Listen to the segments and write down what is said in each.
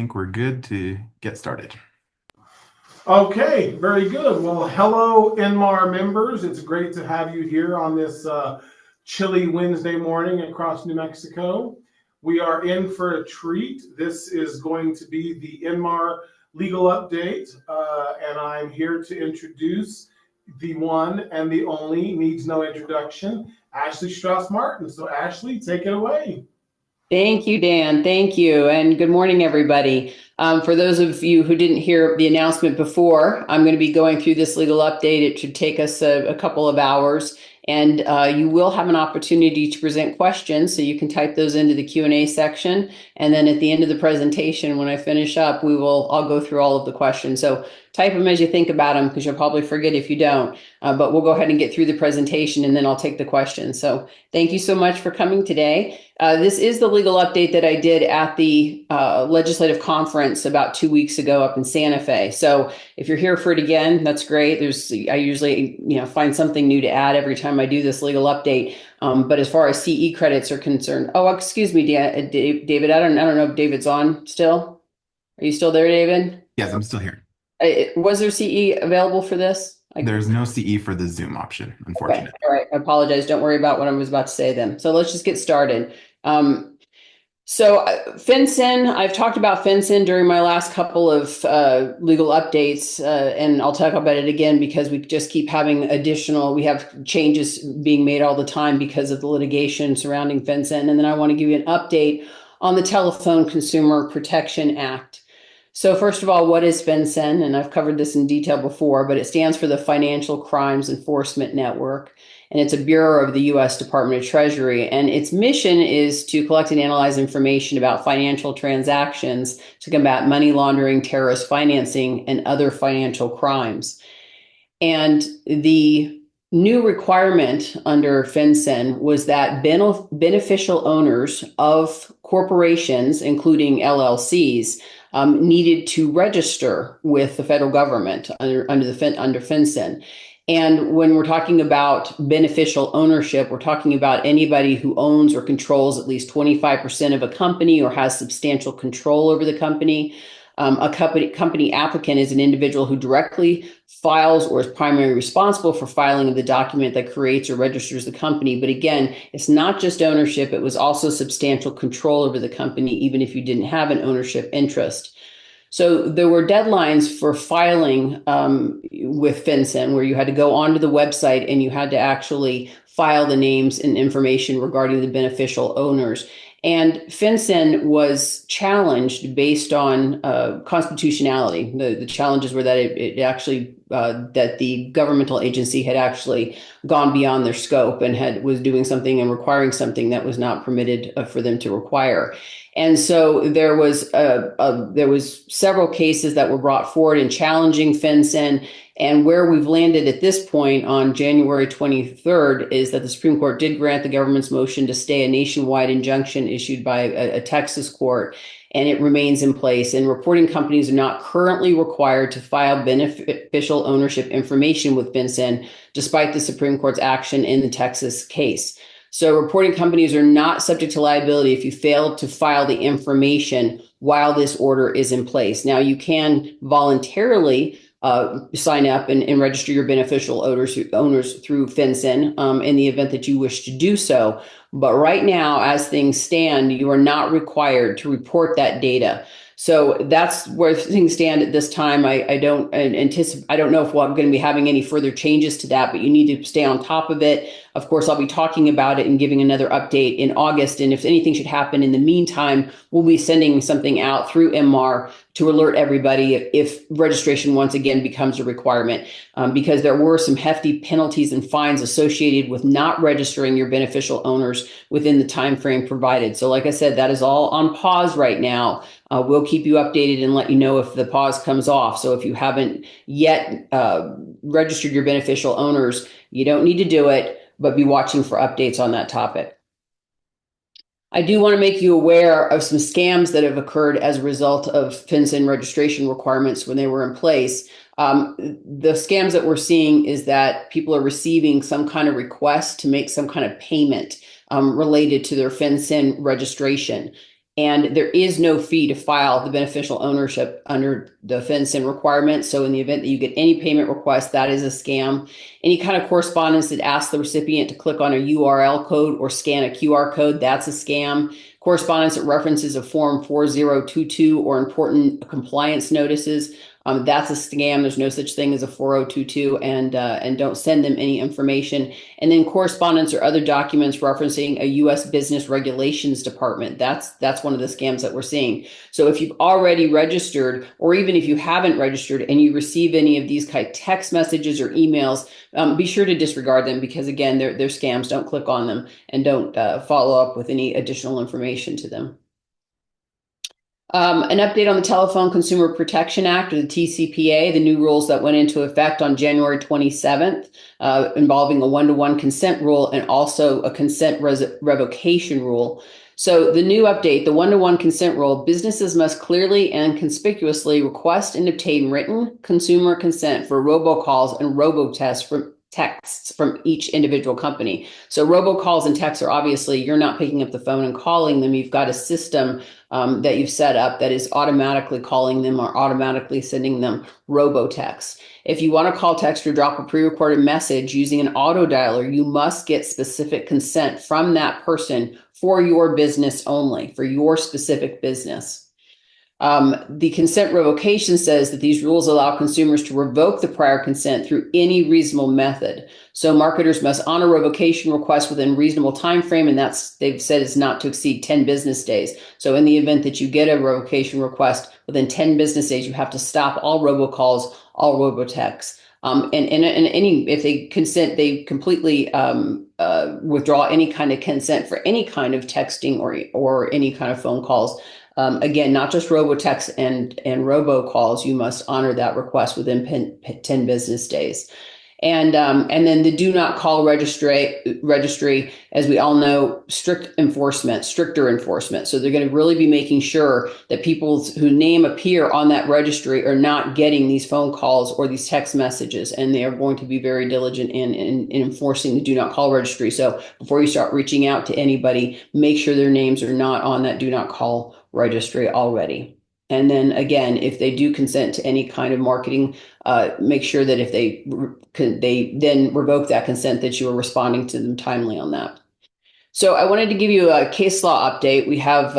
think we're good to get started. Okay, very good. Well, hello, NMAR members. It's great to have you here on this chilly Wednesday morning across New Mexico. We are in for a treat. This is going to be the NMAR legal update, and I'm here to introduce the one and the only, needs no introduction, Ashley Strauss Martin. So, Ashley, take it away. Thank you, Dan. Thank you. And good morning, everybody. For those of you who didn't hear the announcement before, I'm going to be going through this legal update. It should take us a couple of hours, and you will have an opportunity to present questions. So you can type those into the Q&A section. And then at the end of the presentation, when I finish up, I'll go through all of the questions. So type them as you think about them, because you'll probably forget if you don't. But we'll go ahead and get through the presentation, and then I'll take the questions. So thank you so much for coming today. This is the legal update that I did at the legislative conference about 2 weeks ago up in Santa Fe. So if you're here for it again, that's great. I usually find something new to add every time I do this legal update. But as far as CE credits are concerned, excuse me, David. I don't know if David's on still. Are you still there, David? Yes, I'm still here. Was there CE available for this? There's no CE for the Zoom option, unfortunately. Okay. All right. I apologize. Don't worry about what I was about to say then. So let's just get started. So FinCEN, I've talked about FinCEN during my last couple of legal updates, and I'll talk about it again because we just keep having we have changes being made all the time because of the litigation surrounding FinCEN. And then I want to give you an update on the Telephone Consumer Protection Act. So first of all, what is FinCEN? And I've covered this in detail before, but it stands for the Financial Crimes Enforcement Network. And it's a bureau of the U.S. Department of Treasury. And its mission is to collect and analyze information about financial transactions to combat money laundering, terrorist financing, and other financial crimes. And the new requirement under FinCEN was that beneficial owners of corporations, including LLCs, needed to register with the federal government under FinCEN. And when we're talking about beneficial ownership, we're talking about anybody who owns or controls at least 25% of a company or has substantial control over the company. A company applicant is an individual who directly files or is primarily responsible for filing of the document that creates or registers the company. But again, it's not just ownership. It was also substantial control over the company, even if you didn't have an ownership interest. So there were deadlines for filing with FinCEN where you had to go onto the website and you had to actually file the names and information regarding the beneficial owners. And FinCEN was challenged based on constitutionality. The challenges were that it actually that the governmental agency had actually gone beyond their scope and was doing something and requiring something that was not permitted for them to require. And so there was several cases that were brought forward in challenging FinCEN. And where we've landed at this point on January 23rd is that the Supreme Court did grant the government's motion to stay a nationwide injunction issued by a Texas court, and it remains in place. And reporting companies are not currently required to file beneficial ownership information with FinCEN, despite the Supreme Court's action in the Texas case. So reporting companies are not subject to liability if you fail to file the information while this order is in place. Now, you can voluntarily sign up and register your beneficial owners through FinCEN in the event that you wish to do so. But right now, as things stand, you are not required to report that data. So that's where things stand at this time. I don't know if we're going to be having any further changes to that, but you need to stay on top of it. Of course, I'll be talking about it and giving another update in August. And if anything should happen in the meantime, we'll be sending something out through MR to alert everybody if registration once again becomes a requirement, because there were some hefty penalties and fines associated with not registering your beneficial owners within the time frame provided. So like I said, that is all on pause right now. We'll keep you updated and let you know if the pause comes off. So if you haven't yet registered your beneficial owners, you don't need to do it, but be watching for updates on that topic. I do want to make you aware of some scams that have occurred as a result of FinCEN registration requirements when they were in place. The scams that we're seeing is that people are receiving some kind of request to make some kind of payment related to their FinCEN registration. And there is no fee to file the beneficial ownership under the FinCEN requirement. So in the event that you get any payment request, that is a scam. Any kind of correspondence that asks the recipient to click on a URL code or scan a QR code, that's a scam. Correspondence that references a Form 4022 or important compliance notices, that's a scam. There's no such thing as a 4022, and don't send them any information. And then correspondence or other documents referencing a U.S. Business Regulations Department. That's one of the scams that we're seeing. So if you've already registered, or even if you haven't registered and you receive any of these kind of text messages or emails, be sure to disregard them, because again, they're scams. Don't click on them, and don't follow up with any additional information to them. An update on the Telephone Consumer Protection Act, or the TCPA, the new rules that went into effect on January 27th, involving a one-to-one consent rule and also a consent revocation rule. So the new update, the one-to-one consent rule, businesses must clearly and conspicuously request and obtain written consumer consent for robocalls and texts from each individual company. So robocalls and texts are obviously, you're not picking up the phone and calling them. You've got a system that you've set up that is automatically calling them or automatically sending them robotext. If you want to call, text, or drop a pre-recorded message using an auto dialer, you must get specific consent from that person for your business only, for your specific business. The consent revocation says that these rules allow consumers to revoke the prior consent through any reasonable method. So marketers must honor revocation requests within reasonable time frame, and they've said is not to exceed 10 business days. So in the event that you get a revocation request within 10 business days, you have to stop all robocalls, all robotexts. And if they consent, they completely withdraw any kind of consent for any kind of texting or any kind of phone calls. Again, not just robotext and robocalls. You must honor that request within 10 business days. And then the do not call registry, as we all know, stricter enforcement. So they're going to really be making sure that people whose name appear on that registry are not getting these phone calls or these text messages, and they are going to be very diligent in enforcing the do not call registry. So before you start reaching out to anybody, make sure their names are not on that do not call registry already. And then again, if they do consent to any kind of marketing, make sure that if they then revoke that consent, that you are responding to them timely on that. So I wanted to give you a case law update. We have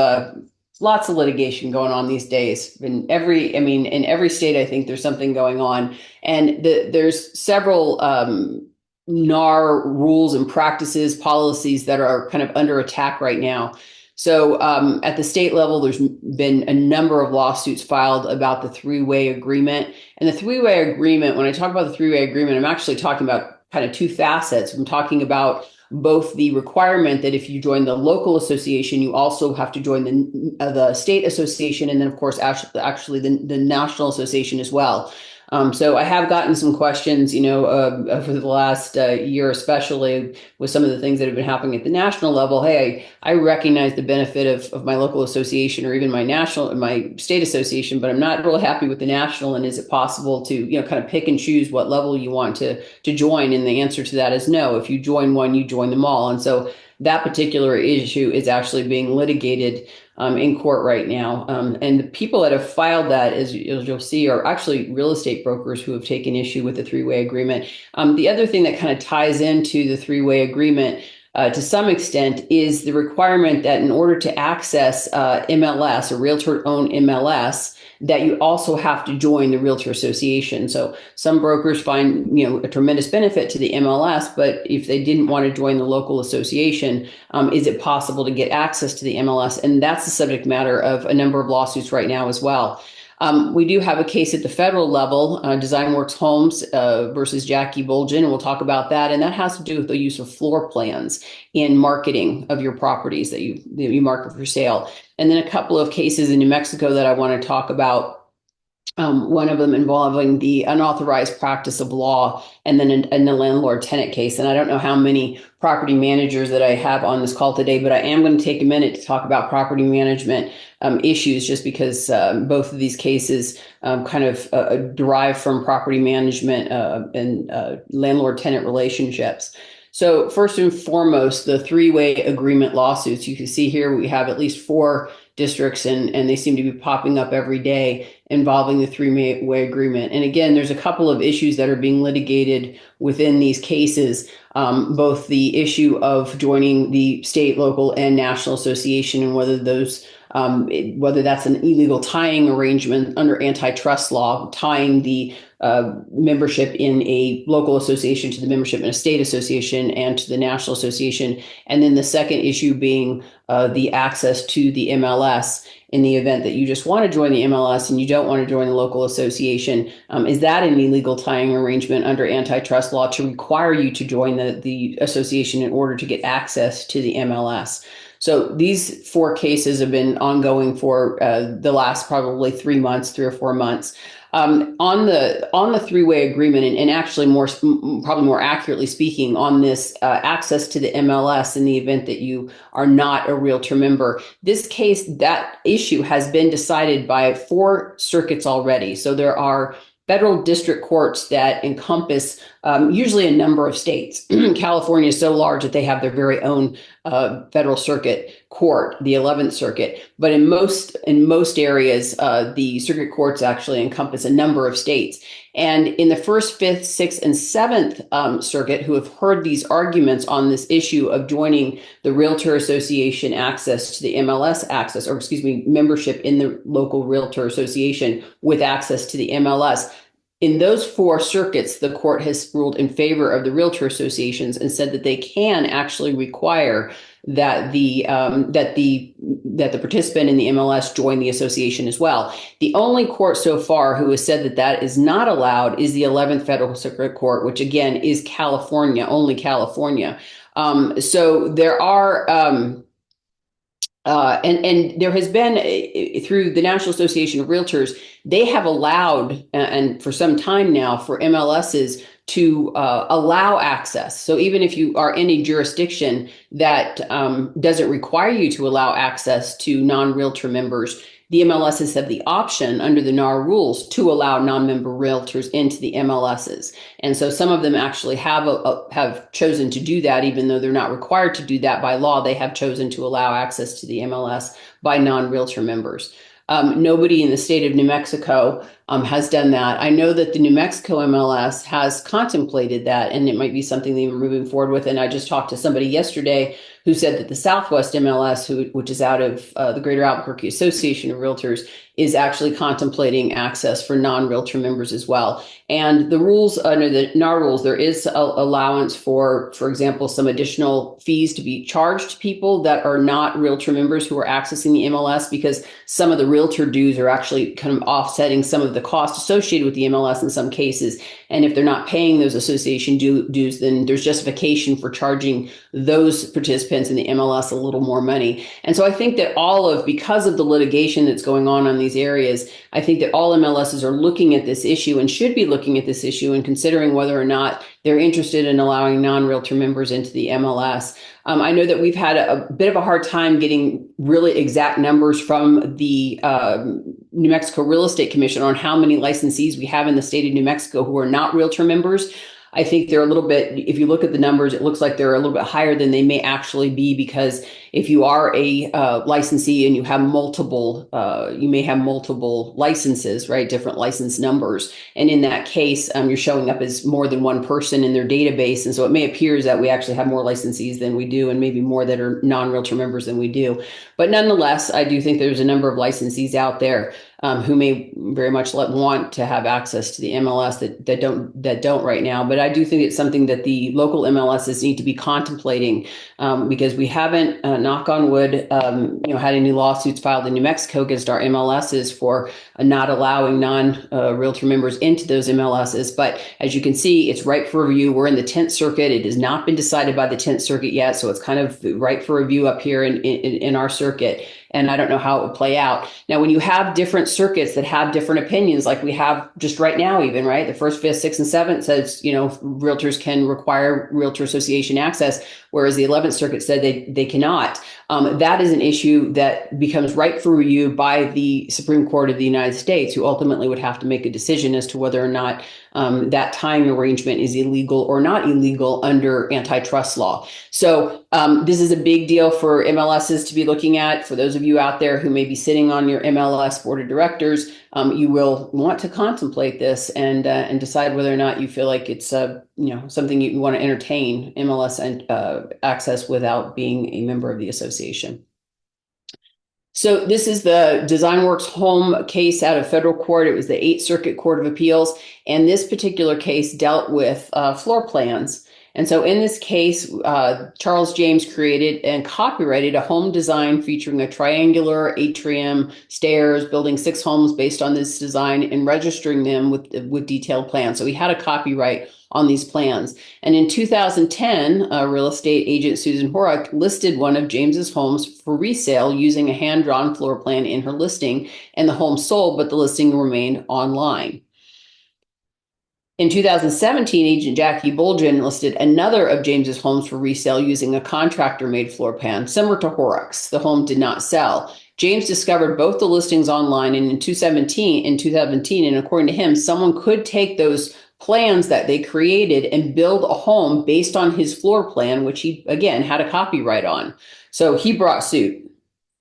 lots of litigation going on these days. In every state, I think there's something going on, and there's several NAR rules and practices, policies that are kind of under attack right now. So at the state level, there's been a number of lawsuits filed about the three-way agreement. And the three-way agreement, when I talk about the three-way agreement, I'm actually talking about kind of two facets. I'm talking about both the requirement that if you join the local association, you also have to join the state association, and then, of course, actually the national association as well. So I have gotten some questions, over the last year, especially with some of the things that have been happening at the national level. Hey, I recognize the benefit of my local association or even my state association, but I'm not real happy with the national. And is it possible to, kind of pick and choose what level you want to join? And the answer to that is no. If you join one, you join them all. And so that particular issue is actually being litigated in court right now. And the people that have filed that, as you'll see, are actually real estate brokers who have taken issue with the three-way agreement. The other thing that kind of ties into the three-way agreement to some extent is the requirement that in order to access MLS, a realtor-owned MLS, that you also have to join the Realtor Association. So some brokers find, a tremendous benefit to the MLS, but if they didn't want to join the local association, is it possible to get access to the MLS? And that's the subject matter of a number of lawsuits right now as well. We do have a case at the federal level, DesignWorks Homes versus Jackie Bolgen, and we'll talk about that. And that has to do with the use of floor plans in marketing of your properties that you market for sale. And then a couple of cases in New Mexico that I want to talk about. One of them involving the unauthorized practice of law, and then in the landlord-tenant case. And I don't know how many property managers that I have on this call today, but I am going to take a minute to talk about property management issues, just because both of these cases kind of derive from property management and landlord-tenant relationships. So first and foremost, the three-way agreement lawsuits. You can see here we have at least 4 districts, and they seem to be popping up every day involving the three-way agreement. And again, there's a couple of issues that are being litigated within these cases, both the issue of joining the state, local, and national association, and whether those whether that's an illegal tying arrangement under antitrust law, tying the membership in a local association to the membership in a state association and to the national association. And then the second issue being the access to the MLS in the event that you just want to join the MLS and you don't want to join the local association. Is that an illegal tying arrangement under antitrust law to require you to join the association in order to get access to the MLS? So these 4 cases have been ongoing for the last probably 3 months, 3 or 4 months. On the three-way agreement, and actually probably more accurately speaking, on this access to the MLS in the event that you are not a Realtor member, this case, that issue has been decided by 4 circuits already. So there are federal district courts that encompass usually a number of states. California is so large that they have their very own federal circuit court, the 11th Circuit. But in most areas, the circuit courts actually encompass a number of states. And in the 1st, 5th, 6th, and 7th Circuit, who have heard these arguments on this issue of joining the Realtor Association access to the MLS access, or excuse me, membership in the local Realtor Association with access to the MLS, in those 4 circuits, the court has ruled in favor of the Realtor associations and said that they can actually require that the participant in the MLS join the association as well. The only court so far who has said that that is not allowed is the 11th Federal Circuit Court, which again is California, only California. So there are. And there has been, through the National Association of Realtors, they have allowed, and for some time now, for MLSs to allow access. So even if you are in a jurisdiction that doesn't require you to allow access to non-realtor members, the MLSs have the option under the NAR rules to allow non-member realtors into the MLSs. And so some of them actually have chosen to do that, even though they're not required to do that by law. They have chosen to allow access to the MLS by non-realtor members. Nobody in the state of New Mexico has done that. I know that the New Mexico MLS has contemplated that, and it might be something they were moving forward with. And I just talked to somebody yesterday who said that the Southwest MLS, which is out of the Greater Albuquerque Association of Realtors, is actually contemplating access for non-realtor members as well. And the rules under the NAR rules, there is allowance for example, some additional fees to be charged to people that are not realtor members who are accessing the MLS, because some of the realtor dues are actually kind of offsetting some of the cost associated with the MLS in some cases. And if they're not paying those association dues, then there's justification for charging those participants in the MLS a little more money. And so I think that because of the litigation that's going on these areas, I think that all MLSs are looking at this issue and should be looking at this issue and considering whether or not they're interested in allowing non-realtor members into the MLS. I know that we've had a bit of a hard time getting really exact numbers from the New Mexico Real Estate Commission on how many licensees we have in the state of New Mexico who are not realtor members. I think they're a little bit, if you look at the numbers, it looks like they're a little bit higher than they may actually be, because if you are a licensee and you have you may have multiple licenses, right? Different license numbers. And in that case, you're showing up as more than one person in their database. And so it may appear that we actually have more licensees than we do, and maybe more that are non-realtor members than we do. But nonetheless, I do think there's a number of licensees out there who may very much want to have access to the MLS that don't right now. But I do think it's something that the local MLSs need to be contemplating, because we haven't, knock on wood, had any lawsuits filed in New Mexico against our MLSs for not allowing non-realtor members into those MLSs. But as you can see, it's ripe for review. We're in the 10th Circuit. It has not been decided by the 10th Circuit yet, so it's kind of ripe for review up here in our circuit. And I don't know how it would play out. Now, when you have different circuits that have different opinions, like we have just right now, even, right? The 1st, 5th, 6th, and 7th says, realtors can require realtor association access. whereas the 11th Circuit said they cannot. That is an issue that becomes ripe for review by the Supreme Court of the United States, who ultimately would have to make a decision as to whether or not that tying arrangement is illegal or not illegal under antitrust law. So this is a big deal for MLSs to be looking at. For those of you out there who may be sitting on your MLS board of directors, you will want to contemplate this and decide whether or not you feel like it's something you want to entertain MLS and access without being a member of the association. So this is the DesignWorks Home case out of federal court. It was the 8th Circuit Court of Appeals, and this particular case dealt with floor plans. And so in this case, Charles James created and copyrighted a home design featuring a triangular atrium, stairs, building 6 homes based on this design and registering them with detailed plans. So he had a copyright on these plans. And in 2010, real estate agent Susan Horak listed one of James's homes for resale using a hand-drawn floor plan in her listing, and the home sold, but the listing remained online. In 2017, agent Jackie Bulgin listed another of James's homes for resale using a contractor-made floor plan, similar to Horak's. The home did not sell. James discovered both the listings online, and in 2017, and according to him, someone could take those plans that they created and build a home based on his floor plan, which he, again, had a copyright on. So he brought suit.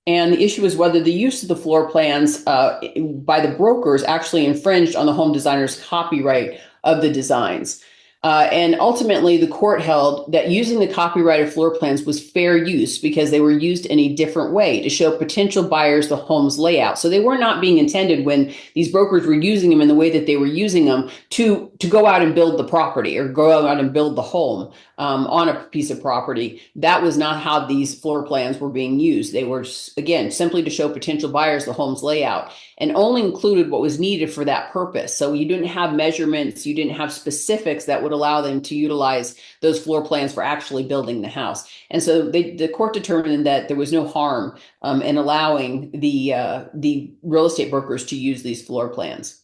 And the issue is whether the use of the floor plans by the brokers actually infringed on the home designer's copyright of the designs. And ultimately, the court held that using the copyrighted floor plans was fair use because they were used in a different way to show potential buyers the home's layout. So they were not being intended, when these brokers were using them in the way that they were using them, to go out and build the property or go out and build the home on a piece of property. That was not how these floor plans were being used. They were, again, simply to show potential buyers the home's layout, and only included what was needed for that purpose. So you didn't have measurements, you didn't have specifics that would allow them to utilize those floor plans for actually building the house. And so the court determined that there was no harm in allowing the real estate brokers to use these floor plans.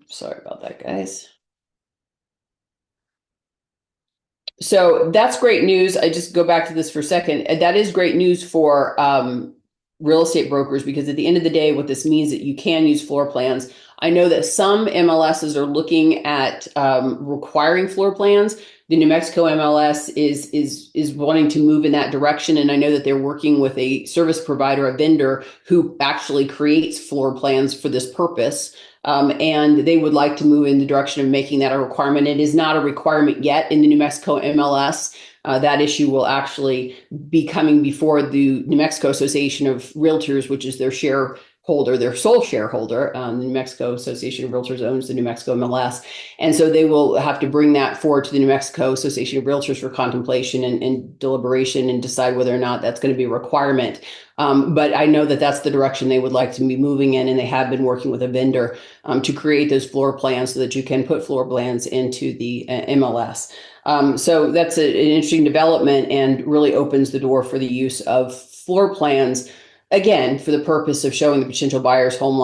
Sorry about that, guys. So that's great news. I just go back to this for a second. That is great news for real estate brokers, because at the end of the day, what this means is that you can use floor plans. I know that some MLSs are looking at requiring floor plans. The New Mexico MLS is wanting to move in that direction, and I know that they're working with a service provider, a vendor who actually creates floor plans for this purpose. And they would like to move in the direction of making that a requirement. It is not a requirement yet in the New Mexico MLS. That issue will actually be coming before the New Mexico Association of Realtors, which is their shareholder, their sole shareholder. The New Mexico Association of Realtors owns the New Mexico MLS. And so they will have to bring that forward to the New Mexico Association of Realtors for contemplation and deliberation and decide whether or not that's going to be a requirement. But I know that that's the direction they would like to be moving in, and they have been working with a vendor to create those floor plans so that you can put floor plans into the MLS. So that's an interesting development and really opens the door for the use of floor plans, again, for the purpose of showing the potential buyer's home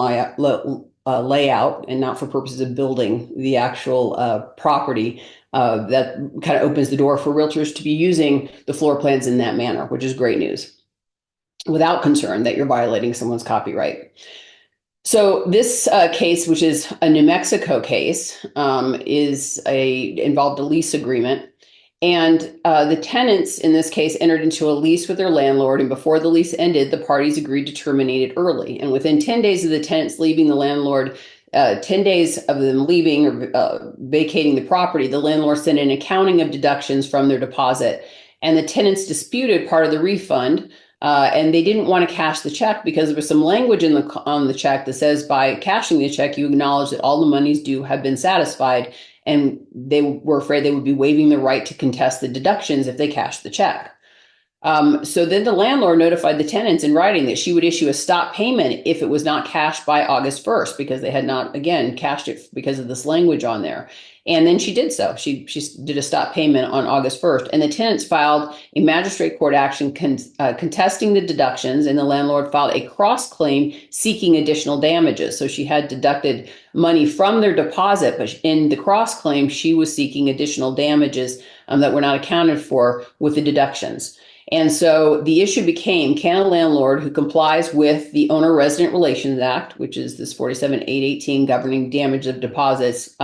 layout and not for purposes of building the actual property. That kind of opens the door for realtors to be using the floor plans in that manner, which is great news, without concern that you're violating someone's copyright. So this case, which is a New Mexico case, involved a lease agreement. And the tenants in this case entered into a lease with their landlord, and before the lease ended, the parties agreed to terminate it early. And within 10 days of the tenants leaving the landlord, 10 days of them leaving or vacating the property, the landlord sent an accounting of deductions from their deposit. And the tenants disputed part of the refund, and they didn't want to cash the check because there was some language on the check that says by cashing the check, you acknowledge that all the monies due have been satisfied, and they were afraid they would be waiving the right to contest the deductions if they cashed the check. So then the landlord notified the tenants in writing that she would issue a stop payment if it was not cashed by August 1st, because they had not, again, cashed it because of this language on there. And then she did so. She did a stop payment on August 1st. And the tenants filed a magistrate court action contesting the deductions, and the landlord filed a cross claim seeking additional damages. So she had deducted money from their deposit, but in the cross claim, she was seeking additional damages that were not accounted for with the deductions. And so the issue became, can a landlord who complies with the Owner Resident Relations Act, which is this 47-818 governing damage of deposits,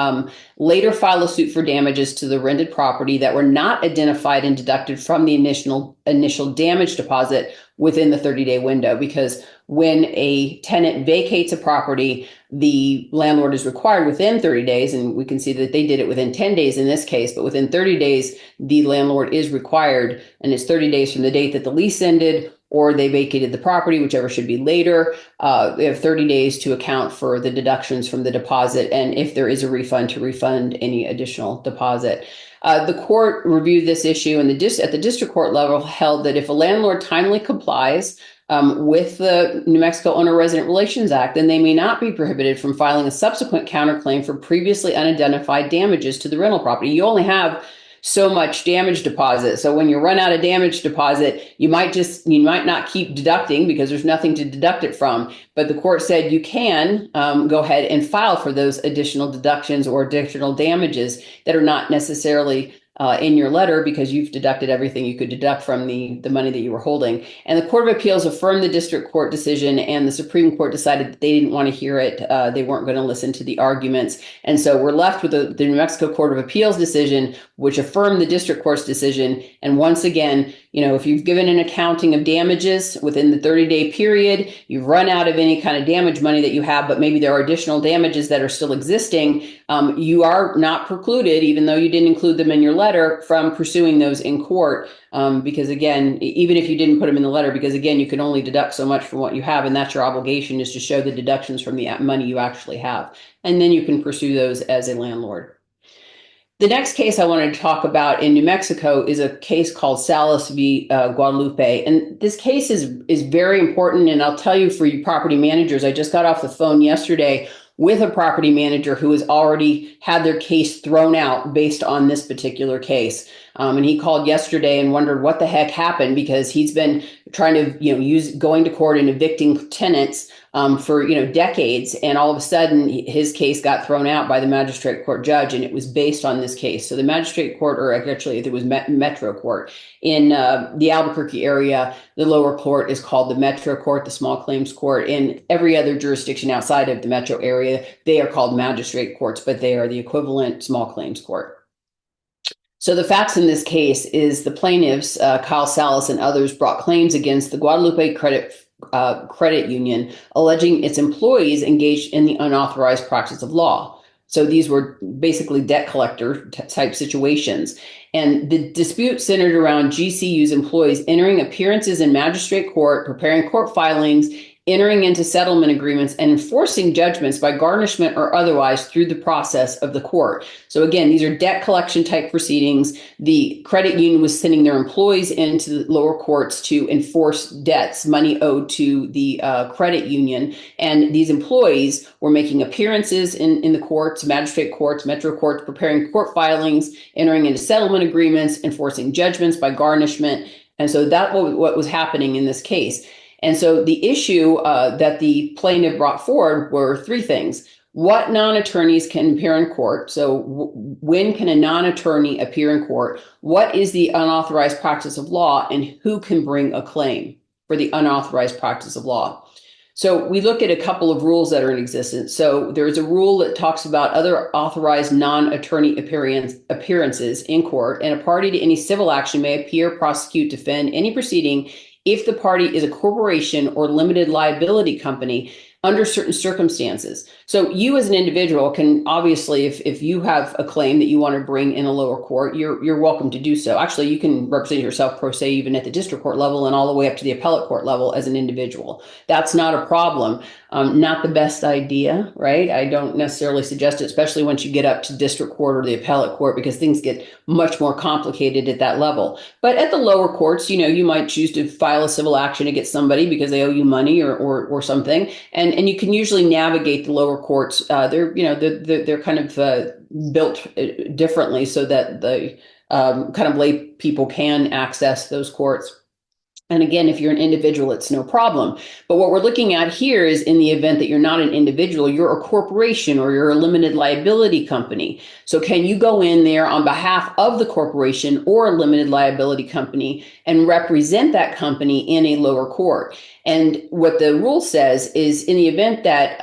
later file a suit for damages to the rented property that were not identified and deducted from the initial damage deposit within the 30-day window? Because when a tenant vacates a property, the landlord is required within 30 days, and we can see that they did it within 10 days in this case, but within 30 days, the landlord is required, and it's 30 days from the date that the lease ended or they vacated the property, whichever should be later. They have 30 days to account for the deductions from the deposit, and if there is a refund, to refund any additional deposit. The court reviewed this issue, and at the district court level held that if a landlord timely complies with the New Mexico Owner Resident Relations Act, then they may not be prohibited from filing a subsequent counterclaim for previously unidentified damages to the rental property. You only have so much damage deposit. So when you run out of damage deposit, you might not keep deducting because there's nothing to deduct it from. But the court said you can go ahead and file for those additional deductions or additional damages that are not necessarily in your letter, because you've deducted everything you could deduct from the money that you were holding. And the Court of Appeals affirmed the district court decision, and the Supreme Court decided that they didn't want to hear it. They weren't going to listen to the arguments. And so we're left with the New Mexico Court of Appeals decision, which affirmed the district court's decision. And once again, if you've given an accounting of damages within the 30-day period, you've run out of any kind of damage money that you have, but maybe there are additional damages that are still existing, you are not precluded, even though you didn't include them in your letter, from pursuing those in court. Because again, even if you didn't put them in the letter, because again, you can only deduct so much from what you have, and that's your obligation, is to show the deductions from the money you actually have. And then you can pursue those as a landlord. The next case I wanted to talk about in New Mexico is a case called Salas v. Guadalupe. And this case is very important. And I'll tell you, for you property managers, I just got off the phone yesterday with a property manager who has already had their case thrown out based on this particular case. And he called yesterday and wondered what the heck happened, because he's been trying to going to court and evicting tenants for decades, and all of a sudden his case got thrown out by the magistrate court judge, and it was based on this case. So the magistrate court, or actually it was Metro Court in the Albuquerque area, the lower court is called the Metro Court, the small claims court. In every other jurisdiction outside of the metro area, they are called magistrate courts, but they are the equivalent small claims court. So the facts in this case is the plaintiffs, Kyle Salas and others, brought claims against the Guadalupe Credit Union, alleging its employees engaged in the unauthorized practice of law. So these were basically debt collector type situations. And the dispute centered around GCU's employees entering appearances in magistrate court, preparing court filings, entering into settlement agreements, and enforcing judgments by garnishment or otherwise through the process of the court. So again, these are debt collection type proceedings. The credit union was sending their employees into the lower courts to enforce debts, money owed to the credit union. And these employees were making appearances in the courts, magistrate courts, metro courts, preparing court filings, entering into settlement agreements, enforcing judgments by garnishment. And so that was what was happening in this case. And so the issue that the plaintiff brought forward were three things. What non-attorneys can appear in court? So when can a non-attorney appear in court? What is the unauthorized practice of law, and who can bring a claim for the unauthorized practice of law? So we look at a couple of rules that are in existence. So there's a rule that talks about other authorized non-attorney appearances in court, and a party to any civil action may appear, prosecute, defend any proceeding if the party is a corporation or limited liability company under certain circumstances. So you as an individual can obviously, if you have a claim that you want to bring in a lower court, you're welcome to do so. Actually, you can represent yourself pro se even at the district court level and all the way up to the appellate court level as an individual. That's not a problem. Not the best idea, right? I don't necessarily suggest it, especially once you get up to district court or the appellate court, because things get much more complicated at that level. But at the lower courts, you might choose to file a civil action against somebody because they owe you money or something, and you can usually navigate the lower courts. They're kind of built differently so that the kind of lay people can access those courts. And again, if you're an individual, it's no problem. But what we're looking at here is in the event that you're not an individual, you're a corporation or you're a limited liability company. So can you go in there on behalf of the corporation or a limited liability company and represent that company in a lower court? And what the rule says is in the event that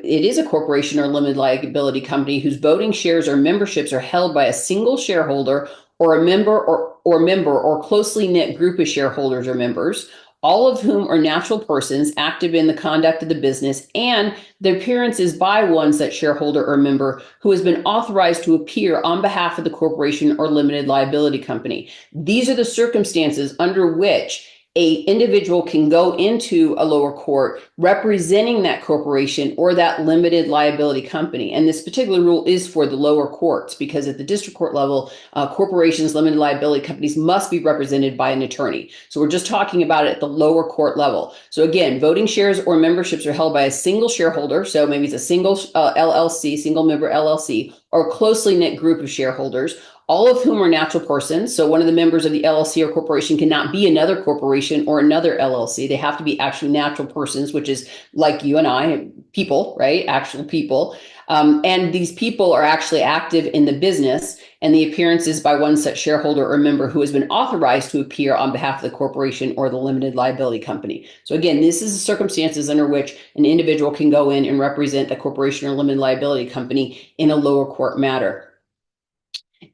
it is a corporation or limited liability company whose voting shares or memberships are held by a single shareholder or a member or closely knit group of shareholders or members, all of whom are natural persons active in the conduct of the business, and the appearance is by one such shareholder or member who has been authorized to appear on behalf of the corporation or limited liability company. These are the circumstances under which a individual can go into a lower court representing that corporation or that limited liability company. And this particular rule is for the lower courts, because at the district court level, corporations, limited liability companies must be represented by an attorney. So we're just talking about it at the lower court level. So again, voting shares or memberships are held by a single shareholder. So maybe it's a single LLC, single member LLC, or a closely knit group of shareholders, all of whom are natural persons. So one of the members of the LLC or corporation cannot be another corporation or another LLC. They have to be actually natural persons, which is like you and I, people, right? Actual people. And these people are actually active in the business, and the appearance is by one such shareholder or member who has been authorized to appear on behalf of the corporation or the limited liability company. So again, this is the circumstances under which an individual can go in and represent a corporation or limited liability company in a lower court matter.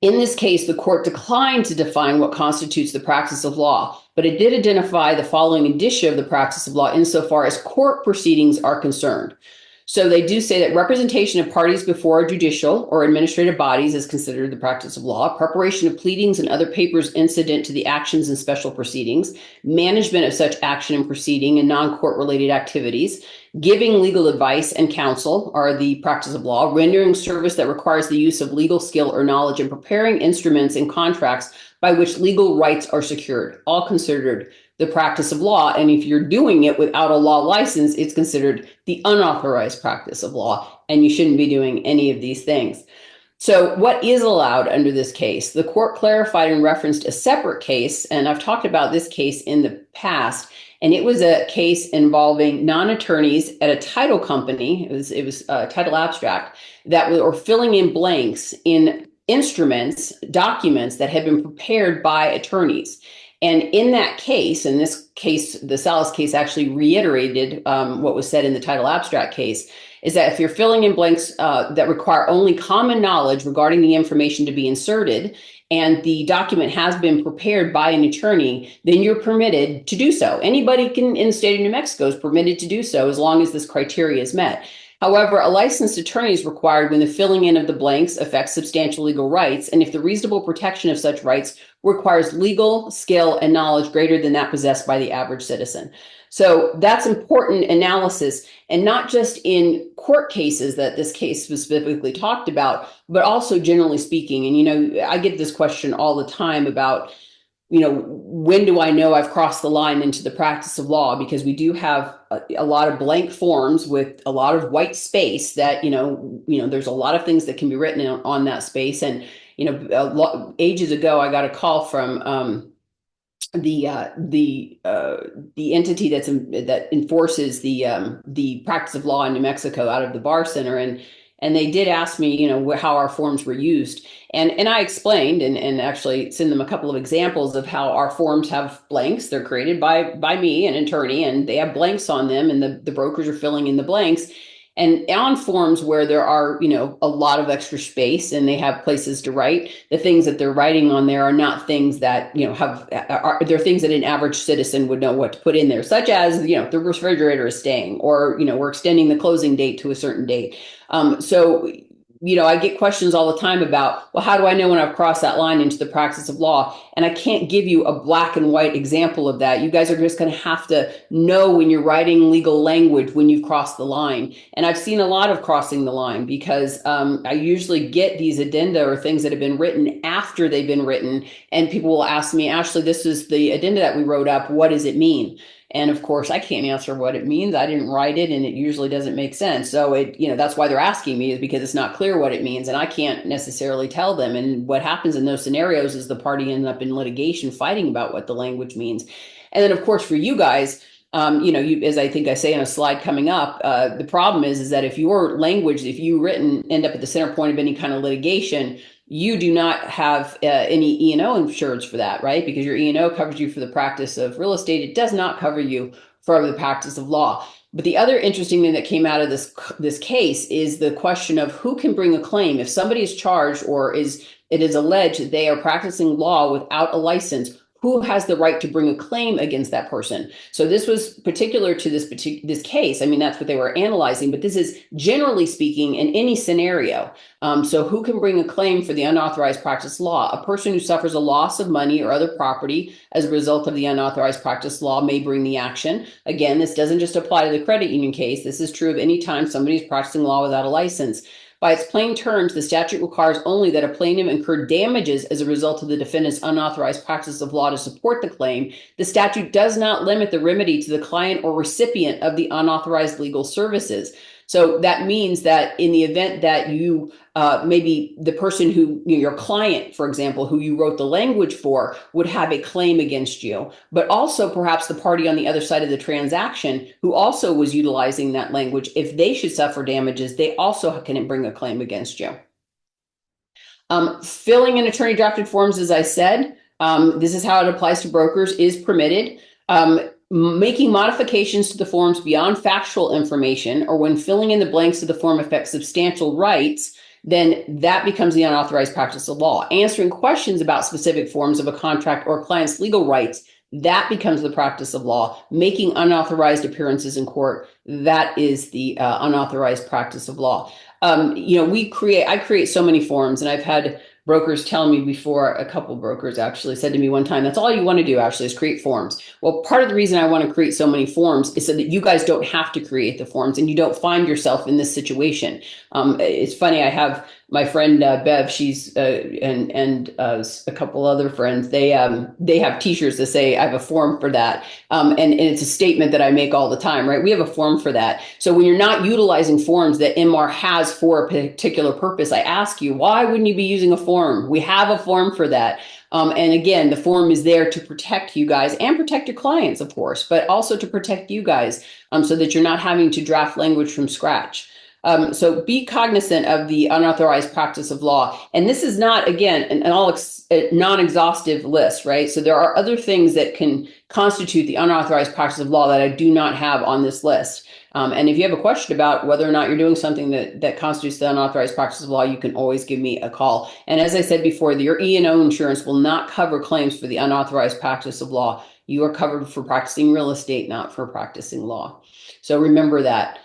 In this case, the court declined to define what constitutes the practice of law, but it did identify the following indicia of the practice of law insofar as court proceedings are concerned. So they do say that representation of parties before judicial or administrative bodies is considered the practice of law, preparation of pleadings and other papers incident to the actions and special proceedings, management of such action and proceeding and non-court related activities, giving legal advice and counsel are the practice of law, rendering service that requires the use of legal skill or knowledge, and preparing instruments and contracts by which legal rights are secured, all considered the practice of law. And if you're doing it without a law license, it's considered the unauthorized practice of law, and you shouldn't be doing any of these things. So what is allowed under this case? The court clarified and referenced a separate case, and I've talked about this case in the past, and it was a case involving non-attorneys at a title company. It was a title abstract that were filling in blanks in instruments, documents that had been prepared by attorneys. And in that case, in this case, the Salas case actually reiterated what was said in the title abstract case, is that if you're filling in blanks that require only common knowledge regarding the information to be inserted, and the document has been prepared by an attorney, then you're permitted to do so. Anybody in the state of New Mexico is permitted to do so as long as this criteria is met. However, a licensed attorney is required when the filling in of the blanks affects substantial legal rights, and if the reasonable protection of such rights requires legal skill and knowledge greater than that possessed by the average citizen. So that's important analysis, and not just in court cases that this case specifically talked about, but also generally speaking. And, I get this question all the time about, when do I know I've crossed the line into the practice of law? Because we do have a lot of blank forms with a lot of white space that, there's a lot of things that can be written on that space. And, ages ago, I got a call from the entity that enforces the practice of law in New Mexico out of the Bar Center, and they did ask me, how our forms were used, and I explained and actually send them a couple of examples of how our forms have blanks. They're created by me, an attorney, and they have blanks on them, and the brokers are filling in the blanks. And on forms where there are, a lot of extra space and they have places to write, the things that they're writing on there are not things that, they're things that an average citizen would know what to put in there, such as, the refrigerator is staying, or, we're extending the closing date to a certain date. So I get questions all the time about, well, how do I know when I've crossed that line into the practice of law? And I can't give you a black and white example of that. You guys are just going to have to know when you're writing legal language when you've crossed the line. And I've seen a lot of crossing the line because I usually get these addenda or things that have been written after they've been written. And people will ask me, Ashley, this is the addenda that we wrote up. What does it mean? And of course, I can't answer what it means. I didn't write it, and it usually doesn't make sense. So that's why they're asking me, is because it's not clear what it means, and I can't necessarily tell them. And what happens in those scenarios is the party ends up in litigation fighting about what the language means. And then, of course, for you guys, as I think I say in a slide coming up, the problem is that if your language, if you end up at the center point of any kind of litigation, you do not have any E&O insurance for that, right? Because your E&O covers you for the practice of real estate. It does not cover you for the practice of law. But the other interesting thing that came out of this case is the question of who can bring a claim. If somebody is charged or it is alleged that they are practicing law without a license, who has the right to bring a claim against that person? So this was particular to this case. I mean, that's what they were analyzing, but this is generally speaking in any scenario. So who can bring a claim for the unauthorized practice law? A person who suffers a loss of money or other property as a result of the unauthorized practice law may bring the action. Again, this doesn't just apply to the credit union case. This is true of any time somebody's practicing law without a license. By its plain terms, the statute requires only that a plaintiff incur damages as a result of the defendant's unauthorized practice of law to support the claim. The statute does not limit the remedy to the client or recipient of the unauthorized legal services. So that means that in the event that you maybe the person who, your client, for example, who you wrote the language for would have a claim against you, but also perhaps the party on the other side of the transaction who also was utilizing that language, if they should suffer damages, they also can bring a claim against you. Filling in attorney drafted forms, as I said, this is how it applies to brokers, is permitted. Making modifications to the forms beyond factual information, or when filling in the blanks of the form affects substantial rights, then that becomes the unauthorized practice of law. Answering questions about specific forms of a contract or client's legal rights, that becomes the practice of law. Making unauthorized appearances in court, that is the unauthorized practice of law. I create so many forms, and I've had brokers tell me before, a couple brokers actually said to me one time, that's all you want to do actually is create forms. Well, part of the reason I want to create so many forms is so that you guys don't have to create the forms and you don't find yourself in this situation. It's funny, I have my friend Bev, she's and a couple other friends, they have t-shirts that say I have a form for that. And it's a statement that I make all the time, right? We have a form for that. So when you're not utilizing forms that MR has for a particular purpose, I ask you, why wouldn't you be using a form? We have a form for that. And again, the form is there to protect you guys and protect your clients, of course, but also to protect you guys so that you're not having to draft language from scratch. So be cognizant of the unauthorized practice of law. And this is not, again, a non-exhaustive list, right? So there are other things that can constitute the unauthorized practice of law that I do not have on this list. And if you have a question about whether or not you're doing something that constitutes the unauthorized practice of law, you can always give me a call. And as I said before, your E&O insurance will not cover claims for the unauthorized practice of law. You are covered for practicing real estate, not for practicing law. So remember that.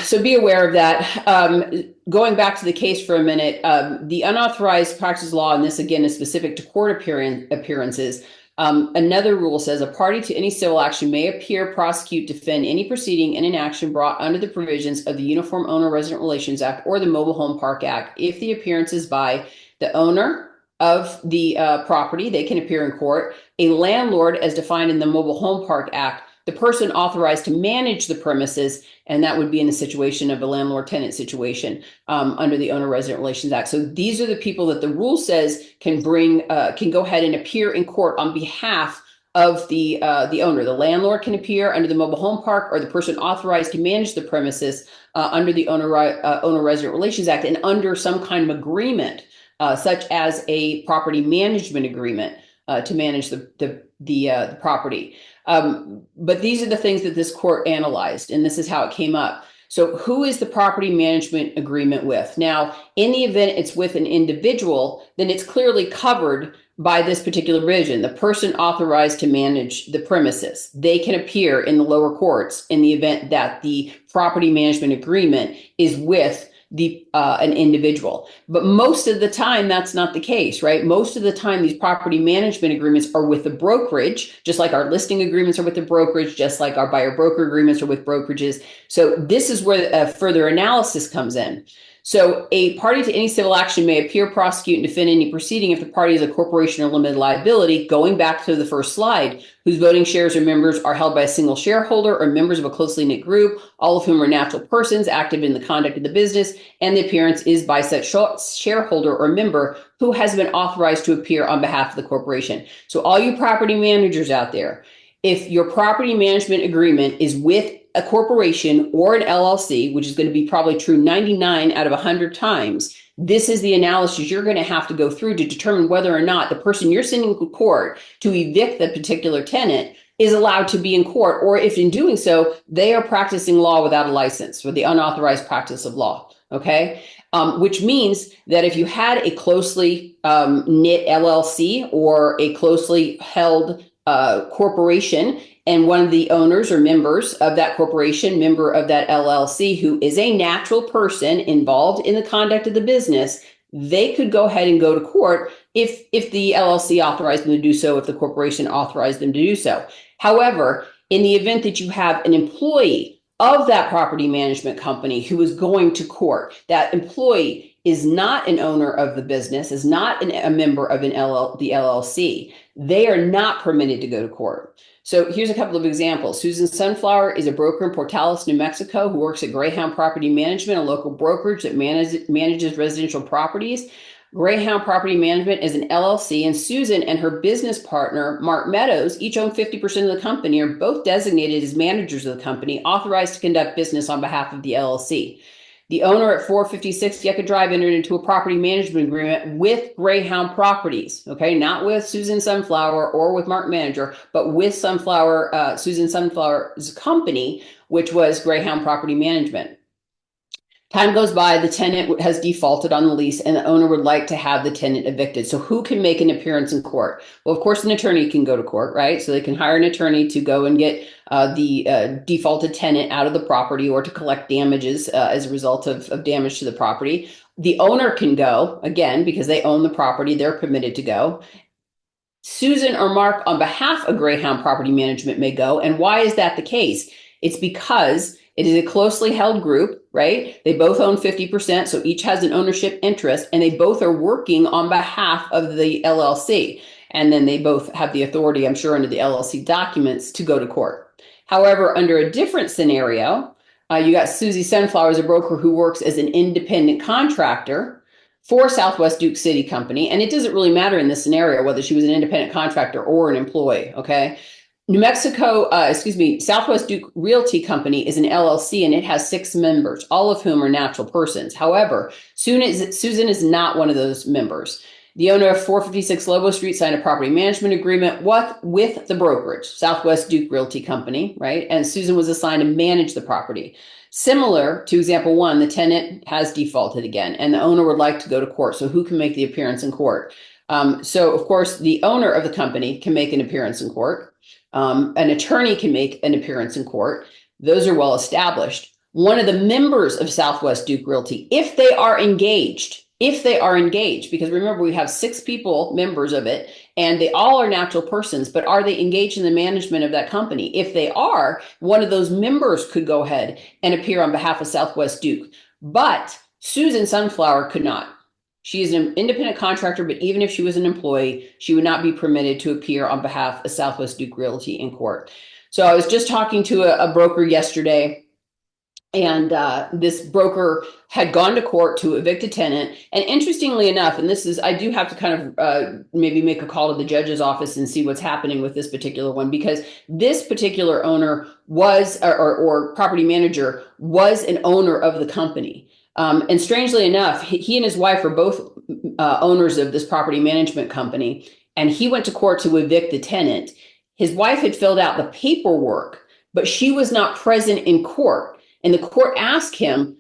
So be aware of that. Going back to the case for a minute, the unauthorized practice law, and this again is specific to court appearances. Another rule says a party to any civil action may appear, prosecute, defend any proceeding in an action brought under the provisions of the Uniform Owner-Resident Relations Act or the Mobile Home Park Act. If the appearance is by the owner of the property, they can appear in court. A landlord, as defined in the Mobile Home Park Act, the person authorized to manage the premises, and that would be in the situation of a landlord-tenant situation under the Owner-Resident Relations Act. So these are the people that the rule says can go ahead and appear in court on behalf of the owner. The landlord can appear under the mobile home park, or the person authorized to manage the premises under the Owner-Resident Relations Act, and under some kind of agreement, such as a property management agreement to manage the property. But these are the things that this court analyzed, and this is how it came up. So who is the property management agreement with? Now, in the event it's with an individual, then it's clearly covered by this particular provision. The person authorized to manage the premises, they can appear in the lower courts in the event that the property management agreement is with an individual. But most of the time, that's not the case, right? Most of the time, these property management agreements are with the brokerage, just like our listing agreements are with the brokerage, just like our buyer broker agreements are with brokerages. So this is where further analysis comes in. So a party to any civil action may appear, prosecute, and defend any proceeding if the party is a corporation or limited liability, going back to the first slide, whose voting shares or members are held by a single shareholder or members of a closely knit group, all of whom are natural persons active in the conduct of the business, and the appearance is by such shareholder or member who has been authorized to appear on behalf of the corporation. So all you property managers out there, if your property management agreement is with a corporation or an LLC, which is going to be probably true 99 out of 100 times, this is the analysis you're going to have to go through to determine whether or not the person you're sending to court to evict the particular tenant is allowed to be in court, or if in doing so, they are practicing law without a license, or the unauthorized practice of law. Okay. Which means that if you had a closely knit LLC or a closely held corporation, and one of the owners or members of that corporation, member of that LLC, who is a natural person involved in the conduct of the business, they could go ahead and go to court if the LLC authorized them to do so, if the corporation authorized them to do so. However, in the event that you have an employee of that property management company who is going to court, that employee is not an owner of the business, is not a member of the LLC, they are not permitted to go to court. So here's a couple of examples. Susan Sunflower is a broker in Portales, New Mexico, who works at Greyhound Property Management, a local brokerage that manages residential properties. Greyhound Property Management is an LLC, and Susan and her business partner, Mark Meadows, each own 50% of the company, are both designated as managers of the company, authorized to conduct business on behalf of the LLC. The owner at 456 Yucca Drive entered into a property management agreement with Greyhound Properties, okay, not with Susan Sunflower or with Mark Manager, but with Susan Sunflower's company, which was Greyhound Property Management. Time goes by, the tenant has defaulted on the lease, and the owner would like to have the tenant evicted. So who can make an appearance in court? Well, of course, an attorney can go to court, right? So they can hire an attorney to go and get the defaulted tenant out of the property, or to collect damages as a result of damage to the property. The owner can go, again, because they own the property, they're permitted to go. Susan or Mark, on behalf of Greyhound Property Management, may go. And why is that the case? It's because it is a closely held group, right? They both own 50%, so each has an ownership interest, and they both are working on behalf of the LLC. And then they both have the authority, I'm sure, under the LLC documents to go to court. However, under a different scenario, you got Susie Sunflower as a broker who works as an independent contractor for Southwest Duke City Company. And it doesn't really matter in this scenario whether she was an independent contractor or an employee, okay? Southwest Duke Realty Company is an LLC, and it has 6 members, all of whom are natural persons. However, Susan is not one of those members. The owner of 456 Lobo Street signed a property management agreement with the brokerage, Southwest Duke Realty Company, right? And Susan was assigned to manage the property. Similar to example 1, the tenant has defaulted again, and the owner would like to go to court. So who can make the appearance in court? So, of course, the owner of the company can make an appearance in court. An attorney can make an appearance in court. Those are well established. One of the members of Southwest Duke Realty, if they are engaged, because remember, we have 6 people, members of it, and they all are natural persons, but are they engaged in the management of that company? If they are, one of those members could go ahead and appear on behalf of Southwest Duke. But Susan Sunflower could not. She is an independent contractor, but even if she was an employee, she would not be permitted to appear on behalf of Southwest Duke Realty in court. So I was just talking to a broker yesterday, and this broker had gone to court to evict a tenant. And interestingly enough, and I do have to kind of maybe make a call to the judge's office and see what's happening with this particular one, because this particular owner was, or property manager was, an owner of the company. And strangely enough, he and his wife are both owners of this property management company, and he went to court to evict the tenant. His wife had filled out the paperwork, but she was not present in court. And the court asked him,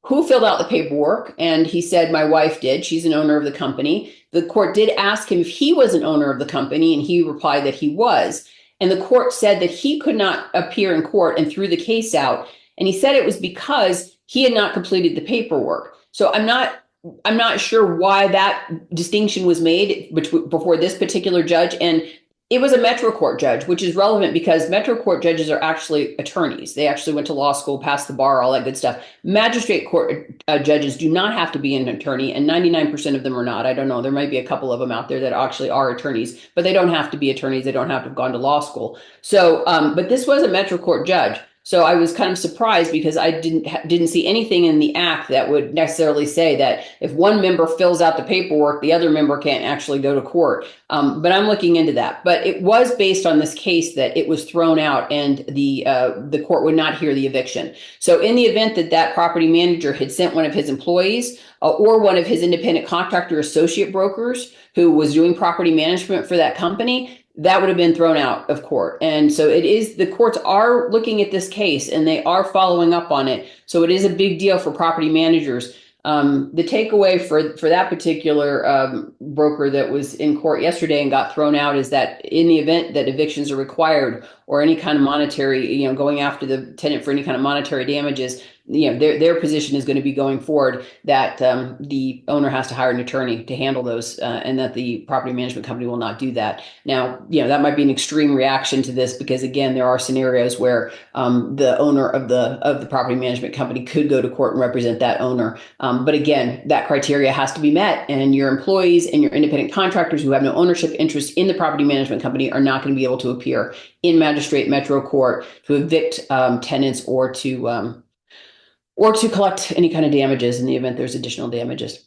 who filled out the paperwork? And he said, my wife did. She's an owner of the company. The court did ask him if he was an owner of the company, and he replied that he was. And the court said that he could not appear in court and threw the case out. And he said it was because he had not completed the paperwork. So I'm not sure why that distinction was made before this particular judge. And it was a Metro Court judge, which is relevant because Metro Court judges are actually attorneys. They actually went to law school, passed the bar, all that good stuff. Magistrate court judges do not have to be an attorney, and 99% of them are not. I don't know. There might be a couple of them out there that actually are attorneys, but they don't have to be attorneys. They don't have to have gone to law school. So, but this was a Metro Court judge. So I was kind of surprised because I didn't see anything in the act that would necessarily say that if one member fills out the paperwork, the other member can't actually go to court. But I'm looking into that. But it was based on this case that it was thrown out, and the court would not hear the eviction. So in the event that that property manager had sent one of his employees or one of his independent contractor associate brokers who was doing property management for that company, that would have been thrown out of court. And so it is, the courts are looking at this case and they are following up on it. So it is a big deal for property managers. The takeaway for that particular broker that was in court yesterday and got thrown out is that in the event that evictions are required or any kind of monetary, going after the tenant for any kind of monetary damages, their position is going to be going forward that the owner has to hire an attorney to handle those, and that the property management company will not do that. Now, that might be an extreme reaction to this because, again, there are scenarios where the owner of the property management company could go to court and represent that owner. But again, that criteria has to be met, and your employees and your independent contractors who have no ownership interest in the property management company are not going to be able to appear in magistrate Metro Court to evict tenants or to collect any kind of damages in the event there's additional damages.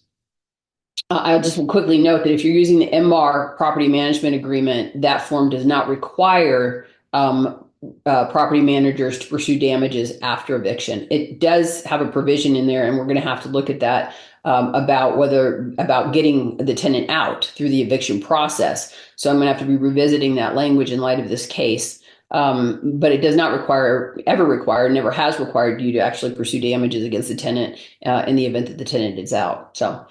I'll just quickly note that if you're using the MR property management agreement, that form does not require property managers to pursue damages after eviction. It does have a provision in there, and we're going to have to look at that about getting the tenant out through the eviction process. So I'm going to have to be revisiting that language in light of this case. But it does not ever require, never has required you to actually pursue damages against the tenant in the event that the tenant is out. So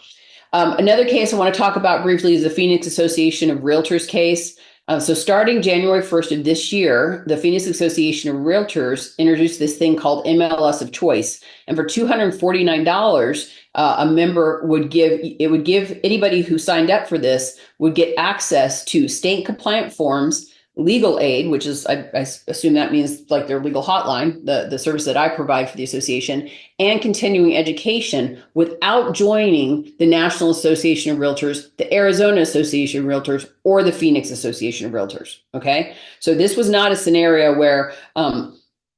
another case I want to talk about briefly is the Phoenix Association of Realtors case. So starting January 1st of this year, the Phoenix Association of Realtors introduced this thing called MLS of Choice. And for $249, a member would give anybody who signed up for this would get access to state compliant forms, legal aid, which is, I assume that means like their legal hotline, the service that I provide for the association, and continuing education without joining the National Association of Realtors, the Arizona Association of Realtors, or the Phoenix Association of Realtors. Okay. So this was not a scenario where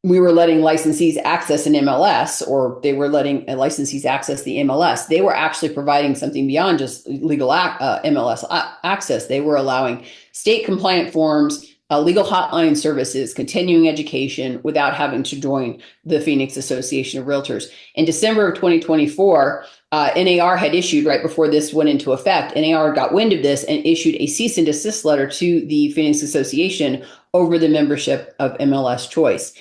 we were letting licensees access an MLS, or they were letting licensees access the MLS. They were actually providing something beyond just legal MLS access. They were allowing state compliant forms, legal hotline services, continuing education without having to join the Phoenix Association of Realtors. In December of 2024, NAR had issued, right before this went into effect, NAR got wind of this and issued a cease and desist letter to the Phoenix Association over the membership of MLS Choice.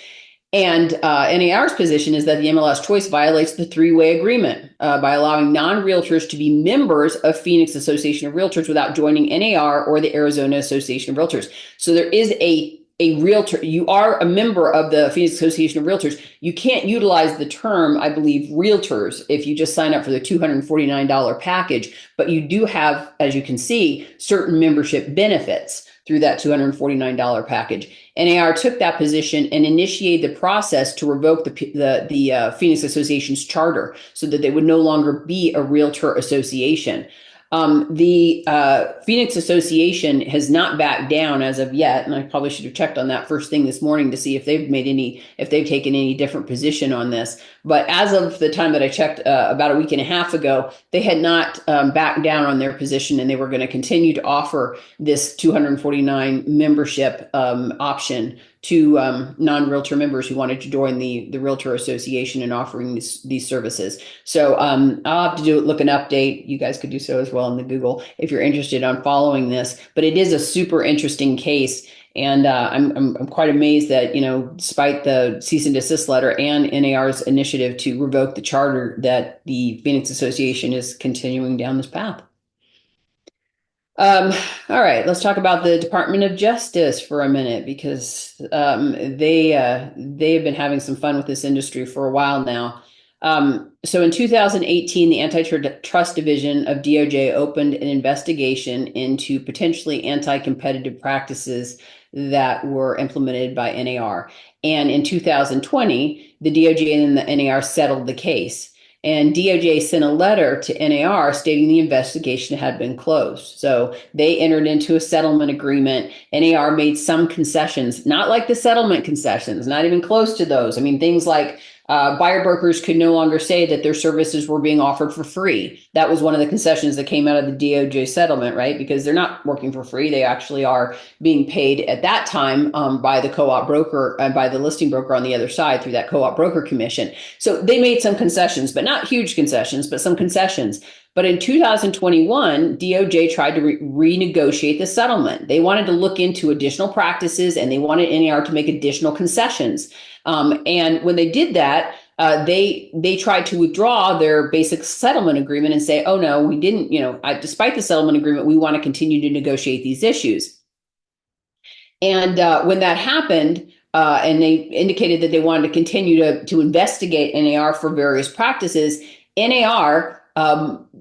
And NAR's position is that the MLS Choice violates the three-way agreement by allowing non-realtors to be members of Phoenix Association of Realtors without joining NAR or the Arizona Association of Realtors. So there is a realtor. You are a member of the Phoenix Association of Realtors. You can't utilize the term, I believe, realtors if you just sign up for the $249 package, but you do have, as you can see, certain membership benefits through that $249 package. NAR took that position and initiated the process to revoke the Phoenix Association's charter so that they would no longer be a realtor association. The Phoenix Association has not backed down as of yet, and I probably should have checked on that first thing this morning to see if they've taken any different position on this. But as of the time that I checked about a week and a half ago, they had not backed down on their position, and they were going to continue to offer this $249 membership option to non-realtor members who wanted to join the Realtor Association and offering these services. So I'll have to look an update. You guys could do so as well in the Google if you're interested on following this. But it is a super interesting case. And I'm quite amazed that, despite the cease and desist letter and NAR's initiative to revoke the charter, that the Phoenix Association is continuing down this path. All right, let's talk about the Department of Justice for a minute, because they have been having some fun with this industry for a while now. So in 2018, the Antitrust Division of DOJ opened an investigation into potentially anti-competitive practices that were implemented by NAR. And in 2020, the DOJ and the NAR settled the case. And DOJ sent a letter to NAR stating the investigation had been closed. So they entered into a settlement agreement. NAR made some concessions, not like the settlement concessions, not even close to those. I mean, things like buyer brokers could no longer say that their services were being offered for free. That was one of the concessions that came out of the DOJ settlement, right? Because they're not working for free. They actually are being paid at that time by the co-op broker and by the listing broker on the other side through that co-op broker commission. So they made some concessions, but not huge concessions, but some concessions. But in 2021, DOJ tried to renegotiate the settlement. They wanted to look into additional practices and they wanted NAR to make additional concessions. And when they did that, they tried to withdraw their basic settlement agreement and say, oh, no, we didn't, despite the settlement agreement, we want to continue to negotiate these issues. And when that happened, and they indicated that they wanted to continue to investigate NAR for various practices, NAR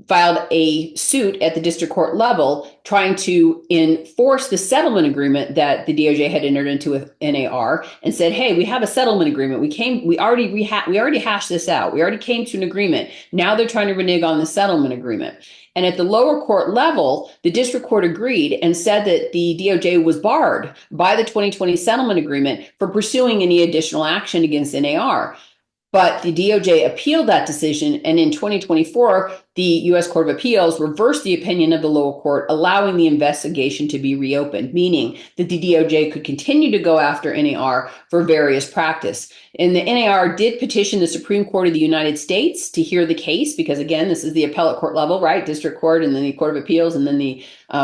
filed a suit at the district court level trying to enforce the settlement agreement that the DOJ had entered into with NAR and said, hey, we have a settlement agreement. We already hashed this out. We already came to an agreement. Now they're trying to renege on the settlement agreement. And at the lower court level, the district court agreed and said that the DOJ was barred by the 2020 settlement agreement for pursuing any additional action against NAR. But the DOJ appealed that decision, and in 2024, the U.S. Court of Appeals reversed the opinion of the lower court, allowing the investigation to be reopened, meaning that the DOJ could continue to go after NAR for various practice. And the NAR did petition the Supreme Court of the United States to hear the case, because again, this is the appellate court level, right? District court and then the Court of Appeals, and then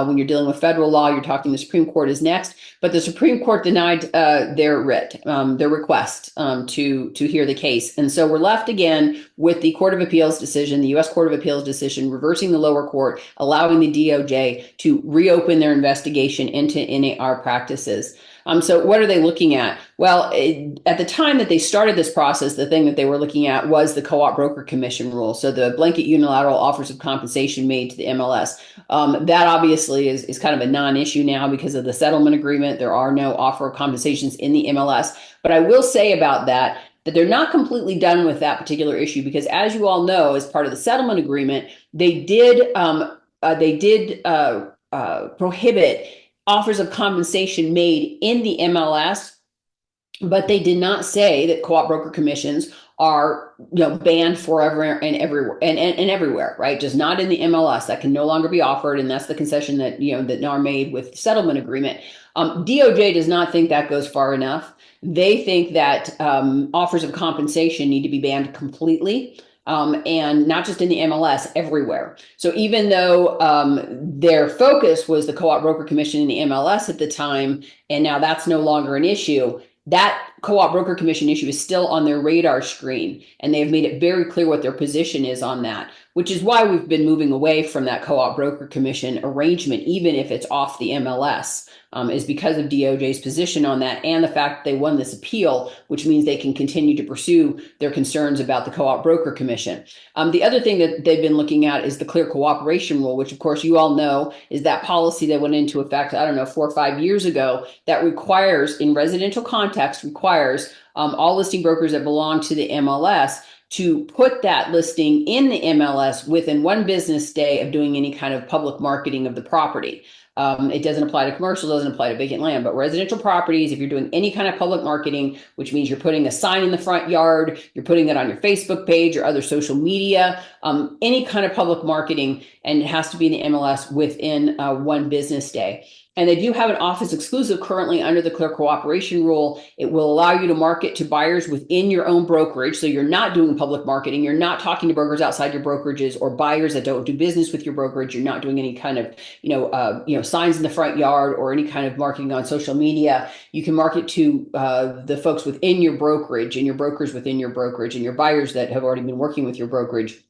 when you're dealing with federal law, you're talking the Supreme Court is next. But the Supreme Court denied their request to hear the case. And so we're left again with the Court of Appeals decision, the U.S. Court of Appeals decision, reversing the lower court, allowing the DOJ to reopen their investigation into NAR practices. So what are they looking at? Well, at the time that they started this process, the thing that they were looking at was the co-op broker commission rule. So the blanket unilateral offers of compensation made to the MLS. That obviously is kind of a non-issue now because of the settlement agreement. There are no offer of compensations in the MLS. But I will say about that they're not completely done with that particular issue, because as you all know, as part of the settlement agreement, they did prohibit offers of compensation made in the MLS, but they did not say that co-op broker commissions are banned forever and everywhere and everywhere, right? Just not in the MLS. That can no longer be offered, and that's the concession that that NAR made with the settlement agreement. DOJ does not think that goes far enough. They think that offers of compensation need to be banned completely. And not just in the MLS, everywhere. So even though their focus was the co-op broker commission in the MLS at the time, and now that's no longer an issue, that co-op broker commission issue is still on their radar screen. And they've made it very clear what their position is on that, which is why we've been moving away from that co-op broker commission arrangement, even if it's off the MLS, is because of DOJ's position on that and the fact that they won this appeal, which means they can continue to pursue their concerns about the co-op broker commission. The other thing that they've been looking at is the clear cooperation rule, which of course you all know is that policy that went into effect, 4 or 5 years ago, that requires, in residential context, all listing brokers that belong to the MLS to put that listing in the MLS within 1 business day of doing any kind of public marketing of the property. It doesn't apply to commercial, doesn't apply to vacant land, but residential properties, if you're doing any kind of public marketing, which means you're putting a sign in the front yard, you're putting it on your Facebook page or other social media, any kind of public marketing, and it has to be in the MLS within 1 business day. And they do have an office exclusive currently under the clear cooperation rule. It will allow you to market to buyers within your own brokerage. So you're not doing public marketing. You're not talking to brokers outside your brokerages or buyers that don't do business with your brokerage. You're not doing any kind of, signs in the front yard or any kind of marketing on social media. You can market to the folks within your brokerage and your brokers within your brokerage and your buyers that have already been working with your brokerage.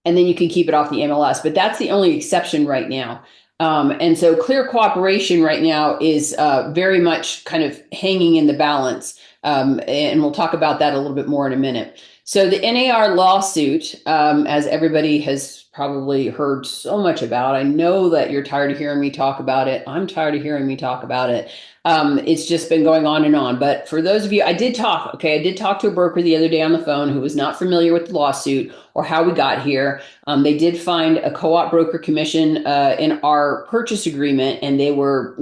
And then you can keep it off the MLS, but that's the only exception right now. And so clear cooperation right now is very much kind of hanging in the balance. And we'll talk about that a little bit more in a minute. So the NAR lawsuit, as everybody has probably heard so much about, I know that you're tired of hearing me talk about it. I'm tired of hearing me talk about it. It's just been going on and on. But for those of you, I did talk to a broker the other day on the phone who was not familiar with the lawsuit or how we got here. They did find a co-op broker commission in our purchase agreement, and they were,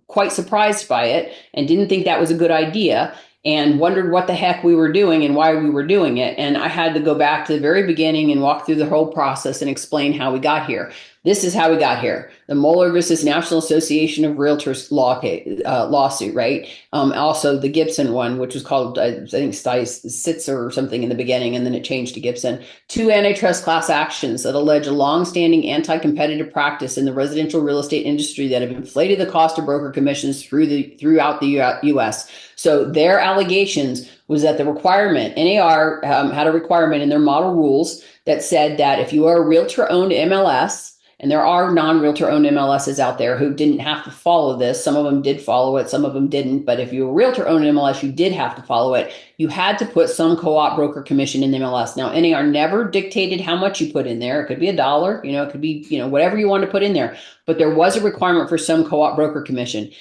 quite surprised by it and didn't think that was a good idea, and wondered what the heck we were doing and why we were doing it. And I had to go back to the very beginning and walk through the whole process and explain how we got here. This is how we got here. The Moeller versus National Association of Realtors lawsuit, right? Also the Gibson one, which was called, I think, Sitzer or something in the beginning, and then it changed to Gibson. 2 antitrust class actions that allege a longstanding anti-competitive practice in the residential real estate industry that have inflated the cost of broker commissions throughout the U.S. So their allegations was that the requirement, NAR had a requirement in their model rules that said that if you are a realtor-owned MLS, and there are non-realtor owned MLSs out there who didn't have to follow this. Some of them did follow it, some of them didn't. But if you were a realtor owned MLS, you did have to follow it. You had to put some co-op broker commission in the MLS. Now, NAR never dictated how much you put in there. It could be $1, it could be, whatever you want to put in there. But there was a requirement for some co-op broker commission.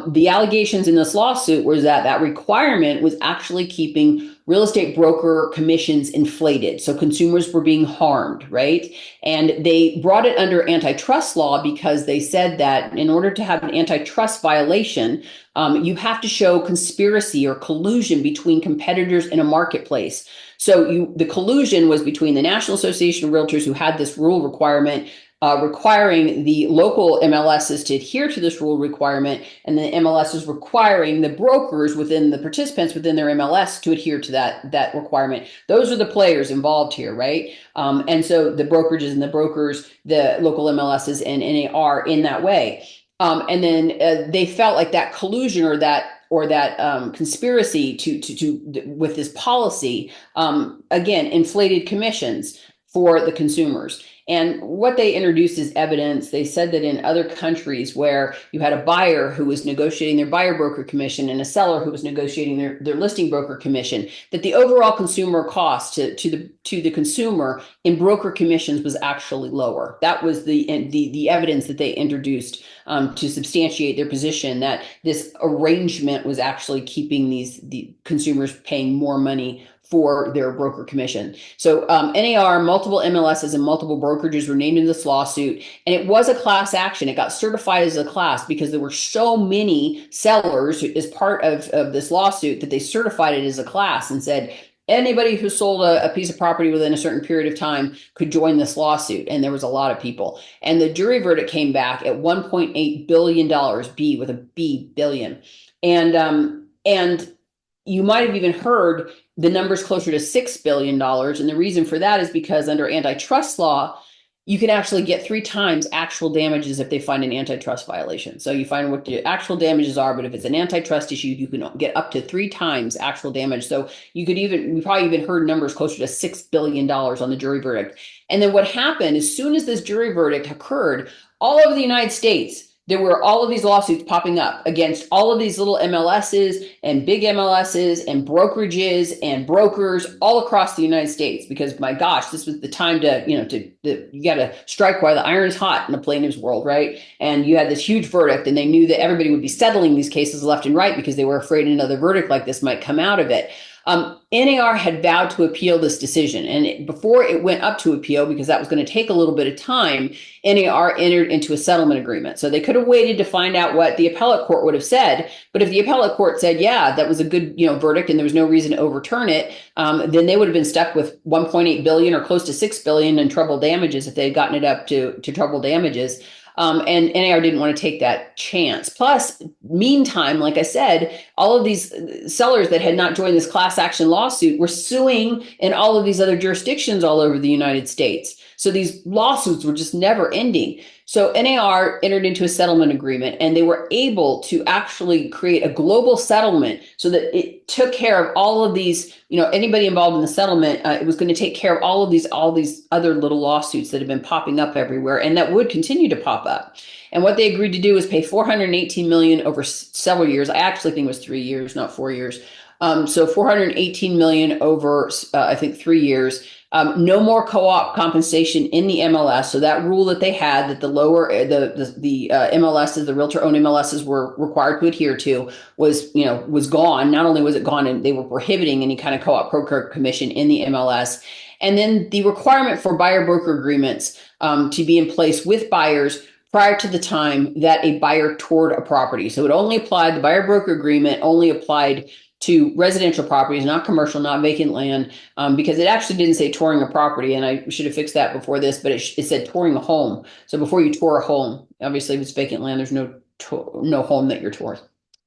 The allegations in this lawsuit was that requirement was actually keeping real estate broker commissions inflated. So consumers were being harmed, right? And they brought it under antitrust law because they said that in order to have an antitrust violation, you have to show conspiracy or collusion between competitors in a marketplace. So the collusion was between the National Association of Realtors, who had this rule requirement, requiring the local MLSs to adhere to this rule requirement, and the MLSs requiring the brokers within the participants within their MLS to adhere to that requirement. Those are the players involved here, right? And so the brokerages and the brokers, the local MLSs and NAR in that way. And then they felt like that collusion or that conspiracy to with this policy, again, inflated commissions for the consumers. And what they introduced as evidence, they said that in other countries where you had a buyer who was negotiating their buyer broker commission and a seller who was negotiating their listing broker commission, that the overall consumer cost to the consumer in broker commissions was actually lower. That was the evidence that they introduced to substantiate their position that this arrangement was actually keeping the consumers paying more money for their broker commission. So NAR, multiple MLSs and multiple brokerages were named in this lawsuit, and it was a class action. It got certified as a class because there were so many sellers as part of this lawsuit that they certified it as a class and said, anybody who sold a piece of property within a certain period of time could join this lawsuit. And there was a lot of people. And the jury verdict came back at $1.8 billion, B with a B, billion. And you might have even heard the number's closer to $6 billion. And the reason for that is because under antitrust law, you can actually get 3 times actual damages if they find an antitrust violation. So you find what the actual damages are, but if it's an antitrust issue, you can get up to 3 times actual damage. So we probably even heard numbers closer to $6 billion on the jury verdict. And then what happened, as soon as this jury verdict occurred, all over the United States, there were all of these lawsuits popping up against all of these little MLSs and big MLSs and brokerages and brokers all across the United States, because my gosh, this was the time to you got to strike while the iron's hot in the plaintiff's world, right? And you had this huge verdict, and they knew that everybody would be settling these cases left and right because they were afraid another verdict like this might come out of it. NAR had vowed to appeal this decision, and before it went up to appeal, because that was going to take a little bit of time, NAR entered into a settlement agreement. So they could have waited to find out what the appellate court would have said. But if the appellate court said, yeah, that was a good verdict and there was no reason to overturn it, then they would have been stuck with $1.8 billion or close to $6 billion in treble damages if they had gotten it up to treble damages. And NAR didn't want to take that chance. Plus, meantime, like I said, all of these sellers that had not joined this class action lawsuit were suing in all of these other jurisdictions all over the United States. So these lawsuits were just never ending. So NAR entered into a settlement agreement, and they were able to actually create a global settlement so that it took care of all of these, anybody involved in the settlement. It was going to take care of all these other little lawsuits that have been popping up everywhere and that would continue to pop up. And what they agreed to do was pay $418 million over several years. I actually think it was 3 years, not 4 years. So 418 million over, I think, 3 years. No more co-op compensation in the MLS. So that rule that they had that the lower the MLSs, the realtor-owned MLSs were required to adhere to was gone. Not only was it gone, and they were prohibiting any kind of co-op broker commission in the MLS. And then the requirement for buyer broker agreements to be in place with buyers prior to the time that a buyer toured a property. So it only applied, the buyer broker agreement only applied to residential properties, not commercial, not vacant land, because it actually didn't say touring a property, and I should have fixed that before this, but it said touring a home. So before you tour a home, obviously if it's vacant land, there's no home that you're touring.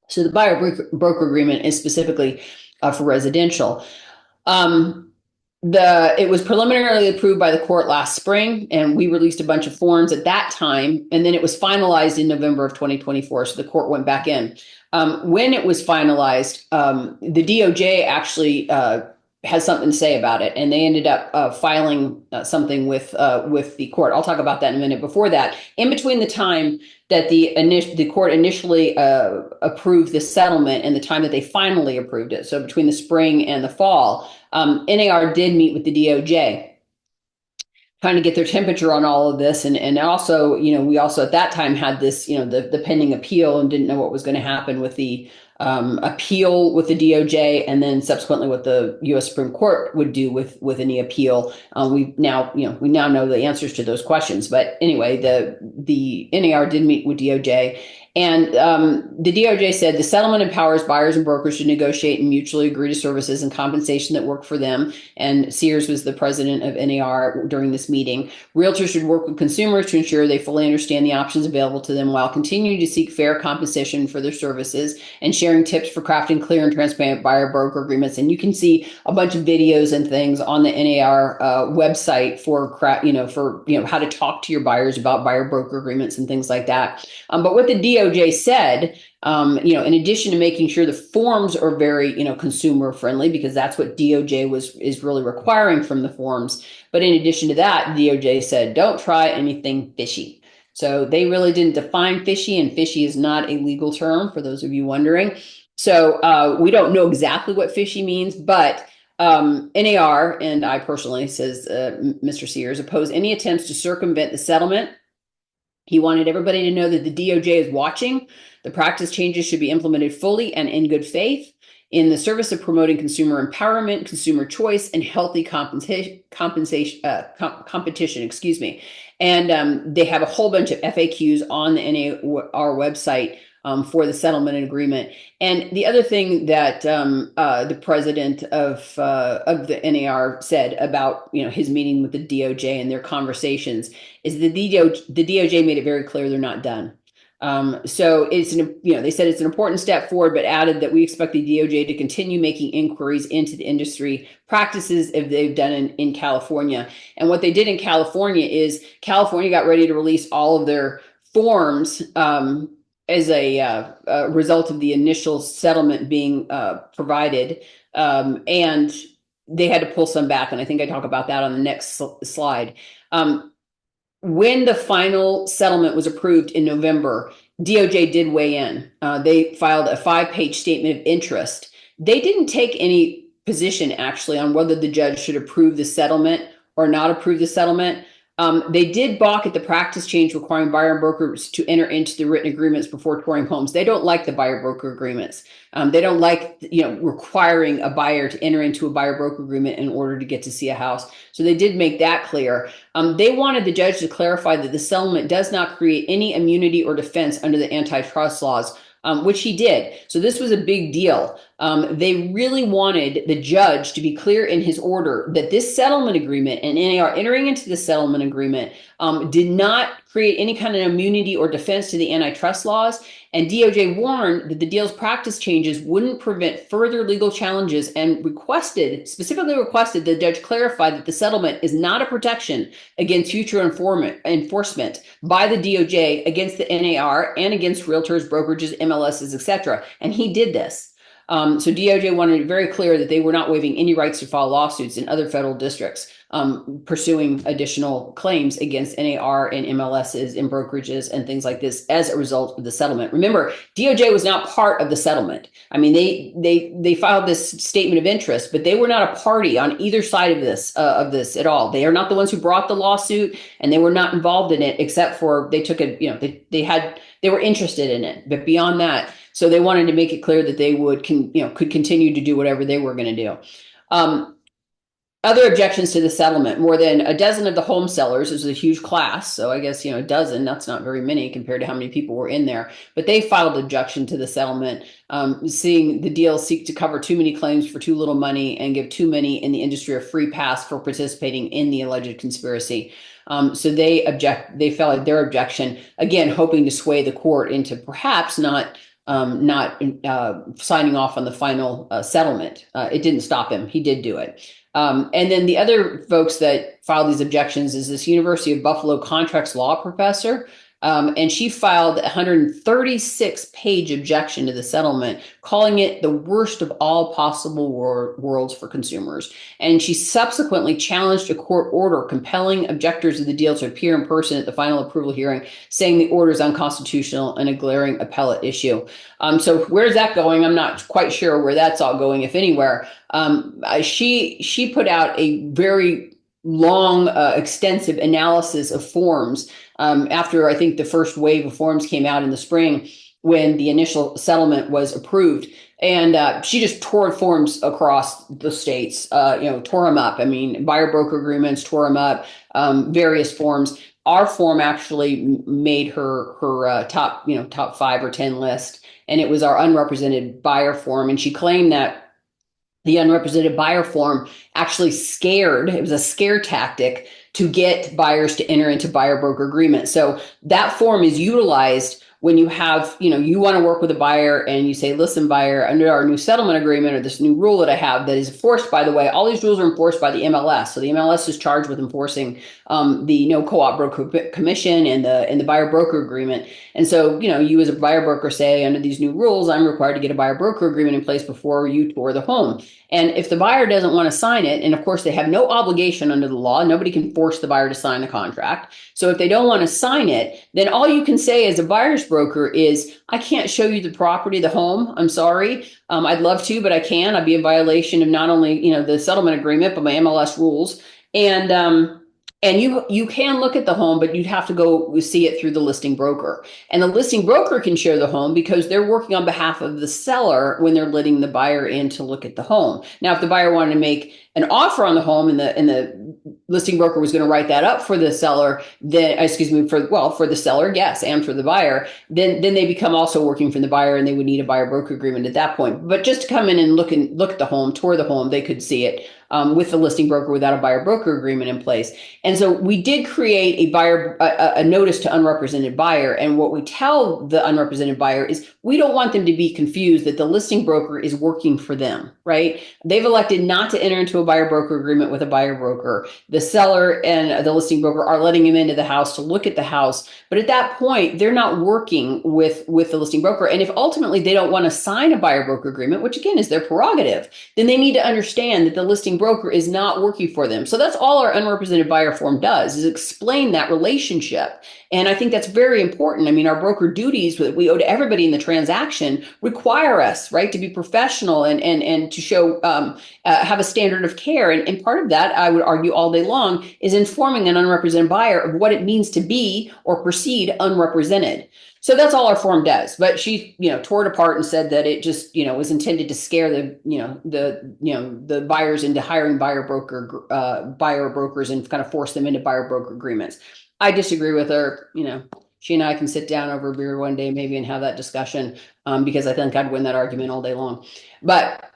So the buyer broker agreement is specifically for residential. It was preliminarily approved by the court last spring, and we released a bunch of forms at that time, and then it was finalized in November of 2024. So the court went back in. When it was finalized, the DOJ actually has something to say about it, and they ended up filing something with the court. I'll talk about that in a minute. Before that, in between the time that the court initially approved the settlement and the time that they finally approved it, so between the spring and the fall, NAR did meet with the DOJ, trying to get their temperature on all of this. And also, we also at that time had this, the pending appeal, and didn't know what was going to happen with the appeal with the DOJ, and then subsequently what the U.S. Supreme Court would do with any appeal. We now know the answers to those questions. But anyway, the NAR did meet with DOJ. And the DOJ said the settlement empowers buyers and brokers to negotiate and mutually agree to services and compensation that work for them. And Sears was the president of NAR during this meeting. Realtors should work with consumers to ensure they fully understand the options available to them while continuing to seek fair compensation for their services and sharing tips for crafting clear and transparent buyer broker agreements. And you can see a bunch of videos and things on the NAR website for how to talk to your buyers about buyer broker agreements and things like that. But what the DOJ said, in addition to making sure the forms are very, consumer friendly, because that's what DOJ is really requiring from the forms. But in addition to that, DOJ said, don't try anything fishy. So they really didn't define fishy, and fishy is not a legal term for those of you wondering. So we don't know exactly what fishy means, but NAR, and I personally, says Mr. Sears, oppose any attempts to circumvent the settlement. He wanted everybody to know that the DOJ is watching. The practice changes should be implemented fully and in good faith in the service of promoting consumer empowerment, consumer choice, and healthy competition. And they have a whole bunch of FAQs on the NAR website for the settlement agreement. And the other thing that the president of the NAR said about his meeting with the DOJ and their conversations is the DOJ made it very clear they're not done. So they said it's an important step forward, but added that we expect the DOJ to continue making inquiries into the industry practices if they've done in California. And what they did in California is California got ready to release all of their forms as a result of the initial settlement being provided, and they had to pull some back. And I think I talk about that on the next slide. When the final settlement was approved in November, DOJ did weigh in. They filed a 5-page statement of interest. They didn't take any position actually on whether the judge should approve the settlement or not approve the settlement. They did balk at the practice change requiring buyer and brokers to enter into the written agreements before touring homes. They don't like the buyer broker agreements. They don't like, requiring a buyer to enter into a buyer broker agreement in order to get to see a house. So they did make that clear. They wanted the judge to clarify that the settlement does not create any immunity or defense under the antitrust laws, which he did. So this was a big deal. They really wanted the judge to be clear in his order that this settlement agreement and NAR entering into the settlement agreement did not create any kind of immunity or defense to the antitrust laws. And DOJ warned that the deal's practice changes wouldn't prevent further legal challenges, and specifically requested the judge clarify that the settlement is not a protection against future enforcement by the DOJ against the NAR and against realtors, brokerages, MLSs, etc. And he did this. So DOJ wanted it very clear that they were not waiving any rights to file lawsuits in other federal districts, pursuing additional claims against NAR and MLSs and brokerages and things like this as a result of the settlement. Remember, DOJ was not part of the settlement. I mean, they filed this statement of interest, but they were not a party on either side of this at all. They are not the ones who brought the lawsuit, and they were not involved in it, except for they took a, they were interested in it, but beyond that, so they wanted to make it clear that they would could continue to do whatever they were going to do. Other objections to the settlement: more than a dozen of the home sellers. This is a huge class, so I guess a dozen, that's not very many compared to how many people were in there, but they filed objection to the settlement, seeing the deal seek to cover too many claims for too little money and give too many in the industry a free pass for participating in the alleged conspiracy. So they filed their objection, again hoping to sway the court into perhaps not signing off on the final settlement. It didn't stop him; he did do it. And then the other folks that filed these objections is this University of Buffalo contracts law professor. And she filed a 136-page objection to the settlement, calling it the worst of all possible worlds for consumers. And she subsequently challenged a court order compelling objectors of the deal to appear in person at the final approval hearing, saying the order is unconstitutional and a glaring appellate issue. So where's that going? I'm not quite sure where that's all going, if anywhere. She put out a very long, extensive analysis of forms after I think the first wave of forms came out in the spring when the initial settlement was approved. And she just tore forms across the states, tore them up. I mean, buyer broker agreements, tore them up, various forms. Our form actually made her top 5 or 10 list, and it was our unrepresented buyer form. And she claimed that the unrepresented buyer form actually it was a scare tactic to get buyers to enter into buyer broker agreements. So that form is utilized when you have, you want to work with a buyer and you say, listen, buyer, under our new settlement agreement or this new rule that I have that is enforced, by the way, all these rules are enforced by the MLS. So the MLS is charged with enforcing the no co-op broker commission and the buyer broker agreement. And so, you as a buyer broker say, under these new rules, I'm required to get a buyer broker agreement in place before you tour the home. And if the buyer doesn't want to sign it, and of course they have no obligation under the law, nobody can force the buyer to sign the contract. So if they don't want to sign it, then all you can say as a buyer's broker is, I can't show you the property, the home. I'm sorry. I'd love to, but I can't. I'd be in violation of not only, the settlement agreement, but my MLS rules. And you can look at the home, but you'd have to go see it through the listing broker. And the listing broker can share the home because they're working on behalf of the seller when they're letting the buyer in to look at the home. Now, if the buyer wanted to make an offer on the home and the listing broker was going to write that up for the seller, then, for the seller, yes, and for the buyer, then they become also working for the buyer, and they would need a buyer broker agreement at that point. But just to come in and look at the home, tour the home, they could see it with the listing broker without a buyer broker agreement in place. And so we did create a notice to unrepresented buyer. And what we tell the unrepresented buyer is we don't want them to be confused that the listing broker is working for them, right? They've elected not to enter into a buyer broker agreement with a buyer broker. The seller and the listing broker are letting him into the house to look at the house. But at that point, they're not working with the listing broker. And if ultimately they don't want to sign a buyer broker agreement, which again is their prerogative, then they need to understand that the listing broker is not working for them. So that's all our unrepresented buyer form does, is explain that relationship. And I think that's very important. I mean, our broker duties that we owe to everybody in the transaction require us, right, to be professional and to show, have a standard of care. And part of that, I would argue all day long, is informing an unrepresented buyer of what it means to be or proceed unrepresented. So that's all our form does. But she, tore it apart and said that it just, was intended to scare the buyers into hiring buyer brokers and kind of force them into buyer broker agreements. I disagree with her. She and I can sit down over a beer one day maybe and have that discussion because I think I'd win that argument all day long. But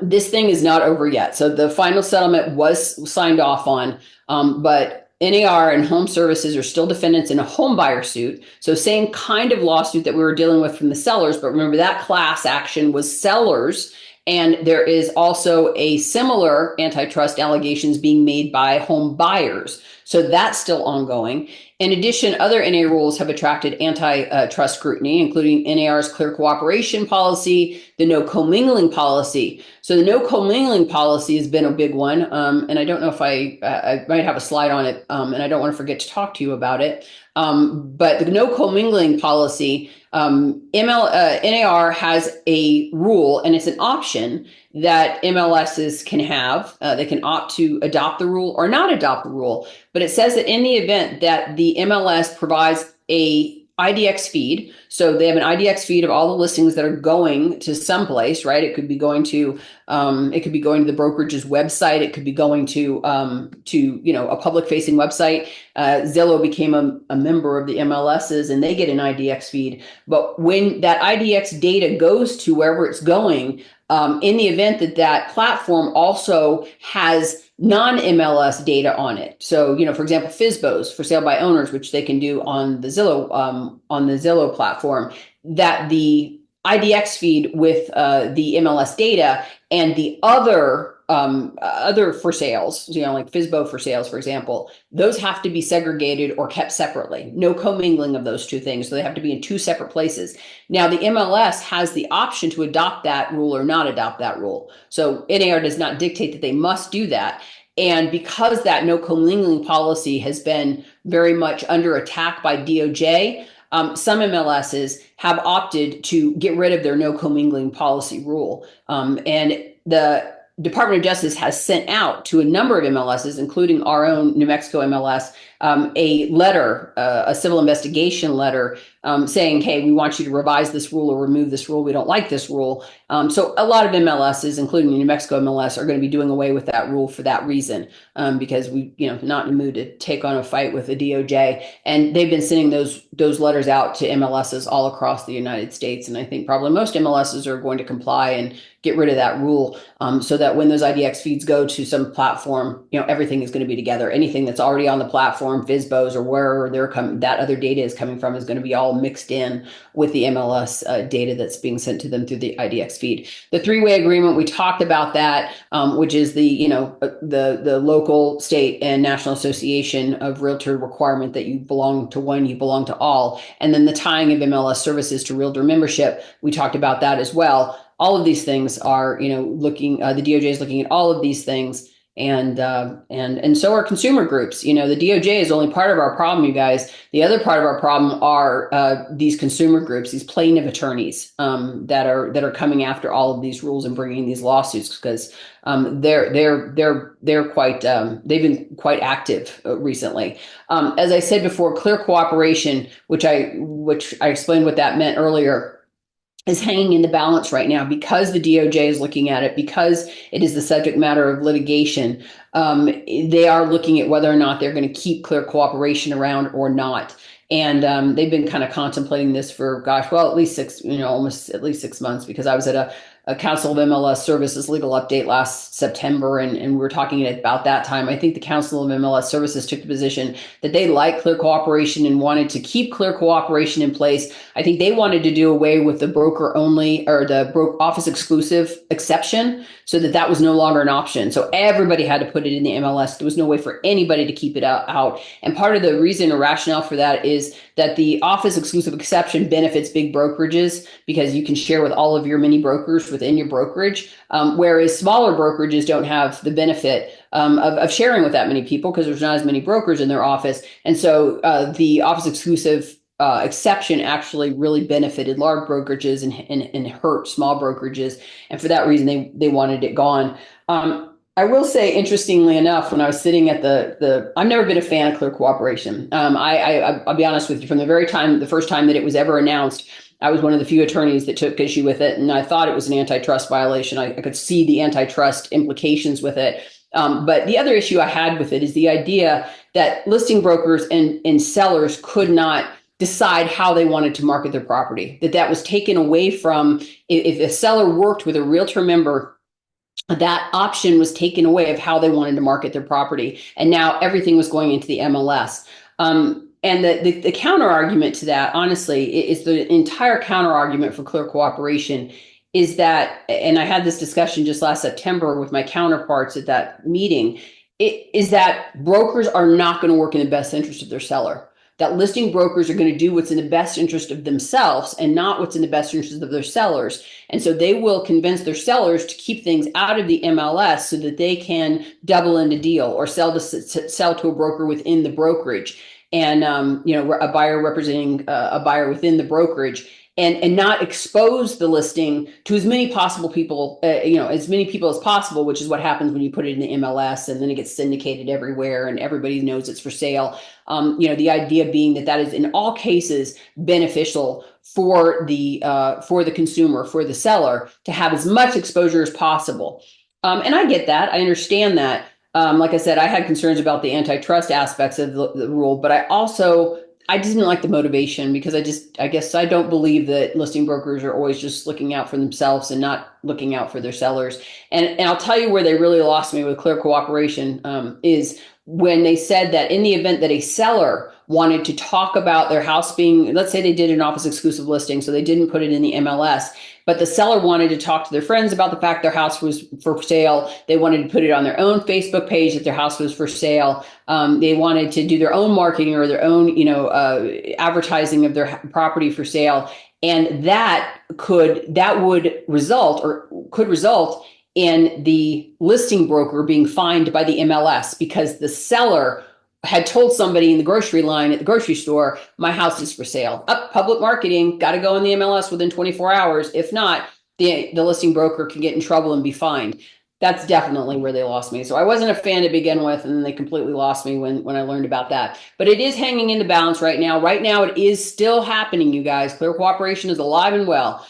this thing is not over yet. So the final settlement was signed off on, but NAR and Home Services are still defendants in a home buyer suit. So same kind of lawsuit that we were dealing with from the sellers. But remember, that class action was sellers And there is also a similar antitrust allegations being made by home buyers. So that's still ongoing. In addition, other NAR rules have attracted antitrust scrutiny, including NAR's clear cooperation policy, the no commingling policy. So the no commingling policy has been a big one. And I don't know if I might have a slide on it, and I don't want to forget to talk to you about it. But the no commingling policy, NAR has a rule, and it's an option that MLSs can have. They can opt to adopt the rule or not adopt the rule. But it says that in the event that the MLS provides a IDX feed, so they have an IDX feed of all the listings that are going to someplace, right? It could be going to the brokerage's website. It could be going to a public facing website. Zillow became a member of the MLSs, and they get an IDX feed. But when that IDX data goes to wherever it's going, in the event that that platform also has non-MLS data on it. So, for example, FSBOs, for sale by owners, which they can do on the Zillow platform, that the IDX feed with the MLS data and the other for sales, like FSBO for sales, for example, those have to be segregated or kept separately. No commingling of those two things. So they have to be in two separate places. Now, the MLS has the option to adopt that rule or not adopt that rule. So NAR does not dictate that they must do that. And because that no commingling policy has been very much under attack by DOJ, some MLSs have opted to get rid of their no commingling policy rule. And the Department of Justice has sent out to a number of MLSs, including our own New Mexico MLS, a letter, a civil investigation letter saying, hey, we want you to revise this rule or remove this rule. We don't like this rule. So a lot of MLSs, including the New Mexico MLS, are going to be doing away with that rule for that reason, because we, not in the mood to take on a fight with the DOJ. And they've been sending those letters out to MLSs all across the United States. And I think probably most MLSs are going to comply and get rid of that rule, so that when those IDX feeds go to some platform, everything is going to be together. Anything that's already on the platform, FSBOs or wherever that other data is coming from, is going to be all mixed in with the MLS data that's being sent to them through the IDX feed. The three-way agreement, we talked about that, which is the local, state, and national association of realtor requirement that you belong to one, you belong to all, and then the tying of MLS services to realtor membership. We talked about that as well. All of these things are, the DOJ is looking at all of these things, and so are consumer groups. The DOJ is only part of our problem, you guys. The other part of our problem are these consumer groups, these plaintiff attorneys that are coming after all of these rules and bringing these lawsuits, because they're quite they've been quite active recently. As I said before, clear cooperation, which I explained what that meant earlier, is hanging in the balance right now because the DOJ is looking at it, because it is the subject matter of litigation. They are looking at whether or not they're going to keep clear cooperation around or not. And they've been kind of contemplating this for, at least almost at least 6 months, because I was at a Council of MLS Services legal update last September, and we were talking about that time. I think the Council of MLS Services took the position that they like clear cooperation and wanted to keep clear cooperation in place. I think they wanted to do away with the broker only, or the office exclusive exception, so that was no longer an option. So everybody had to put it in the MLS. There was no way for anybody to keep it out. And part of the reason or rationale for that is that the office exclusive exception benefits big brokerages, because you can share with all of your mini brokers within your brokerage, whereas smaller brokerages don't have the benefit of sharing with that many people, because there's not as many brokers in their office. And so the office exclusive exception actually really benefited large brokerages and hurt small brokerages. And for that reason, they wanted it gone. I will say, interestingly enough, when I was sitting at I've never been a fan of clear cooperation. I'll be honest with you, from the first time that it was ever announced, I was one of the few attorneys that took issue with it, and I thought it was an antitrust violation. I could see the antitrust implications with it. But the other issue I had with it is the idea that listing brokers and sellers could not decide how they wanted to market their property, that was taken away from, if a seller worked with a realtor member, that option was taken away of how they wanted to market their property. And now everything was going into the MLS. And the counter argument to that, honestly, is the entire counter argument for clear cooperation is that, and I had this discussion just last September with my counterparts at that meeting, is that brokers are not going to work in the best interest of their seller. That listing brokers are going to do what's in the best interest of themselves and not what's in the best interest of their sellers. And so they will convince their sellers to keep things out of the MLS so that they can double in a deal or sell to a broker within the brokerage, and a buyer representing a buyer within the brokerage. And not expose the listing to as many possible people, as many people as possible, which is what happens when you put it in the MLS and then it gets syndicated everywhere and everybody knows it's for sale. The idea being that is in all cases beneficial for the consumer, for the seller, to have as much exposure as possible. And I get that. I understand that. Like I said, I had concerns about the antitrust aspects of the rule, but I didn't like the motivation because I guess I don't believe that listing brokers are always just looking out for themselves and not looking out for their sellers. And I'll tell you where they really lost me with Clear Cooperation is when they said that in the event that a seller wanted to talk about their house being, let's say they did an office exclusive listing, so they didn't put it in the MLS, but the seller wanted to talk to their friends about the fact their house was for sale. They wanted to put it on their own Facebook page that their house was for sale. They wanted to do their own marketing or their own, advertising of their property for sale. And that would result in the listing broker being fined by the MLS because the seller had told somebody in the grocery line at the grocery store, my house is for sale. Public marketing, got to go in the MLS within 24 hours. If not, the listing broker can get in trouble and be fined. That's definitely where they lost me. So I wasn't a fan to begin with, and then they completely lost me when I learned about that. But it is hanging in the balance right now. Right now, it is still happening, you guys. Clear Cooperation is alive and well.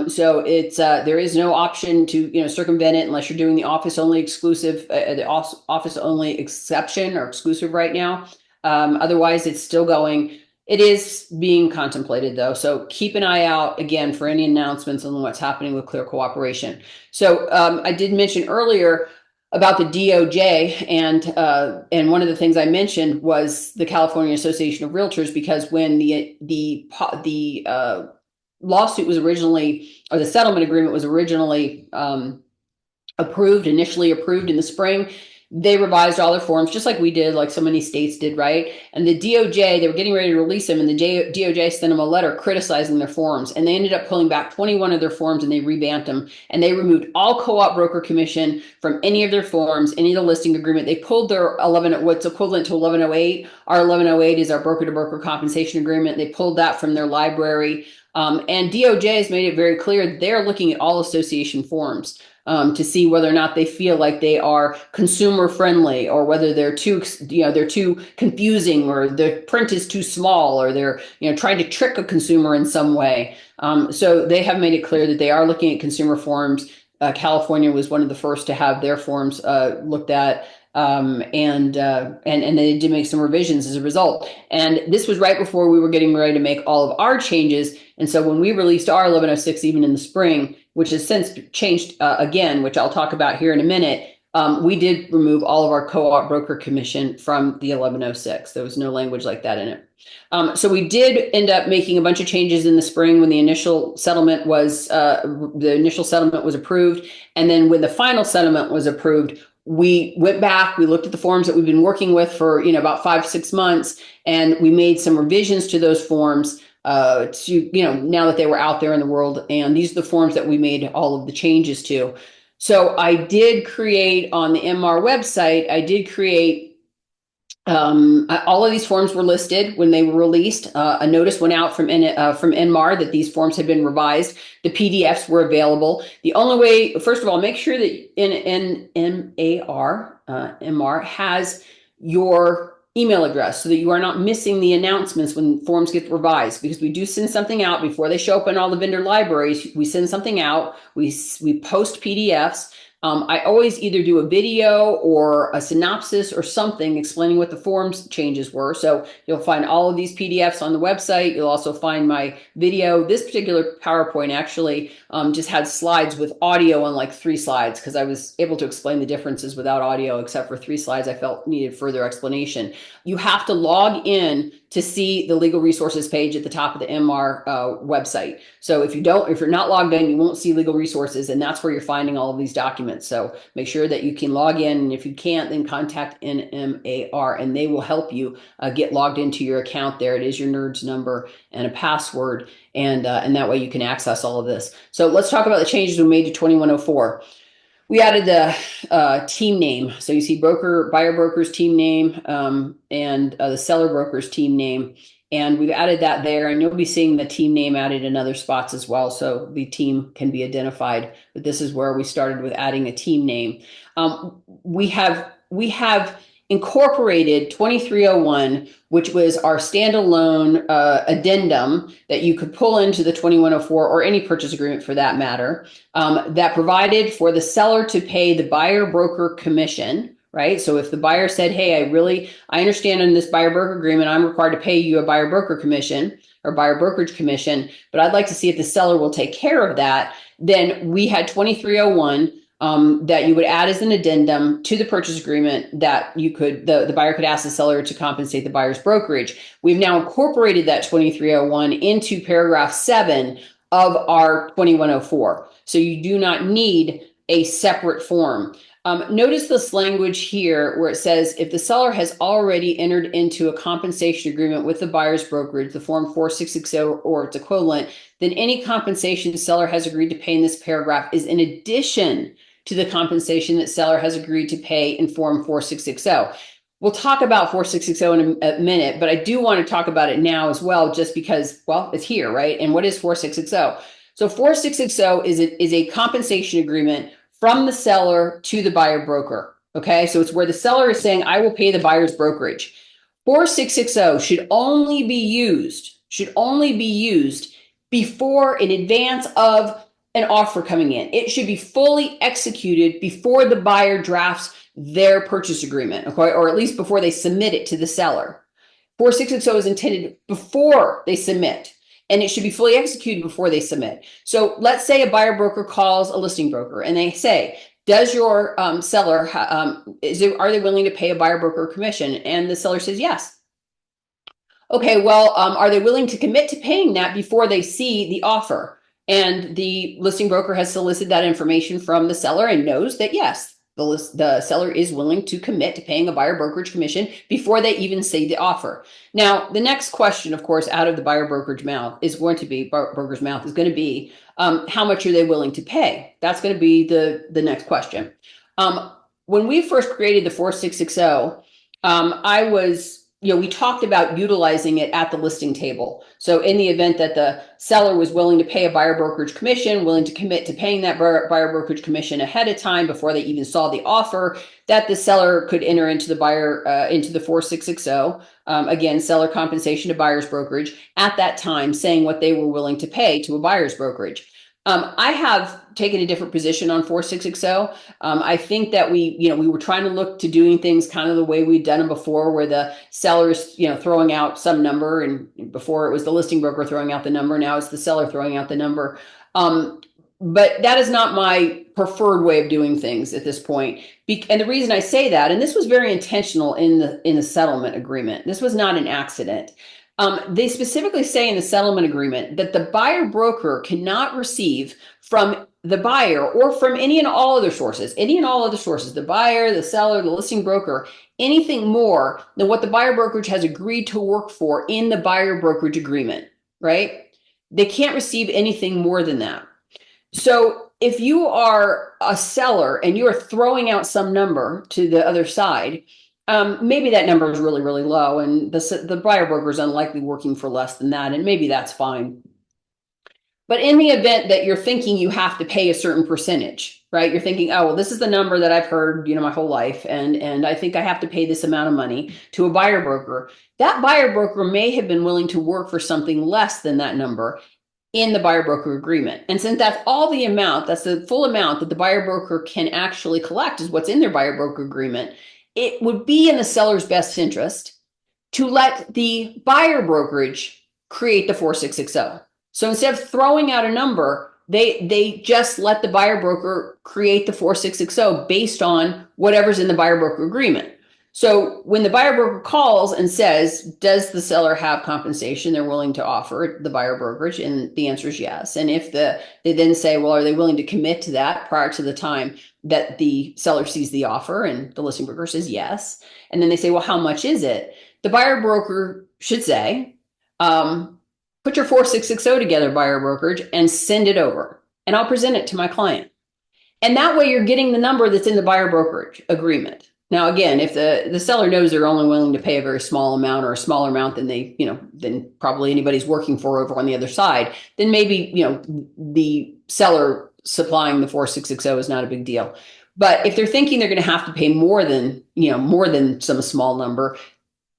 So it's there is no option to circumvent it unless you're doing the office only exclusive, the office only exception or exclusive right now. Otherwise, it's still going. It is being contemplated though, so keep an eye out again for any announcements on what's happening with Clear Cooperation. So I did mention earlier about the DOJ, and one of the things I mentioned was the California Association of Realtors, because when the lawsuit was originally, or the settlement agreement was originally initially approved in the spring, they revised all their forms, just like we did, like so many states did, right? And the DOJ, they were getting ready to release them, and the DOJ sent them a letter criticizing their forms, and they ended up pulling back 21 of their forms, and they revamped them, and they removed all co-op broker commission from any of their forms, any of the listing agreement. They pulled their what's equivalent to 1108. Our 1108 is our broker-to-broker compensation agreement. They pulled that from their library, and DOJ has made it very clear that they're looking at all association forms to see whether or not they feel like they are consumer friendly, or whether they're too confusing, or the print is too small, or they're trying to trick a consumer in some way. So they have made it clear that they are looking at consumer forms. California was one of the first to have their forms looked at. And they did make some revisions as a result. And this was right before we were getting ready to make all of our changes. And so when we released our 1106, even in the spring, which has since changed again, which I'll talk about here in a minute, we did remove all of our co-op broker commission from the 1106. There was no language like that in it. So we did end up making a bunch of changes in the spring when the initial settlement was approved. And then when the final settlement was approved, we went back, we looked at the forms that we've been working with for about 5-6 months, and we made some revisions to those forms to now that they were out there in the world. And these are the forms that we made all of the changes to. So I did create on the MR website, all of these forms were listed when they were released. A notice went out from NMAR that these forms had been revised. The PDFs were available. The only way, first of all, make sure that MR has your email address so that you are not missing the announcements when forms get revised, because we do send something out before they show up in all the vendor libraries. We send something out. We post PDFs. I always either do a video or a synopsis or something explaining what the forms changes were. So you'll find all of these PDFs on the website. You'll also find my video. This particular PowerPoint actually just had slides with audio on like 3 slides because I was able to explain the differences without audio, except for 3 slides I felt needed further explanation. You have to log in to see the legal resources page at the top of the MR website. So if you're not logged in, you won't see legal resources, and that's where you're finding all of these documents. So make sure that you can log in, and if you can't, then contact NMAR, and they will help you get logged into your account there. It is your NERDS number and a password, and that way you can access all of this. So let's talk about the changes we made to 2104. We added the team name. So you see buyer broker's team name and the seller broker's team name. And we've added that there. And you'll be seeing the team name added in other spots as well. So the team can be identified. But this is where we started with adding a team name. We have incorporated 2301, which was our standalone addendum that you could pull into the 2104 or any purchase agreement for that matter, that provided for the seller to pay the buyer broker commission, right? So if the buyer said, hey, I understand in this buyer broker agreement, I'm required to pay you a buyer broker commission or buyer brokerage commission, but I'd like to see if the seller will take care of that. Then we had 2301 that you would add as an addendum to the purchase agreement that the buyer could ask the seller to compensate the buyer's brokerage. We've now incorporated that 2301 into paragraph 7 of our 2104. So you do not need a separate form. Notice this language here where it says, if the seller has already entered into a compensation agreement with the buyer's brokerage, the form 4660 or its equivalent, then any compensation the seller has agreed to pay in this paragraph is in addition to the compensation that seller has agreed to pay in form 4660. We'll talk about 4660 in a minute, but I do want to talk about it now as well, just because, well, it's here, right? And what is 4660? So 4660 is a compensation agreement from the seller to the buyer broker. Okay, so it's where the seller is saying, I will pay the buyer's brokerage. 4660 should only be used before, in advance of an offer coming in. It should be fully executed before the buyer drafts their purchase agreement, okay, or at least before they submit it to the seller. 4660 is intended before they submit, and it should be fully executed before they submit. So let's say a buyer broker calls a listing broker and they say, does your seller, are they willing to pay a buyer broker commission? And the seller says yes. Okay, well, are they willing to commit to paying that before they see the offer? And the listing broker has solicited that information from the seller and knows that, yes, the seller is willing to commit to paying a buyer brokerage commission before they even see the offer. Now, the next question, of course, out of the buyer broker's mouth is going to be, how much are they willing to pay? That's going to be the next question. When we first created the 4660, we talked about utilizing it at the listing table. So in the event that the seller was willing to pay a buyer brokerage commission, willing to commit to paying that buyer brokerage commission ahead of time before they even saw the offer, that the seller could enter into the into the 4660, again, seller compensation to buyer's brokerage at that time, saying what they were willing to pay to a buyer's brokerage. I have taken a different position on 4660. I think that we were trying to look to doing things kind of the way we'd done them before, where the seller is, throwing out some number, and before it was the listing broker throwing out the number. Now it's the seller throwing out the number. But that is not my preferred way of doing things at this point. And the reason I say that, and this was very intentional in the settlement agreement, this was not an accident. They specifically say in the settlement agreement that the buyer broker cannot receive from the buyer or from any and all other sources, the buyer, the seller, the listing broker, anything more than what the buyer brokerage has agreed to work for in the buyer brokerage agreement, right? They can't receive anything more than that. So if you are a seller and you are throwing out some number to the other side, maybe that number is really, really low, and the buyer broker is unlikely working for less than that, and maybe that's fine. But in the event that you're thinking you have to pay a certain percentage, right? You're thinking, oh, well, this is the number that I've heard, my whole life, and I think I have to pay this amount of money to a buyer broker. That buyer broker may have been willing to work for something less than that number. in the buyer broker agreement. And since that's all the amount, that's the full amount that the buyer broker can actually collect is what's in their buyer broker agreement, it would be in the seller's best interest to let the buyer brokerage create the 4660. So instead of throwing out a number, they just let the buyer broker create the 4660 based on whatever's in the buyer broker agreement. So when the buyer broker calls and says, does the seller have compensation they're willing to offer the buyer brokerage? And the answer is yes. And if they then say, well, are they willing to commit to that prior to the time that the seller sees the offer? And the listing broker says yes. And then they say, well, how much is it? The buyer broker should say, put your 4660 together, buyer brokerage, and send it over. And I'll present it to my client. And that way you're getting the number that's in the buyer brokerage agreement. Now, again, if the seller knows they're only willing to pay a very small amount or a smaller amount than than probably anybody's working for over on the other side, then maybe, the seller supplying the 4660 is not a big deal. But if they're thinking they're going to have to pay more than some small number,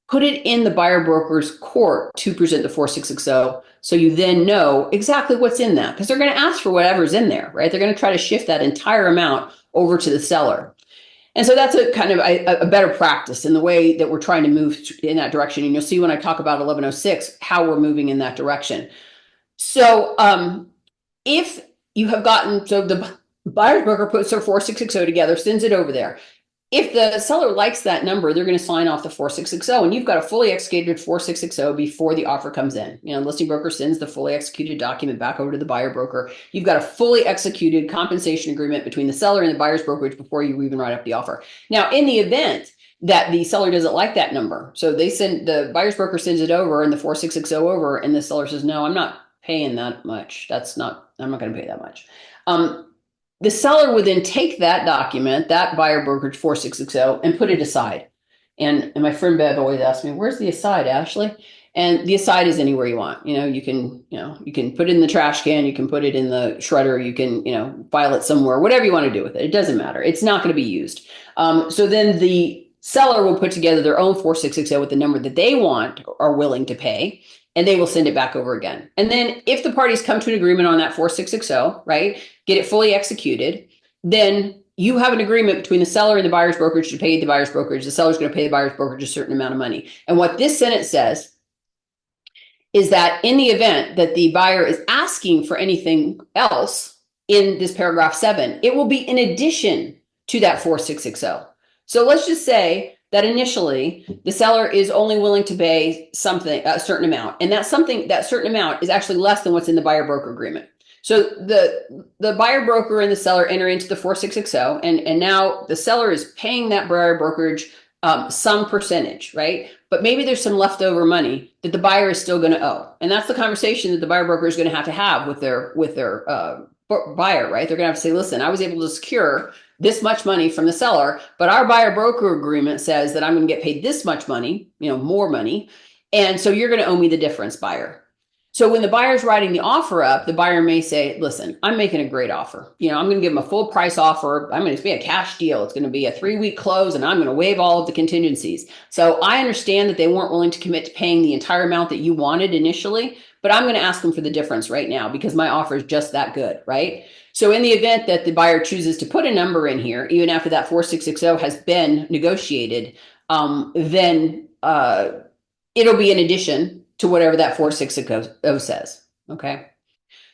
put it in the buyer broker's court to present the 4660. So you then know exactly what's in that, because they're going to ask for whatever's in there, right? They're going to try to shift that entire amount over to the seller. And so that's a kind of a better practice in the way that we're trying to move in that direction. And you'll see when I talk about 1106, how we're moving in that direction. So if you have so the buyer's broker puts their 4660 together, sends it over there. If the seller likes that number, they're going to sign off the 4660, and you've got a fully executed 4660 before the offer comes in. Listing broker sends the fully executed document back over to the buyer broker. You've got a fully executed compensation agreement between the seller and the buyer's brokerage before you even write up the offer. Now, in the event that the seller doesn't like that number, so the buyer's broker sends it over and the 4660 over, and the seller says, no, I'm not paying that much. I'm not going to pay that much. The seller would then take that document, that buyer brokerage 4660, and put it aside. And my friend Bev always asks me, where's the aside, Ashley? And the aside is anywhere you want. You can put it in the trash can, you can put it in the shredder, you can, file it somewhere, whatever you want to do with it. It doesn't matter. It's not going to be used. So then the seller will put together their own 4660 with the number that they want or are willing to pay, and they will send it back over again. And then if the parties come to an agreement on that 4660, right, get it fully executed, then you have an agreement between the seller and the buyer's brokerage to pay the buyer's brokerage. The seller's going to pay the buyer's brokerage a certain amount of money. And what this sentence says is that in the event that the buyer is asking for anything else in this paragraph 7, it will be in addition to that 4660. So let's just say that initially the seller is only willing to pay a certain amount, and that certain amount is actually less than what's in the buyer broker agreement. So the buyer broker and the seller enter into the 4660, and now the seller is paying that buyer brokerage some percentage, right? But maybe there's some leftover money that the buyer is still going to owe, and that's the conversation that the buyer broker is going to have with their buyer, right? They're going to have to say, listen, I was able to secure this much money from the seller, but our buyer broker agreement says that I'm going to get paid this much money, more money. And so you're going to owe me the difference, buyer. So when the buyer's writing the offer up, the buyer may say, listen, I'm making a great offer. I'm going to give them a full price offer. I'm going to be a cash deal. It's going to be a 3-week close, and I'm going to waive all of the contingencies. So I understand that they weren't willing to commit to paying the entire amount that you wanted initially, but I'm going to ask them for the difference right now because my offer is just that good, right? So in the event that the buyer chooses to put a number in here, even after that 4660 has been negotiated, then it'll be in addition to whatever that 4660 says. Okay.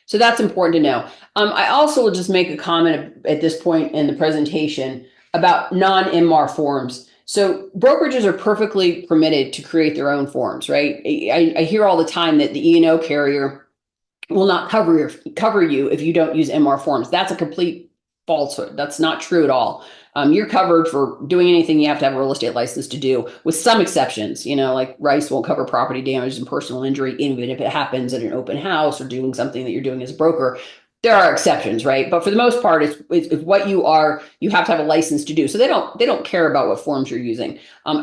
So that's important to know. I also will just make a comment at this point in the presentation about non-MR forms. So brokerages are perfectly permitted to create their own forms, right? I hear all the time that the E&O carrier will not cover you if you don't use MR forms. That's a complete falsehood. That's not true at all. You're covered for doing anything you have to have a real estate license to do, with some exceptions. Like Rice won't cover property damage and personal injury, even if it happens at an open house or doing something that you're doing as a broker. There are exceptions, right? But for the most part, it's what you have to have a license to do. So they don't care about what forms you're using.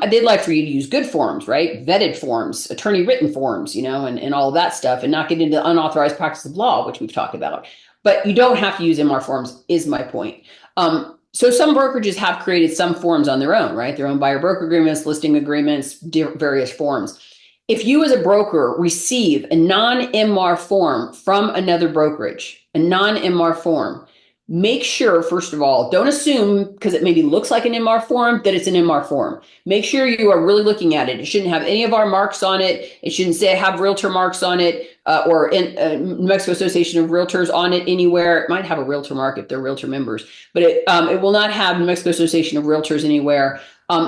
They'd like for you to use good forms, right? Vetted forms, attorney written forms, and all of that stuff, and not get into unauthorized practice of law, which we've talked about. But you don't have to use MR forms, is my point. So some brokerages have created some forms on their own, right? Their own buyer broker agreements, listing agreements, various forms. if you as a broker receive a non-MR form from another brokerage, a non-MR form, make sure, first of all, don't assume because it maybe looks like an MR form that it's an MR form. Make sure you are really looking at it. It shouldn't have any of our marks on it. It shouldn't say have realtor marks on it or New Mexico Association of Realtors on it anywhere. It might have a realtor mark if they're realtor members, but it will not have New Mexico Association of Realtors anywhere.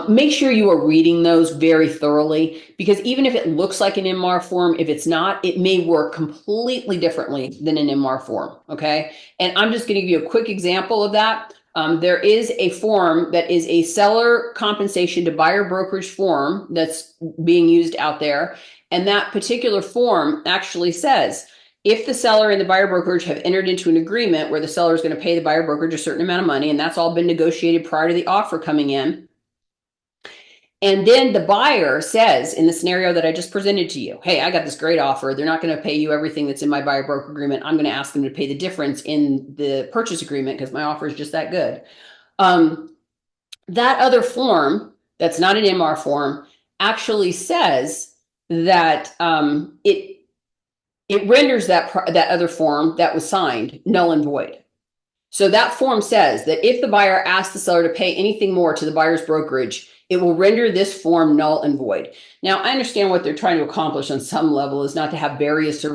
Make sure you are reading those very thoroughly, because even if it looks like an MR form, if it's not, it may work completely differently than an MR form. Okay. And I'm just going to give you a quick example of that. There is a form that is a seller compensation to buyer brokerage form that's being used out there. And that particular form actually says, if the seller and the buyer brokerage have entered into an agreement where the seller is going to pay the buyer brokerage a certain amount of money, and that's all been negotiated prior to the offer coming in. And then the buyer says, in the scenario that I just presented to you, hey, I got this great offer. They're not going to pay you everything that's in my buyer broker agreement. I'm going to ask them to pay the difference in the purchase agreement because my offer is just that good. That other form, that's not an MR form, actually says that it renders that other form that was signed null and void. So that form says that if the buyer asks the seller to pay anything more to the buyer's brokerage, it will render this form null and void. Now, I understand what they're trying to accomplish on some level is not to have various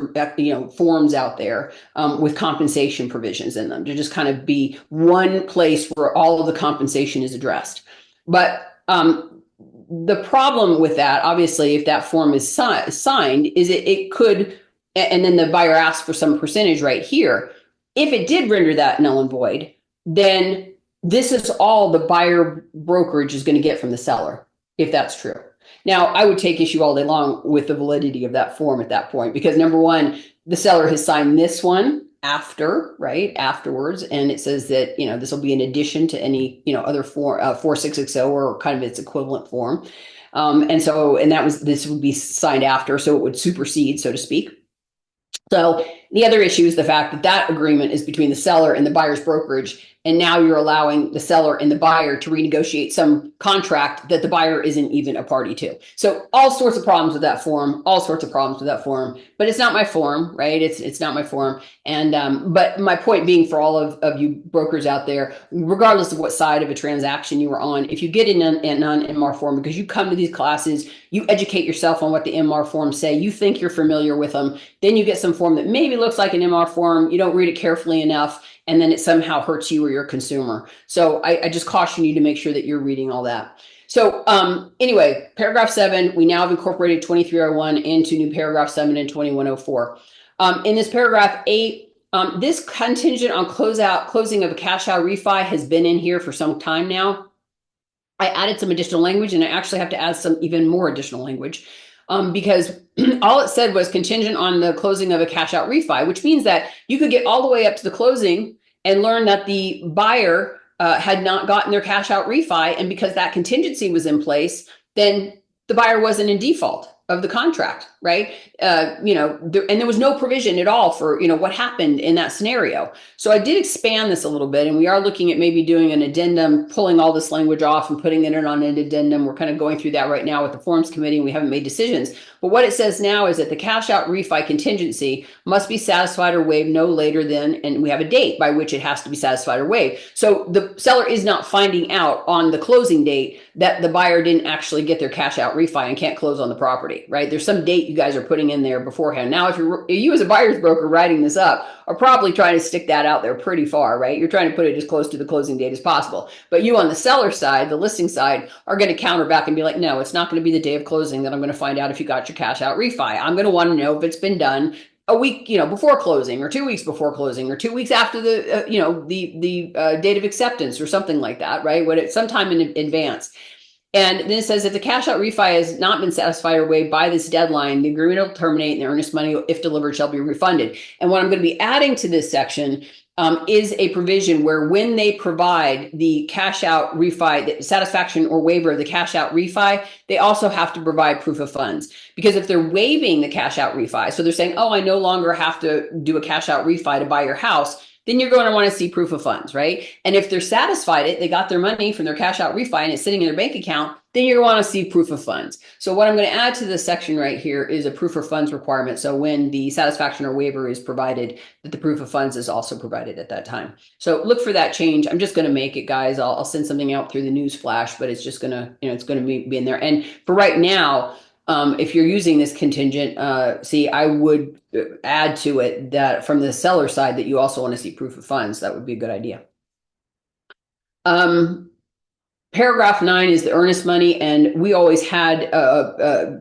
forms out there with compensation provisions in them, to just kind of be one place where all of the compensation is addressed. But the problem with that, obviously, if that form is signed, is it could, and then the buyer asks for some percentage right here. If it did render that null and void, then this is all the buyer brokerage is going to get from the seller, if that's true. Now, I would take issue all day long with the validity of that form at that point, because number one, the seller has signed this one afterwards, and it says that, this will be in addition to any, other form, 4660 or kind of its equivalent form. This would be signed after, so it would supersede, so to speak. So the other issue is the fact that that agreement is between the seller and the buyer's brokerage. And now you're allowing the seller and the buyer to renegotiate some contract that the buyer isn't even a party to. So all sorts of problems with that form, but it's not my form, right? It's not my form. And, but my point being for all of you brokers out there, regardless of what side of a transaction you are on, if you get in a non-MR form, because you come to these classes, you educate yourself on what the MR forms say, you think you're familiar with them, then you get some form that maybe looks like an MR form, you don't read it carefully enough, and then it somehow hurts you or your consumer. So I just caution you to make sure that you're reading all that. So anyway, paragraph 7, we now have incorporated 2301 into new paragraph 7 and 2104. In this paragraph 8, this contingent on closing of a cash out refi has been in here for some time now. I added some additional language, and I actually have to add some even more additional language. Because all it said was contingent on the closing of a cash out refi, which means that you could get all the way up to the closing and learn that the buyer had not gotten their cash out refi. And because that contingency was in place, then the buyer wasn't in default of the contract, right? And there was no provision at all for, what happened in that scenario. So I did expand this a little bit, and we are looking at maybe doing an addendum, pulling all this language off and putting it on an addendum. We're kind of going through that right now with the forms committee, and we haven't made decisions. But what it says now is that the cash out refi contingency must be satisfied or waived no later than, and we have a date by which it has to be satisfied or waived. So the seller is not finding out on the closing date that the buyer didn't actually get their cash out refi and can't close on the property, right? There's some date you guys are putting in there beforehand. Now, if you as a buyer's broker writing this up are probably trying to stick that out there pretty far, right? You're trying to put it as close to the closing date as possible. But you on the seller side, the listing side, are going to counter back and be like, no, it's not going to be the day of closing that I'm going to find out if you got your cash out refi. I'm going to want to know if it's been done a week, before closing, or 2 weeks before closing, or 2 weeks after the, the date of acceptance, or something like that, right? Sometime in advance. And then it says if the cash out refi has not been satisfied or waived by this deadline, the agreement will terminate and the earnest money, if delivered, shall be refunded. And what I'm going to be adding to this section is a provision where when they provide the cash out refi, the satisfaction or waiver of the cash out refi, they also have to provide proof of funds. Because if they're waiving the cash out refi, so they're saying, oh, I no longer have to do a cash out refi to buy your house, then you're going to want to see proof of funds, right? And if they're satisfied they got their money from their cash out refi and it's sitting in their bank account, then you're going to want to see proof of funds. So what I'm going to add to this section right here is a proof of funds requirement. So when the satisfaction or waiver is provided, that the proof of funds is also provided at that time. So look for that change. I'm just going to make it, guys. I'll send something out through the news flash, but it's just going to, it's going to be in there. And for right now, if you're using this contingent, I would add to it that from the seller side that you also want to see proof of funds. That would be a good idea. Paragraph 9 is the earnest money, and we always had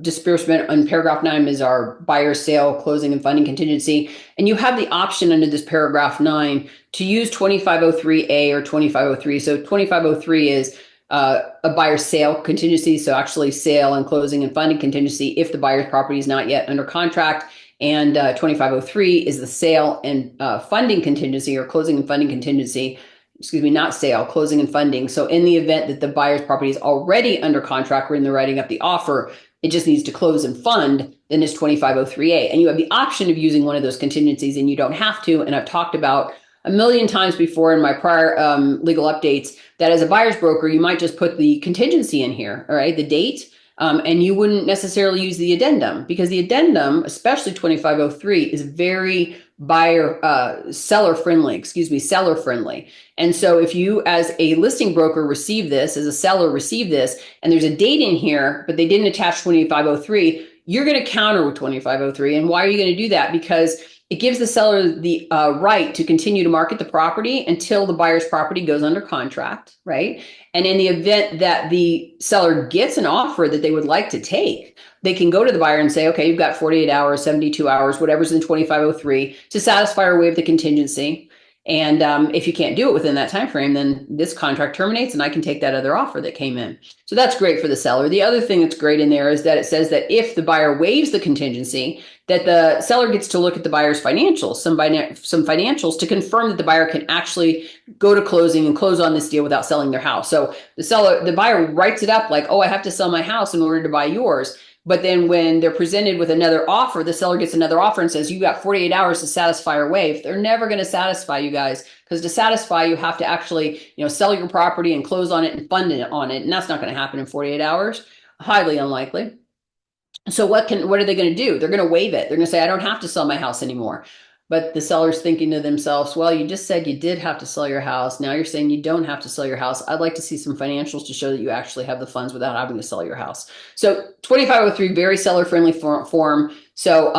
disbursement on paragraph 9 is our buyer sale, closing and funding contingency. And you have the option under this paragraph 9 to use 2503A or 2503. So 2503 is a buyer sale contingency. So actually sale and closing and funding contingency if the buyer's property is not yet under contract. And 2503 is the sale and funding contingency or closing and funding contingency. Excuse me, not sale, closing and funding. So in the event that the buyer's property is already under contract, when they're writing up the offer, it just needs to close and fund, then it's 2503A. And you have the option of using one of those contingencies and you don't have to. And I've talked about a million times before in my prior legal updates that as a buyer's broker, you might just put the contingency in here, all right, the date, and you wouldn't necessarily use the addendum because the addendum, especially 2503, is very seller friendly. And so if you as a listing broker receive this, as a seller receive this, and there's a date in here, but they didn't attach 2503, you're going to counter with 2503. And why are you going to do that? Because it gives the seller the right to continue to market the property until the buyer's property goes under contract, right? And in the event that the seller gets an offer that they would like to take, they can go to the buyer and say, okay, you've got 48 hours, 72 hours, whatever's in 2503 to satisfy or waive the contingency. And if you can't do it within that time frame, then this contract terminates and I can take that other offer that came in. So that's great for the seller. The other thing that's great in there is that it says that if the buyer waives the contingency, that the seller gets to look at the buyer's financials, some financials to confirm that the buyer can actually go to closing and close on this deal without selling their house. So the buyer writes it up like, oh, I have to sell my house in order to buy yours. But then when they're presented with another offer, the seller gets another offer and says, you got 48 hours to satisfy or waive. They're never going to satisfy you guys because to satisfy, you have to actually, sell your property and close on it and fund it on it. And that's not going to happen in 48 hours. Highly unlikely. So what are they going to do? They're going to waive it. They're going to say, I don't have to sell my house anymore. But the seller's thinking to themselves, well, you just said you did have to sell your house. Now you're saying you don't have to sell your house. I'd like to see some financials to show that you actually have the funds without having to sell your house. So 2503, very seller friendly form. So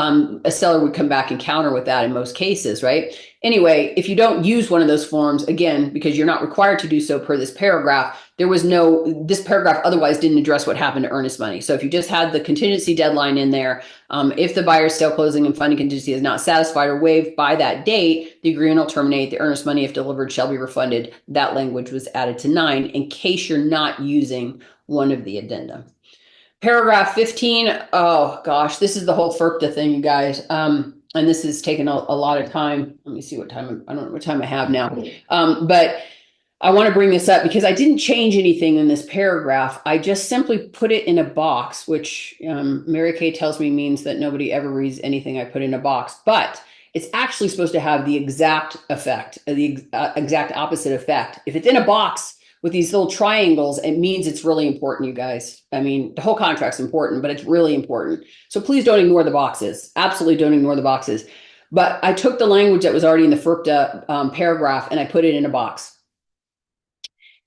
a seller would come back and counter with that in most cases, right? Anyway, if you don't use one of those forms, again, because you're not required to do so per this paragraph, this paragraph otherwise didn't address what happened to earnest money. So if you just had the contingency deadline in there, if the buyer's sale, closing, and funding contingency is not satisfied or waived by that date, the agreement will terminate. The earnest money, if delivered, shall be refunded. That language was added to 9 in case you're not using one of the addenda. Paragraph 15, oh gosh, this is the whole FERPTA thing, you guys. And this has taken a lot of time. Let me see what time, I don't know what time I have now. But I want to bring this up because I didn't change anything in this paragraph. I just simply put it in a box, which Mary Kay tells me means that nobody ever reads anything I put in a box. But it's actually supposed to have the exact effect, the exact opposite effect. If it's in a box with these little triangles, it means it's really important, you guys. I mean, the whole contract's important, but it's really important. So please don't ignore the boxes. Absolutely don't ignore the boxes. But I took the language that was already in the FERPTA paragraph and I put it in a box.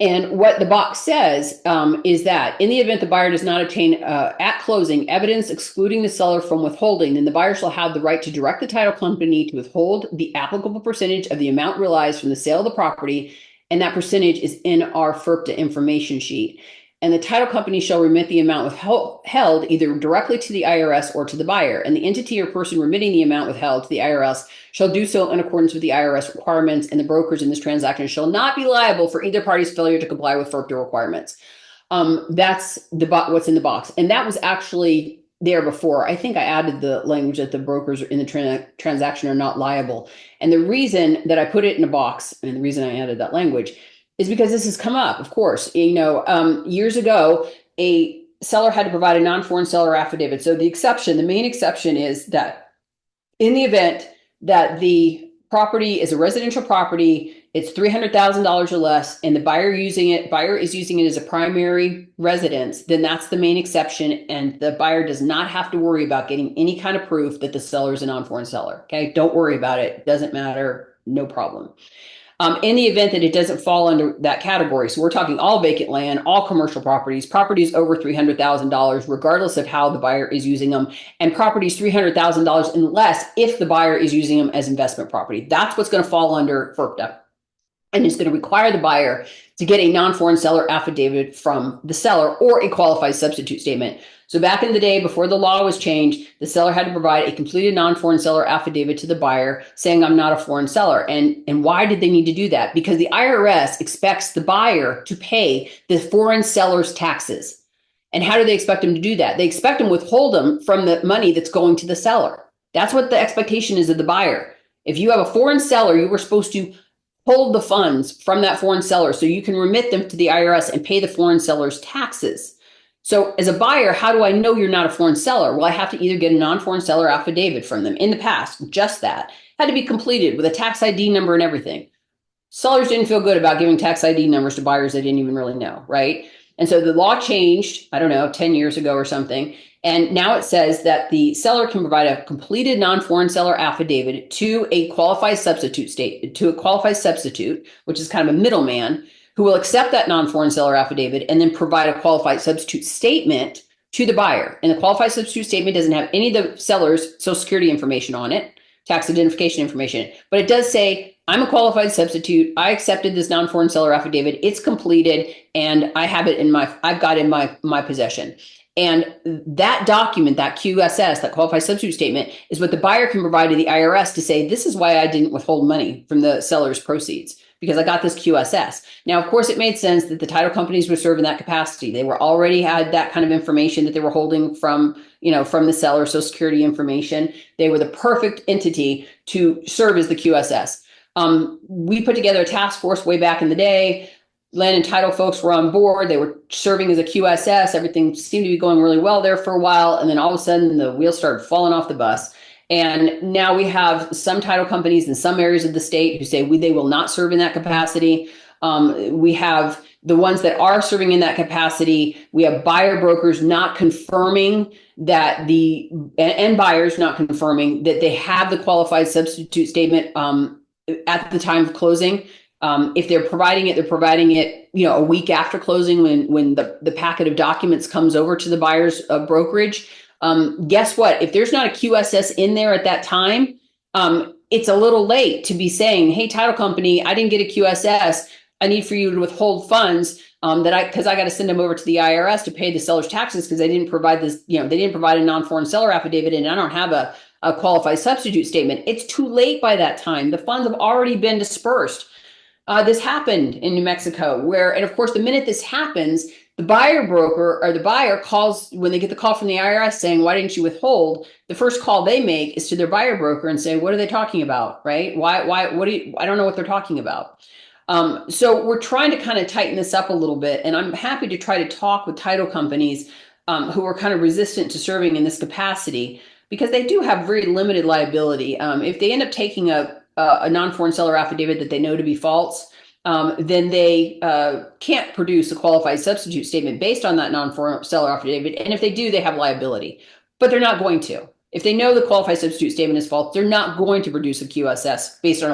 And what the box says is that in the event the buyer does not obtain at closing evidence excluding the seller from withholding, then the buyer shall have the right to direct the title company to withhold the applicable percentage of the amount realized from the sale of the property. And that percentage is in our FERPTA information sheet. And the title company shall remit the amount withheld either directly to the IRS or to the buyer. And the entity or person remitting the amount withheld to the IRS shall do so in accordance with the IRS requirements, and the brokers in this transaction shall not be liable for either party's failure to comply with FERPTA requirements. That's what's in the box. And that was actually there before. I think I added the language that the brokers in the transaction are not liable. And the reason that I put it in a box, and the reason I added that language, is because this has come up, of course. Years ago, a seller had to provide a non-foreign seller affidavit. So the main exception is that in the event that the property is a residential property, it's $300,000 or less, and the buyer is using it as a primary residence, then that's the main exception, and the buyer does not have to worry about getting any kind of proof that the seller is a non-foreign seller. Okay, don't worry about it. Doesn't matter. No problem. In the event that it doesn't fall under that category, so we're talking all vacant land, all commercial properties over $300,000, regardless of how the buyer is using them, and properties $300,000 and less if the buyer is using them as investment property. That's what's going to fall under FIRPTA. And it's going to require the buyer to get a non-foreign seller affidavit from the seller or a qualified substitute statement. So back in the day, before the law was changed, the seller had to provide a completed non-foreign seller affidavit to the buyer saying, I'm not a foreign seller. And why did they need to do that? Because the IRS expects the buyer to pay the foreign seller's taxes. And how do they expect them to do that? They expect them to withhold them from the money that's going to the seller. That's what the expectation is of the buyer. If you have a foreign seller, you were supposed to hold the funds from that foreign seller so you can remit them to the IRS and pay the foreign seller's taxes. So as a buyer, how do I know you're not a foreign seller? Well, I have to either get a non-foreign seller affidavit from them. In the past, just that had to be completed with a tax ID number and everything. Sellers didn't feel good about giving tax ID numbers to buyers they didn't even really know, right? And so the law changed, I don't know, 10 years ago or something. And now it says that the seller can provide a completed non-foreign seller affidavit to a qualified substitute which is kind of a middleman, who will accept that non-foreign seller affidavit and then provide a qualified substitute statement to the buyer. And the qualified substitute statement doesn't have any of the seller's Social Security information on it, tax identification information, but it does say, I'm a qualified substitute. I accepted this non-foreign seller affidavit. It's completed, and I've got it in my possession. And that document, that QSS, that qualified substitute statement, is what the buyer can provide to the IRS to say, this is why I didn't withhold money from the seller's proceeds, because I got this QSS. Now, of course, it made sense that the title companies would serve in that capacity. They were already had that kind of information that they were holding from the seller, Social Security information. They were the perfect entity to serve as the QSS. We put together a task force way back in the day. Land and title folks were on board. They were serving as a QSS. Everything seemed to be going really well there for a while. And then all of a sudden, the wheels started falling off the bus. And now we have some title companies in some areas of the state who say they will not serve in that capacity. We have the ones that are serving in that capacity. We have buyer brokers not confirming that and buyers not confirming that they have the qualified substitute statement at the time of closing. If they're providing it, a week after closing when the packet of documents comes over to the buyer's brokerage. Guess what? If there's not a QSS in there at that time, it's a little late to be saying, hey, title company, I didn't get a QSS. I need for you to withhold funds because I got to send them over to the IRS to pay the seller's taxes because they didn't provide this, they didn't provide a non-foreign seller affidavit and I don't have a qualified substitute statement. It's too late by that time. The funds have already been dispersed. This happened in New Mexico and of course, the minute this happens, the buyer broker or the buyer calls when they get the call from the IRS saying, why didn't you withhold? The first call they make is to their buyer broker and say, what are they talking about? Right? I don't know what they're talking about. So we're trying to kind of tighten this up a little bit. And I'm happy to try to talk with title companies who are kind of resistant to serving in this capacity because they do have very limited liability. If they end up taking a non-foreign seller affidavit that they know to be false, then they can't produce a qualified substitute statement based on that non-foreign seller affidavit. And if they do, they have liability, but they're not going to. If they know the qualified substitute statement is false, they're not going to produce a QSS based on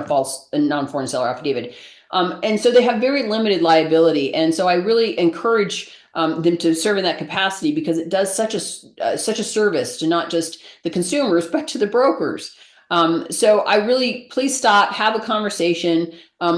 a non-foreign seller affidavit. And so they have very limited liability. And so I really encourage them to serve in that capacity because it does such a service to not just the consumers, but to the brokers. So I really, please stop, have a conversation,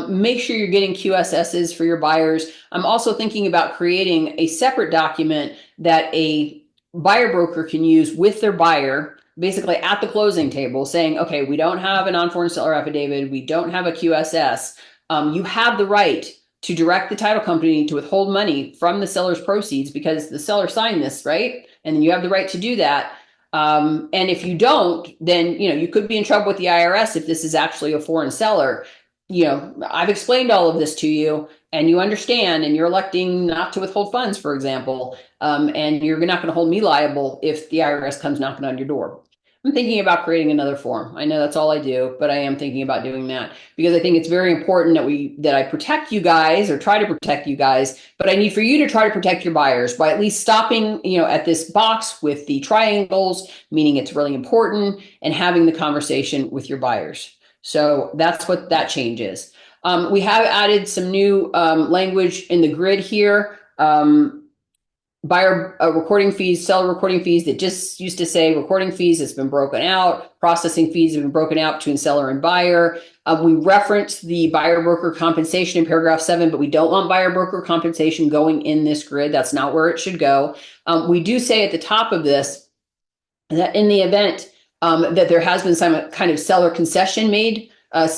make sure you're getting QSSs for your buyers. I'm also thinking about creating a separate document that a buyer broker can use with their buyer, basically at the closing table saying, okay, we don't have a non-foreign seller affidavit. We don't have a QSS. You have the right to direct the title company to withhold money from the seller's proceeds because the seller signed this, right? And then you have the right to do that. And if you don't, then, you could be in trouble with the IRS if this is actually a foreign seller. I've explained all of this to you and you understand and you're electing not to withhold funds, for example, and you're not going to hold me liable if the IRS comes knocking on your door. I'm thinking about creating another form. I know that's all I do, but I am thinking about doing that because I think it's very important that I protect you guys or try to protect you guys, but I need for you to try to protect your buyers by at least stopping, at this box with the triangles, meaning it's really important, and having the conversation with your buyers. So that's what that change is. We have added some new language in the grid here. Buyer recording fees, seller recording fees that just used to say recording fees has been broken out. Processing fees have been broken out between seller and buyer. We referenced the buyer broker compensation in paragraph 7, but we don't want buyer broker compensation going in this grid. That's not where it should go. We do say at the top of this that in the event that there has been some kind of seller concession made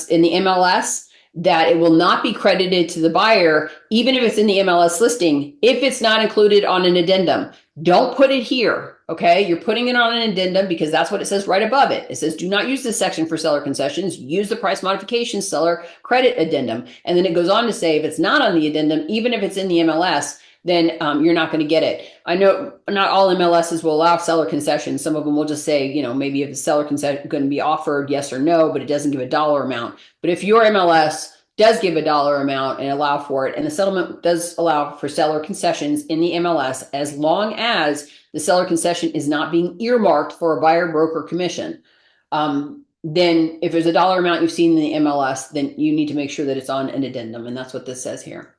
in the MLS, that it will not be credited to the buyer, even if it's in the MLS listing, if it's not included on an addendum. Don't put it here, okay? You're putting it on an addendum because that's what it says right above it. It says, do not use this section for seller concessions. Use the price modification seller credit addendum. And then it goes on to say, if it's not on the addendum, even if it's in the MLS, then you're not going to get it. I know not all MLSs will allow seller concessions. Some of them will just say, maybe if the seller concession going to be offered, yes or no, but it doesn't give a dollar amount. But if your MLS does give a dollar amount and allow for it, and the settlement does allow for seller concessions in the MLS, as long as the seller concession is not being earmarked for a buyer broker commission, then if there's a dollar amount you've seen in the MLS, then you need to make sure that it's on an addendum. And that's what this says here.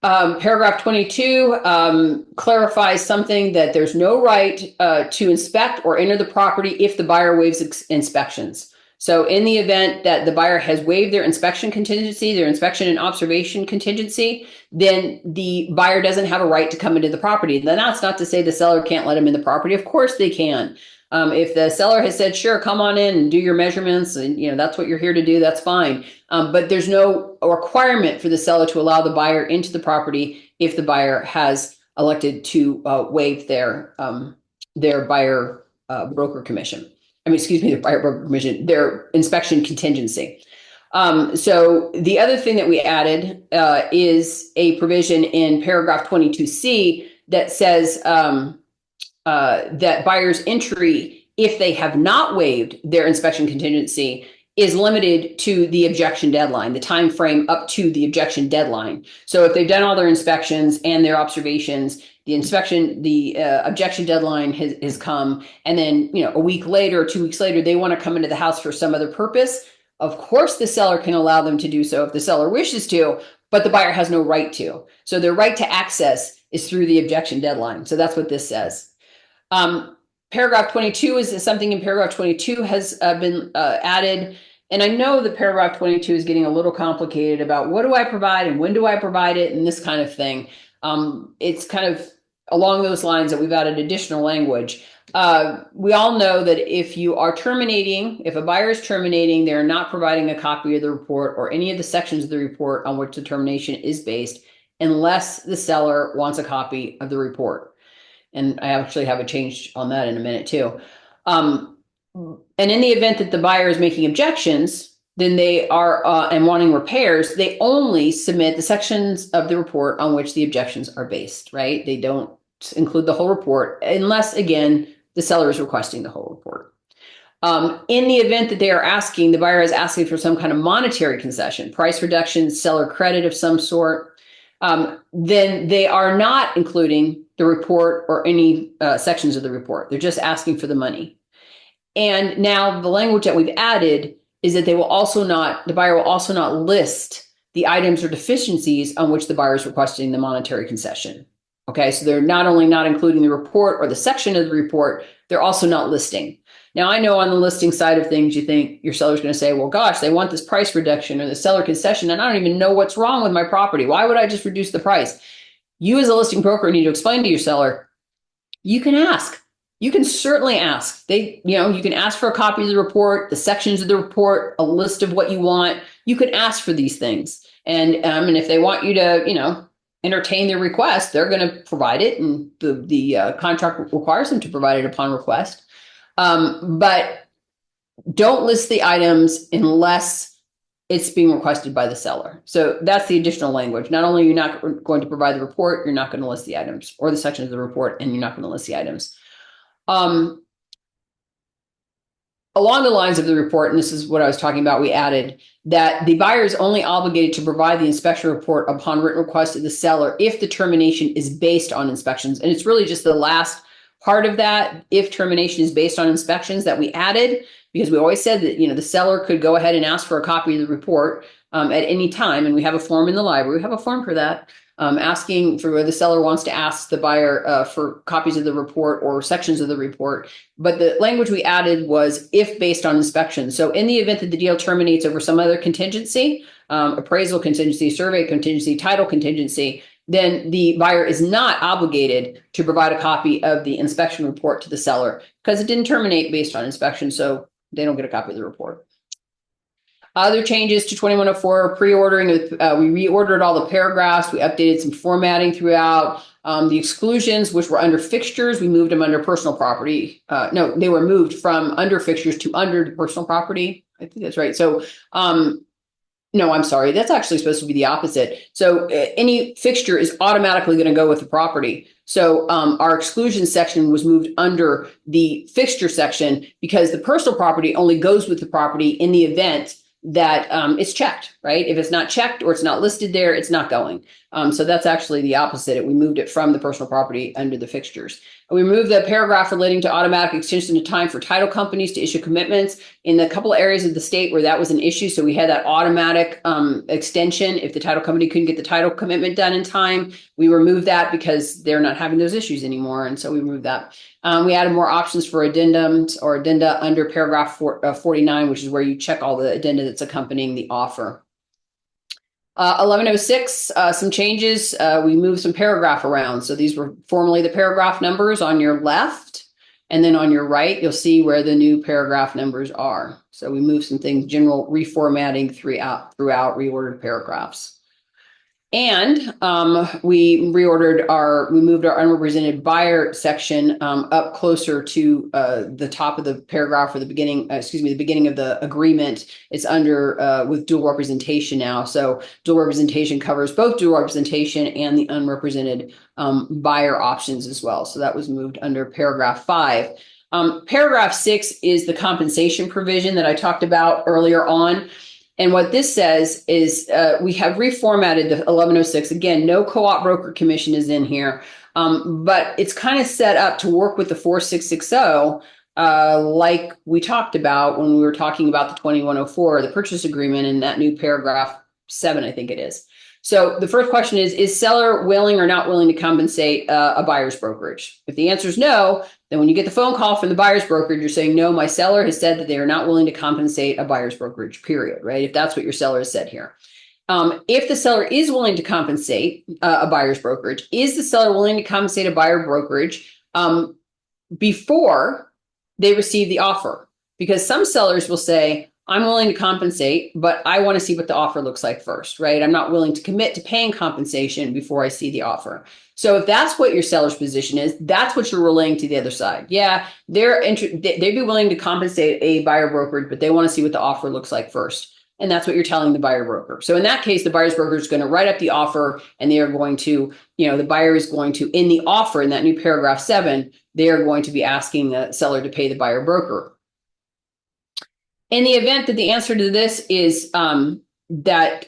Paragraph 22 clarifies something that there's no right to inspect or enter the property if the buyer waives inspections. So in the event that the buyer has waived their inspection contingency, their inspection and observation contingency, then the buyer doesn't have a right to come into the property. Then that's not to say the seller can't let them in the property. Of course they can. If the seller has said, sure, come on in and do your measurements, and that's what you're here to do, that's fine. But there's no requirement for the seller to allow the buyer into the property if the buyer has elected to waive their buyer broker commission. Their buyer broker commission, their inspection contingency. So the other thing that we added is a provision in paragraph 22C that says that buyer's entry, if they have not waived their inspection contingency, is limited to the objection deadline, the time frame up to the objection deadline. So if they've done all their inspections and their observations, the objection deadline has come, and then a week later or 2 weeks later, they want to come into the house for some other purpose. Of course, the seller can allow them to do so if the seller wishes to, but the buyer has no right to. So their right to access is through the objection deadline. So that's what this says. Paragraph 22 is something in paragraph 22 has been added. And I know that paragraph 22 is getting a little complicated about what do I provide and when do I provide it and this kind of thing. It's kind of along those lines that we've added additional language. We all know that if a buyer is terminating, they're not providing a copy of the report or any of the sections of the report on which the termination is based, unless the seller wants a copy of the report. And I actually have a change on that in a minute too. And in the event that the buyer is making objections, then they are and wanting repairs, they only submit the sections of the report on which the objections are based, right? They don't include the whole report unless, again, the seller is requesting the whole report. In the event that the buyer is asking for some kind of monetary concession, price reduction, seller credit of some sort, then they are not including the report or any sections of the report. They're just asking for the money. And now the language that we've added is that the buyer will also not list the items or deficiencies on which the buyer is requesting the monetary concession. Okay, so they're not only not including the report or the section of the report, they're also not listing. Now, I know on the listing side of things, you think your seller's going to say, well, gosh, they want this price reduction or the seller concession, and I don't even know what's wrong with my property. Why would I just reduce the price? You as a listing broker need to explain to your seller, you can ask. You can certainly ask. You can ask for a copy of the report, the sections of the report, a list of what you want. You can ask for these things. And if they want you to, entertain their request, they're going to provide it. And the contract requires them to provide it upon request. But don't list the items unless it's being requested by the seller. So that's the additional language. Not only are you not going to provide the report, you're not going to list the items or the section of the report, and you're not going to list the items. Along the lines of the report, and this is what I was talking about, we added that the buyer is only obligated to provide the inspection report upon written request of the seller if the termination is based on inspections. And it's really just the last part of that, if termination is based on inspections, that we added, because we always said that, the seller could go ahead and ask for a copy of the report at any time. And we have a form in the library. We have a form for that. Asking for where the seller wants to ask the buyer for copies of the report or sections of the report. But the language we added was if based on inspection. So in the event that the deal terminates over some other contingency, appraisal contingency, survey contingency, title contingency, then the buyer is not obligated to provide a copy of the inspection report to the seller because it didn't terminate based on inspection. So they don't get a copy of the report. Other changes to 2104 pre-ordering, we reordered all the paragraphs. We updated some formatting throughout. The exclusions, which were under fixtures, we moved them under personal property. No, they were moved from under fixtures to under personal property. I think that's right. So, no, I'm sorry. That's actually supposed to be the opposite. So any fixture is automatically going to go with the property. So our exclusion section was moved under the fixture section because the personal property only goes with the property in the event that it's checked, right? If it's not checked or it's not listed there, it's not going. So that's actually the opposite. We moved it from the personal property under the fixtures. We removed the paragraph relating to automatic extension of time for title companies to issue commitments in a couple of areas of the state where that was an issue. So we had that automatic extension if the title company couldn't get the title commitment done in time. We removed that because they're not having those issues anymore. And so we removed that. We added more options for addendums or addenda under paragraph 49, which is where you check all the addenda that's accompanying the offer. 1106, some changes. We moved some paragraph around. So these were formerly the paragraph numbers on your left. And then on your right, you'll see where the new paragraph numbers are. So we moved some things, general reformatting throughout reordered paragraphs. And we moved our unrepresented buyer section up closer to the top of the paragraph or the beginning of the agreement. It's under with dual representation now. So dual representation covers both dual representation and the unrepresented buyer options as well. So that was moved under paragraph 5. Paragraph 6 is the compensation provision that I talked about earlier on. And what this says is we have reformatted the 1106. Again, no co-op broker commission is in here, but it's kind of set up to work with the 4660 like we talked about when we were talking about the 2104, the purchase agreement, and that new paragraph 7, I think it is. So the first question is seller willing or not willing to compensate a buyer's brokerage? If the answer is no, then when you get the phone call from the buyer's brokerage, you're saying, no, my seller has said that they are not willing to compensate a buyer's brokerage, period, right? If that's what your seller has said here. If the seller is willing to compensate a buyer's brokerage, is the seller willing to compensate a buyer brokerage before they receive the offer? Because some sellers will say, I'm willing to compensate, but I want to see what the offer looks like first, right? I'm not willing to commit to paying compensation before I see the offer. So if that's what your seller's position is, that's what you're relaying to the other side. Yeah, they'd be willing to compensate a buyer brokerage, but they want to see what the offer looks like first. And that's what you're telling the buyer broker. So in that case, the buyer's broker is going to write up the offer and they are going to, the buyer is going to, in the offer, in that new paragraph 7, they are going to be asking the seller to pay the buyer broker. In the event that the answer to this is that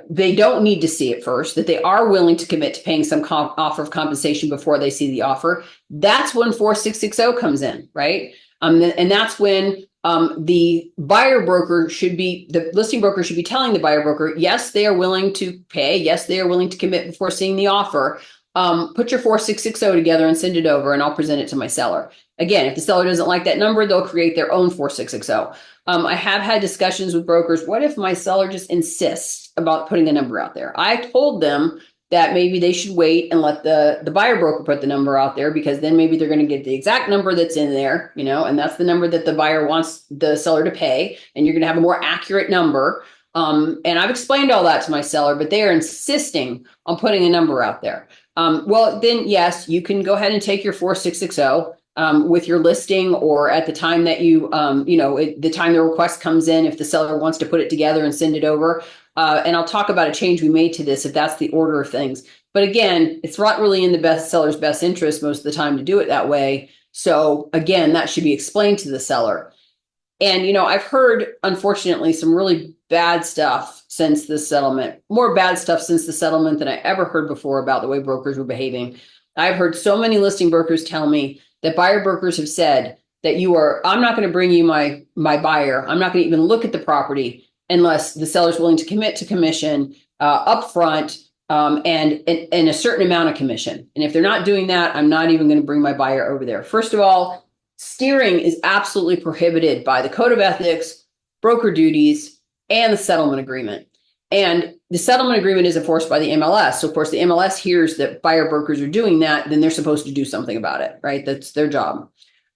they don't need to see it first, that they are willing to commit to paying some offer of compensation before they see the offer, that's when 4660 comes in, right? And that's when the buyer broker the listing broker should be telling the buyer broker, yes, they are willing to pay. Yes, they are willing to commit before seeing the offer. Put your 4660 together and send it over and I'll present it to my seller. Again, if the seller doesn't like that number, they'll create their own 4660. I have had discussions with brokers. What if my seller just insists about putting a number out there? I told them that maybe they should wait and let the buyer broker put the number out there, because then maybe they're going to get the exact number that's in there, and that's the number that the buyer wants the seller to pay. And you're going to have a more accurate number. And I've explained all that to my seller, but they are insisting on putting a number out there. Well, then, yes, you can go ahead and take your 4660 with your listing, or at the time that the time the request comes in, if the seller wants to put it together and send it over. And I'll talk about a change we made to this if that's the order of things. But again, it's not really in the seller's best interest most of the time to do it that way. So again, that should be explained to the seller. And, I've heard, unfortunately, some really bad stuff since the settlement, more bad stuff since the settlement than I ever heard before about the way brokers were behaving. I've heard so many listing brokers tell me that buyer brokers have said that I'm not going to bring you my buyer. I'm not going to even look at the property unless the seller's willing to commit to commission upfront and a certain amount of commission. And if they're not doing that, I'm not even going to bring my buyer over there. First of all, steering is absolutely prohibited by the Code of Ethics, broker duties, and the settlement agreement. And the settlement agreement is enforced by the MLS. So, of course, the MLS hears that buyer brokers are doing that, then they're supposed to do something about it, right? That's their job.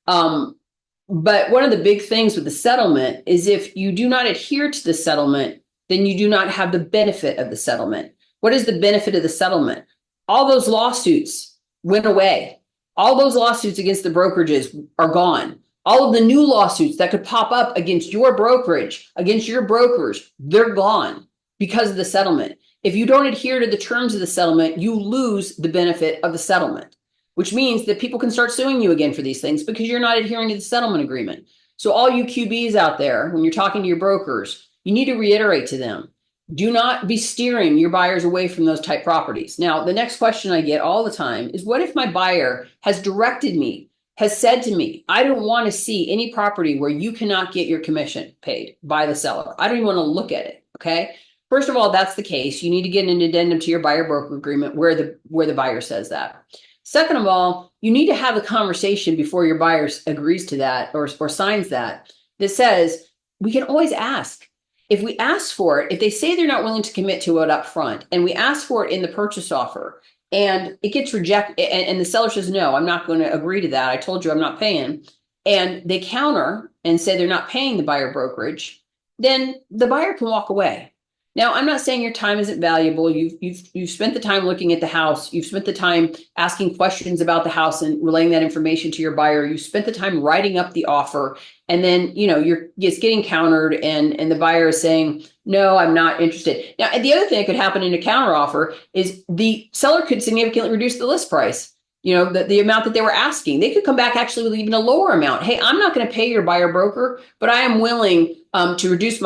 But one of the big things with the settlement is if you do not adhere to the settlement, then you do not have the benefit of the settlement. What is the benefit of the settlement? All those lawsuits went away. All those lawsuits against the brokerages are gone. All of the new lawsuits that could pop up against your brokerage, against your brokers, they're gone because of the settlement. If you don't adhere to the terms of the settlement, you lose the benefit of the settlement, which means that people can start suing you again for these things because you're not adhering to the settlement agreement. So all you QBs out there, when you're talking to your brokers, you need to reiterate to them, do not be steering your buyers away from those type properties. Now, the next question I get all the time is, what if my buyer has directed me, has said to me, I don't want to see any property where you cannot get your commission paid by the seller. I don't even want to look at it, okay? First of all, that's the case. You need to get an addendum to your buyer broker agreement where the buyer says that. Second of all, you need to have a conversation before your buyer agrees to that or signs that says, we can always ask. If we ask for it, if they say they're not willing to commit to it up front, and we ask for it in the purchase offer, and it gets rejected, and the seller says, no, I'm not going to agree to that. I told you I'm not paying. And they counter and say they're not paying the buyer brokerage, then the buyer can walk away. Now, I'm not saying your time isn't valuable. You've spent the time looking at the house. You've spent the time asking questions about the house and relaying that information to your buyer. You spent the time writing up the offer, and then you're just getting countered, and the buyer is saying, no, I'm not interested. Now, the other thing that could happen in a counter offer is the seller could significantly reduce the list price. The amount that they were asking. They could come back actually with even a lower amount. Hey, I'm not going to pay your buyer broker, but I am willing to reduce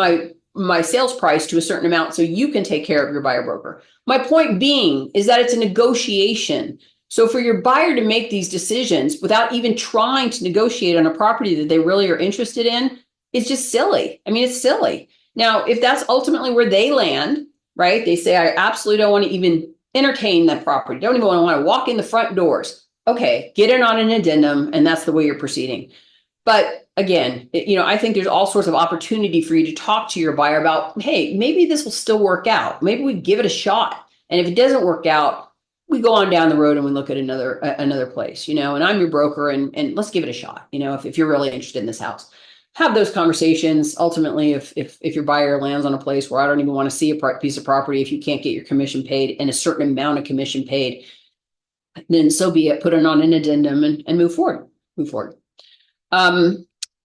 my sales price to a certain amount so you can take care of your buyer broker. My point being is that it's a negotiation. So for your buyer to make these decisions without even trying to negotiate on a property that they really are interested in, it's just silly. I mean, it's silly. Now, if that's ultimately where they land, right? They say, I absolutely don't want to even entertain that property. Don't even want to walk in the front doors. Okay, get in on an addendum, and that's the way you're proceeding. But again, I think there's all sorts of opportunity for you to talk to your buyer about, hey, maybe this will still work out. Maybe we give it a shot. And if it doesn't work out, we go on down the road and we look at another place, and I'm your broker, and let's give it a shot. If you're really interested in this house, have those conversations. Ultimately, if your buyer lands on a place where I don't even want to see a piece of property, if you can't get your commission paid and a certain amount of commission paid, then so be it. Put it on an addendum and move forward.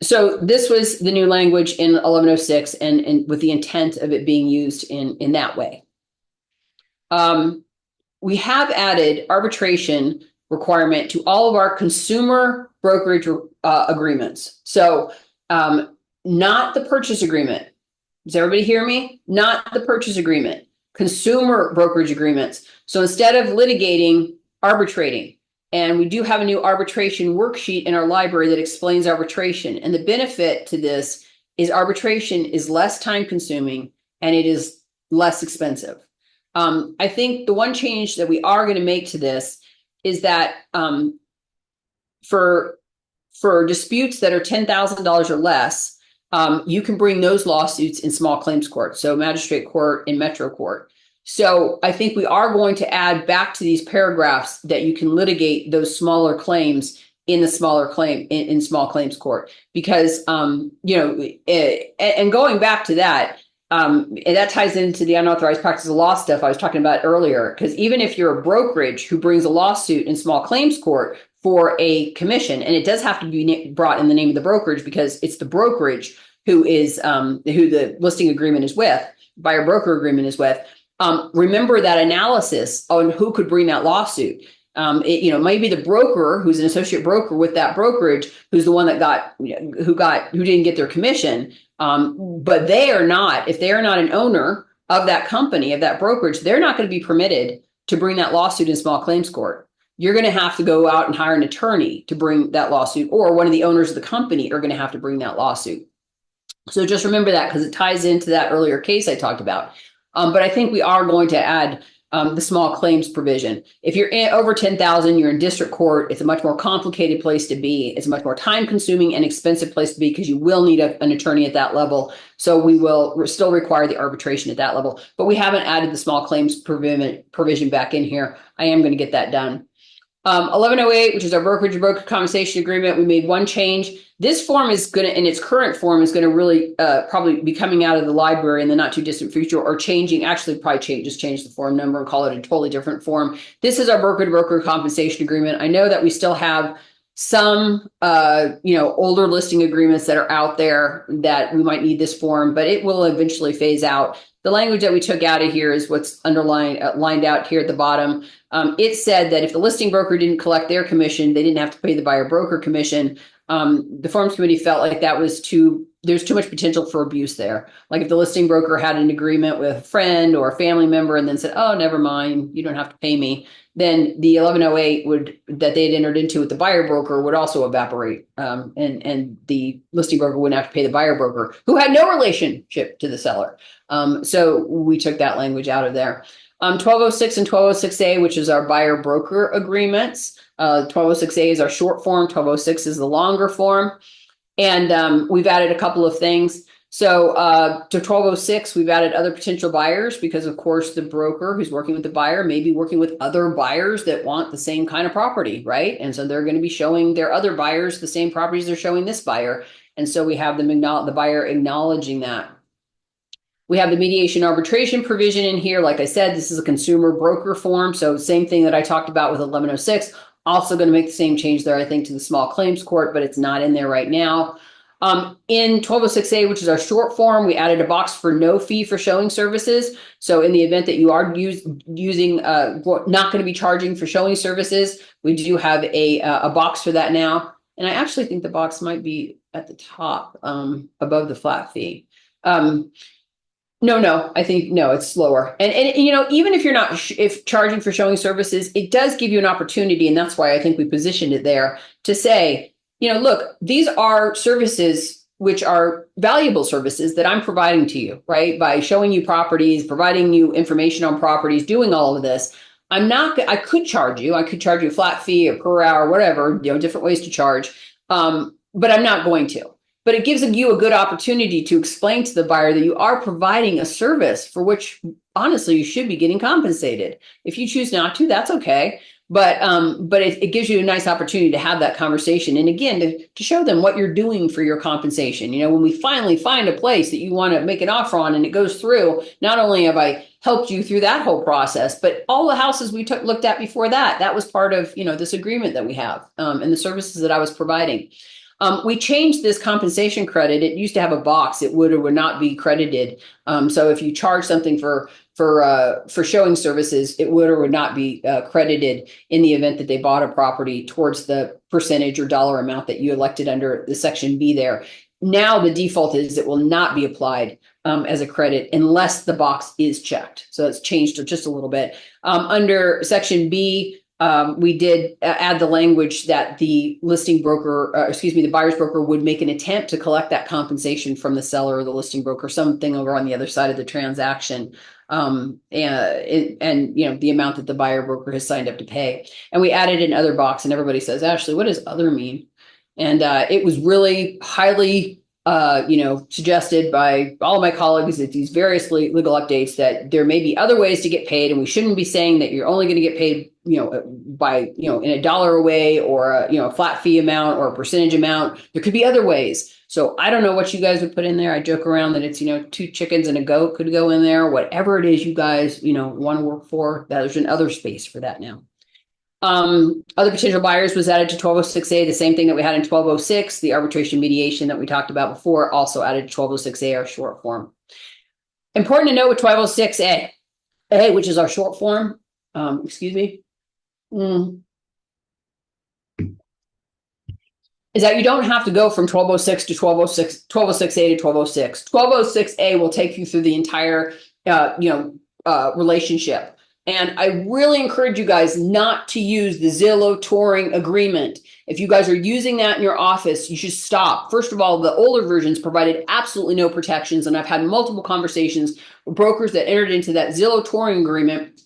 So this was the new language in 1106 and with the intent of it being used in that way. We have added arbitration requirement to all of our consumer brokerage agreements. So not the purchase agreement. Does everybody hear me? Not the purchase agreement, consumer brokerage agreements. So instead of litigating, arbitrating. And we do have a new arbitration worksheet in our library that explains arbitration. And the benefit to this is arbitration is less time consuming and it is less expensive. I think the one change that we are going to make to this is that for disputes that are $10,000 or less, you can bring those lawsuits in small claims court, so magistrate court and metro court. So I think we are going to add back to these paragraphs that you can litigate those smaller claims in the smaller claim in small claims court, because and going back to that, and that ties into the unauthorized practice of law stuff I was talking about earlier, because even if you're a brokerage who brings a lawsuit in small claims court for a commission, and it does have to be brought in the name of the brokerage because it's the brokerage who is who the listing agreement is with, buyer broker agreement is with. Remember that analysis on who could bring that lawsuit. It maybe the broker who's an associate broker with that brokerage, who's the one that who didn't get their commission. But they are not, if they are not an owner of that company, of that brokerage, they're not going to be permitted to bring that lawsuit in small claims court. You're going to have to go out and hire an attorney to bring that lawsuit, or one of the owners of the company are going to have to bring that lawsuit. So just remember that, because it ties into that earlier case I talked about. But I think we are going to add the small claims provision. If you're over 10,000, you're in district court. It's a much more complicated place to be. It's a much more time consuming and expensive place to be, because you will need an attorney at that level. So we will still require the arbitration at that level, but we haven't added the small claims provision back in here. I am going to get that done. 1108, which is our broker compensation agreement. We made one change. This form is going to, in its current form, is going to really probably be coming out of the library in the not too distant future, or changing, actually probably just change the form number and call it a totally different form. This is our broker compensation agreement. I know that we still have some, older listing agreements that are out there that we might need this form, but it will eventually phase out. The language that we took out of here is what's underlined, lined out here at the bottom. It said that if the listing broker didn't collect their commission, they didn't have to pay the buyer broker commission. The forms committee felt like that was there's too much potential for abuse there. Like if the listing broker had an agreement with a friend or a family member and then said, oh, never mind, you don't have to pay me, then the 1108 that they had entered into with the buyer broker would also evaporate. And the listing broker wouldn't have to pay the buyer broker, who had no relationship to the seller. So we took that language out of there. 1206 and 1206A, which is our buyer broker agreements. 1206A is our short form. 1206 is the longer form. And we've added a couple of things. So to 1206, we've added other potential buyers, because of course the broker who's working with the buyer may be working with other buyers that want the same kind of property, right? And so they're going to be showing their other buyers the same properties they're showing this buyer. And so we have the buyer acknowledging that. We have the mediation arbitration provision in here. Like I said, this is a consumer broker form. So same thing that I talked about with 1106, also going to make the same change there, I think, to the small claims court, but it's not in there right now. In 1206A, which is our short form, we added a box for no fee for showing services. So in the event that you are not going to be charging for showing services, we do have a box for that now. And I actually think the box might be at the top above the flat fee. No, I think, no, it's lower. And even if you're not, if charging for showing services, it does give you an opportunity. And that's why I think we positioned it there to say, look, these are services which are valuable services that I'm providing to you, right? By showing you properties, providing you information on properties, doing all of this. I could charge you a flat fee or per hour, whatever, different ways to charge. But I'm not going to. But it gives you a good opportunity to explain to the buyer that you are providing a service for which, honestly, you should be getting compensated. If you choose not to, that's okay. But it gives you a nice opportunity to have that conversation. And again, to show them what you're doing for your compensation. When we finally find a place that you want to make an offer on and it goes through, not only have I helped you through that whole process, but all the houses we looked at before that was part of, this agreement that we have and the services that I was providing. We changed this compensation credit. It used to have a box. It would or would not be credited. So if you charge something for showing services, it would or would not be credited in the event that they bought a property towards the percentage or dollar amount that you elected under the section B there. Now the default is it will not be applied as a credit unless the box is checked. So it's changed just a little bit. Under section B, we did add the language that the the buyer's broker would make an attempt to collect that compensation from the seller or the listing broker, something over on the other side of the transaction, and the amount that the buyer broker has signed up to pay. And we added an other box, and everybody says, Ashley, what does other mean? And it was really highly suggested by all of my colleagues at these various legal updates that there may be other ways to get paid, and we shouldn't be saying that you're only going to get paid, by, in $1 away or a flat fee amount or a percentage amount. There could be other ways. So I don't know what you guys would put in there. I joke around that it's, 2 chickens and a goat could go in there, whatever it is you guys, want to work for. There's another space for that now. Other potential buyers was added to 1206A, the same thing that we had in 1206, the arbitration mediation that we talked about before, also added to 1206A, our short form. Important to note with 1206A, which is our short form, is that you don't have to go from 1206 to 1206, 1206A to 1206. 1206A will take you through the entire, relationship. And I really encourage you guys not to use the Zillow touring agreement. If you guys are using that in your office, you should stop. First of all, the older versions provided absolutely no protections. And I've had multiple conversations with brokers that entered into that Zillow touring agreement.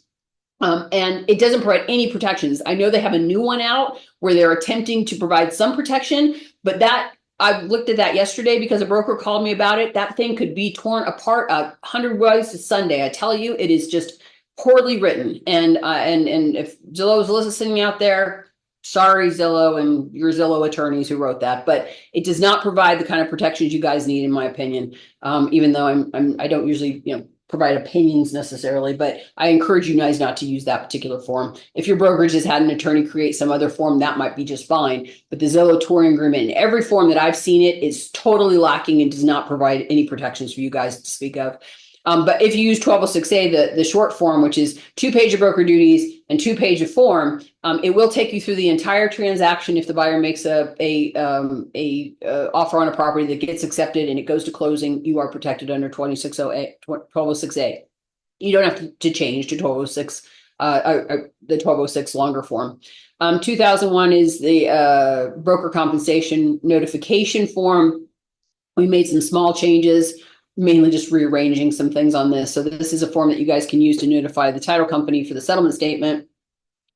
And it doesn't provide any protections. I know they have a new one out where they're attempting to provide some protection, but that I looked at that yesterday because a broker called me about it. That thing could be torn apart 100 ways to Sunday. I tell you, it is just poorly written. And if Zillow is listening out there, sorry, Zillow and your Zillow attorneys who wrote that, but it does not provide the kind of protections you guys need, in my opinion. Even though I don't usually, provide opinions necessarily, but I encourage you guys not to use that particular form. If your brokerage has had an attorney create some other form, that might be just fine. But the Zillow touring agreement, in every form that I've seen it, is totally lacking and does not provide any protections for you guys to speak of. But if you use 1206A, the short form, which is 2-page of broker duties and 2-page of form, it will take you through the entire transaction. If the buyer makes a offer on a property that gets accepted and it goes to closing, you are protected under 1206A. You don't have to change to 1206, the 1206 longer form. 2001 is the broker compensation notification form. We made some small changes, mainly just rearranging some things on this. So this is a form that you guys can use to notify the title company for the settlement statement,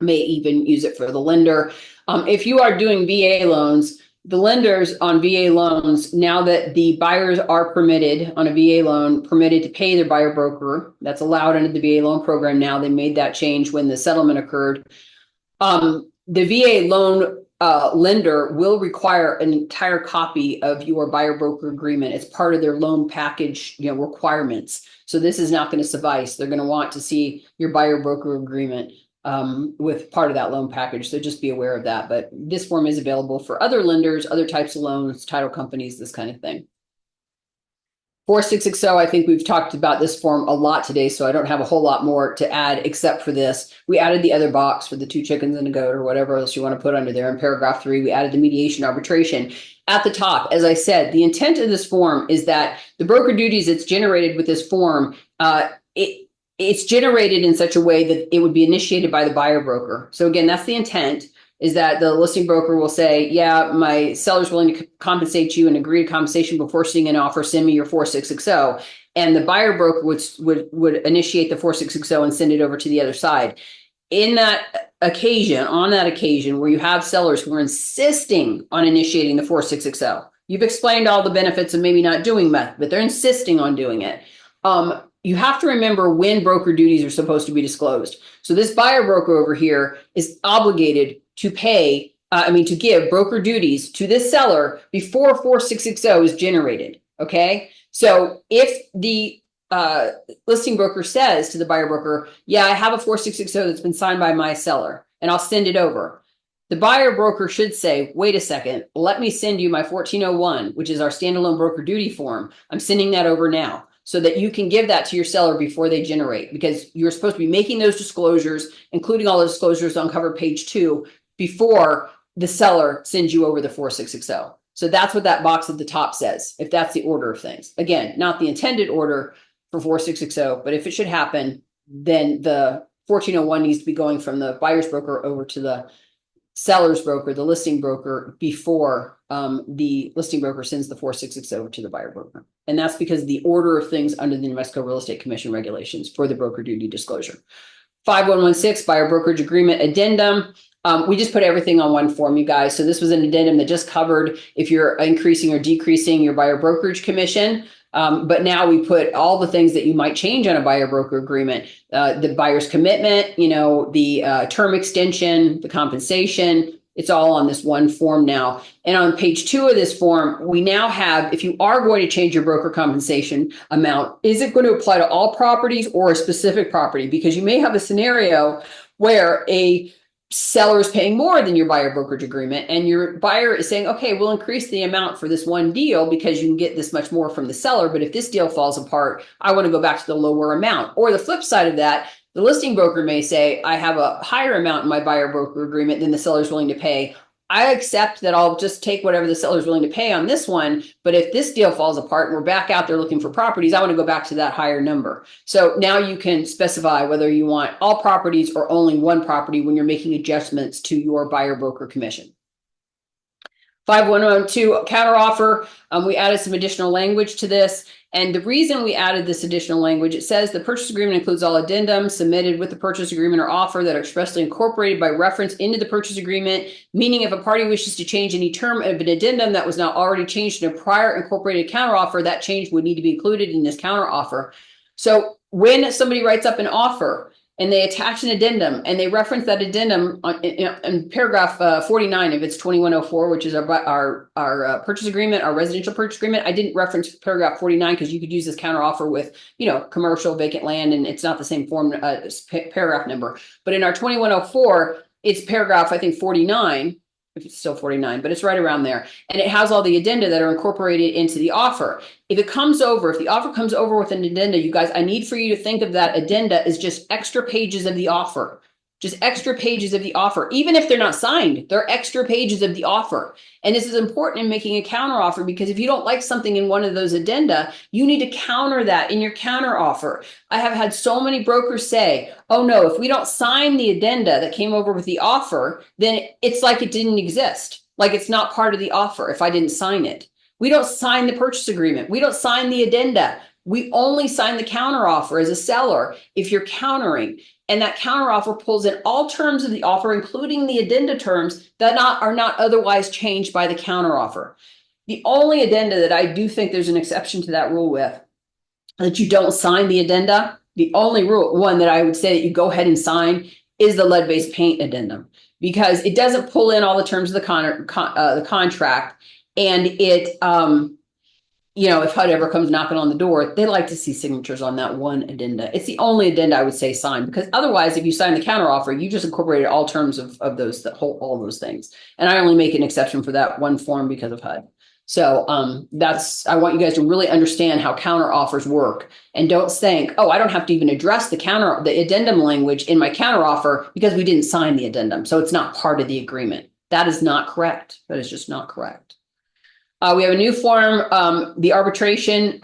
may even use it for the lender. If you are doing VA loans, the lenders on VA loans, now that the buyers are permitted on a VA loan, permitted to pay their buyer broker, that's allowed under the VA loan program now. They made that change when the settlement occurred. The VA loan lender will require an entire copy of your buyer broker agreement. It's part of their loan package, requirements. So this is not going to suffice. They're going to want to see your buyer broker agreement with part of that loan package. So just be aware of that. But this form is available for other lenders, other types of loans, title companies, this kind of thing. 4660, I think we've talked about this form a lot today, so I don't have a whole lot more to add except for this. We added the other box for the 2 chickens and a goat or whatever else you want to put under there. In paragraph 3, we added the mediation arbitration. At the top, as I said, the intent of this form is that the broker duties that's generated with this form, it's generated in such a way that it would be initiated by the buyer broker. So again, that's the intent, is that the listing broker will say, yeah, my seller's willing to compensate you and agree to compensation before seeing an offer, send me your 4660. And the buyer broker would initiate the 4660 and send it over to the other side. On that occasion where you have sellers who are insisting on initiating the 4660, you've explained all the benefits of maybe not doing that, but they're insisting on doing it. You have to remember when broker duties are supposed to be disclosed. So this buyer broker over here is obligated to give broker duties to this seller before 4660 is generated. Okay. So if the listing broker says to the buyer broker, yeah, I have a 4660 that's been signed by my seller and I'll send it over, the buyer broker should say, wait a second, let me send you my 1401, which is our standalone broker duty form. I'm sending that over now, so that you can give that to your seller before they generate, because you're supposed to be making those disclosures, including all the disclosures on cover page 2, before the seller sends you over the 4660. So that's what that box at the top says, if that's the order of things. Again, not the intended order for 4660, but if it should happen, then the 1401 needs to be going from the buyer's broker over to the seller's broker, the listing broker, before the listing broker sends the 4660 over to the buyer broker. And that's because of the order of things under the New Mexico Real Estate Commission regulations for the broker duty disclosure. 5116, buyer brokerage agreement addendum. We just put everything on one form, you guys. So this was an addendum that just covered if you're increasing or decreasing your buyer brokerage commission. But now we put all the things that you might change on a buyer broker agreement, the buyer's commitment, the term extension, the compensation. It's all on this one form now. And on page 2 of this form, we now have, if you are going to change your broker compensation amount, is it going to apply to all properties or a specific property? Because you may have a scenario where a seller is paying more than your buyer brokerage agreement, and your buyer is saying, okay, we'll increase the amount for this one deal because you can get this much more from the seller. But if this deal falls apart, I want to go back to the lower amount. Or the flip side of that, the listing broker may say, I have a higher amount in my buyer broker agreement than the seller is willing to pay. I accept that I'll just take whatever the seller's willing to pay on this one. But if this deal falls apart and we're back out there looking for properties, I want to go back to that higher number. So now you can specify whether you want all properties or only one property when you're making adjustments to your buyer broker commission. 5112 counteroffer. We added some additional language to this. And the reason we added this additional language, it says the purchase agreement includes all addendums submitted with the purchase agreement or offer that are expressly incorporated by reference into the purchase agreement, meaning if a party wishes to change any term of an addendum that was not already changed in a prior incorporated counteroffer, that change would need to be included in this counteroffer. So when somebody writes up an offer and they attach an addendum and they reference that addendum in paragraph 49 of its 2104, which is our purchase agreement, our residential purchase agreement. I didn't reference paragraph 49 because you could use this counteroffer with, commercial vacant land, and it's not the same form paragraph number. But in our 2104, it's paragraph, I think, 49. If it's still 49, but it's right around there. And it has all the addenda that are incorporated into the offer. If the offer comes over with an addenda, you guys, I need for you to think of that addenda as just extra pages of the offer. Just extra pages of the offer. Even if they're not signed, they're extra pages of the offer. And this is important in making a counteroffer, because if you don't like something in one of those addenda, you need to counter that in your counteroffer. I have had so many brokers say, oh no, if we don't sign the addenda that came over with the offer, then it's like it didn't exist. Like it's not part of the offer if I didn't sign it. We don't sign the purchase agreement. We don't sign the addenda. We only sign the counteroffer as a seller if you're countering. And that counteroffer pulls in all terms of the offer, including the addenda terms that are not otherwise changed by the counteroffer. The only addenda that I do think there's an exception to that rule with, that you don't sign the addenda, the only one that I would say that you go ahead and sign is the lead-based paint addendum, because it doesn't pull in all the terms of the contract, and it if HUD ever comes knocking on the door, they like to see signatures on that one addenda. It's the only addenda I would say sign, because otherwise, if you sign the counteroffer, you just incorporated all terms of those, all those things. And I only make an exception for that one form because of HUD. So I want you guys to really understand how counteroffers work, and don't think, oh, I don't have to even address the addendum language in my counteroffer because we didn't sign the addendum, so it's not part of the agreement. That is not correct. That is just not correct. We have a new form, the arbitration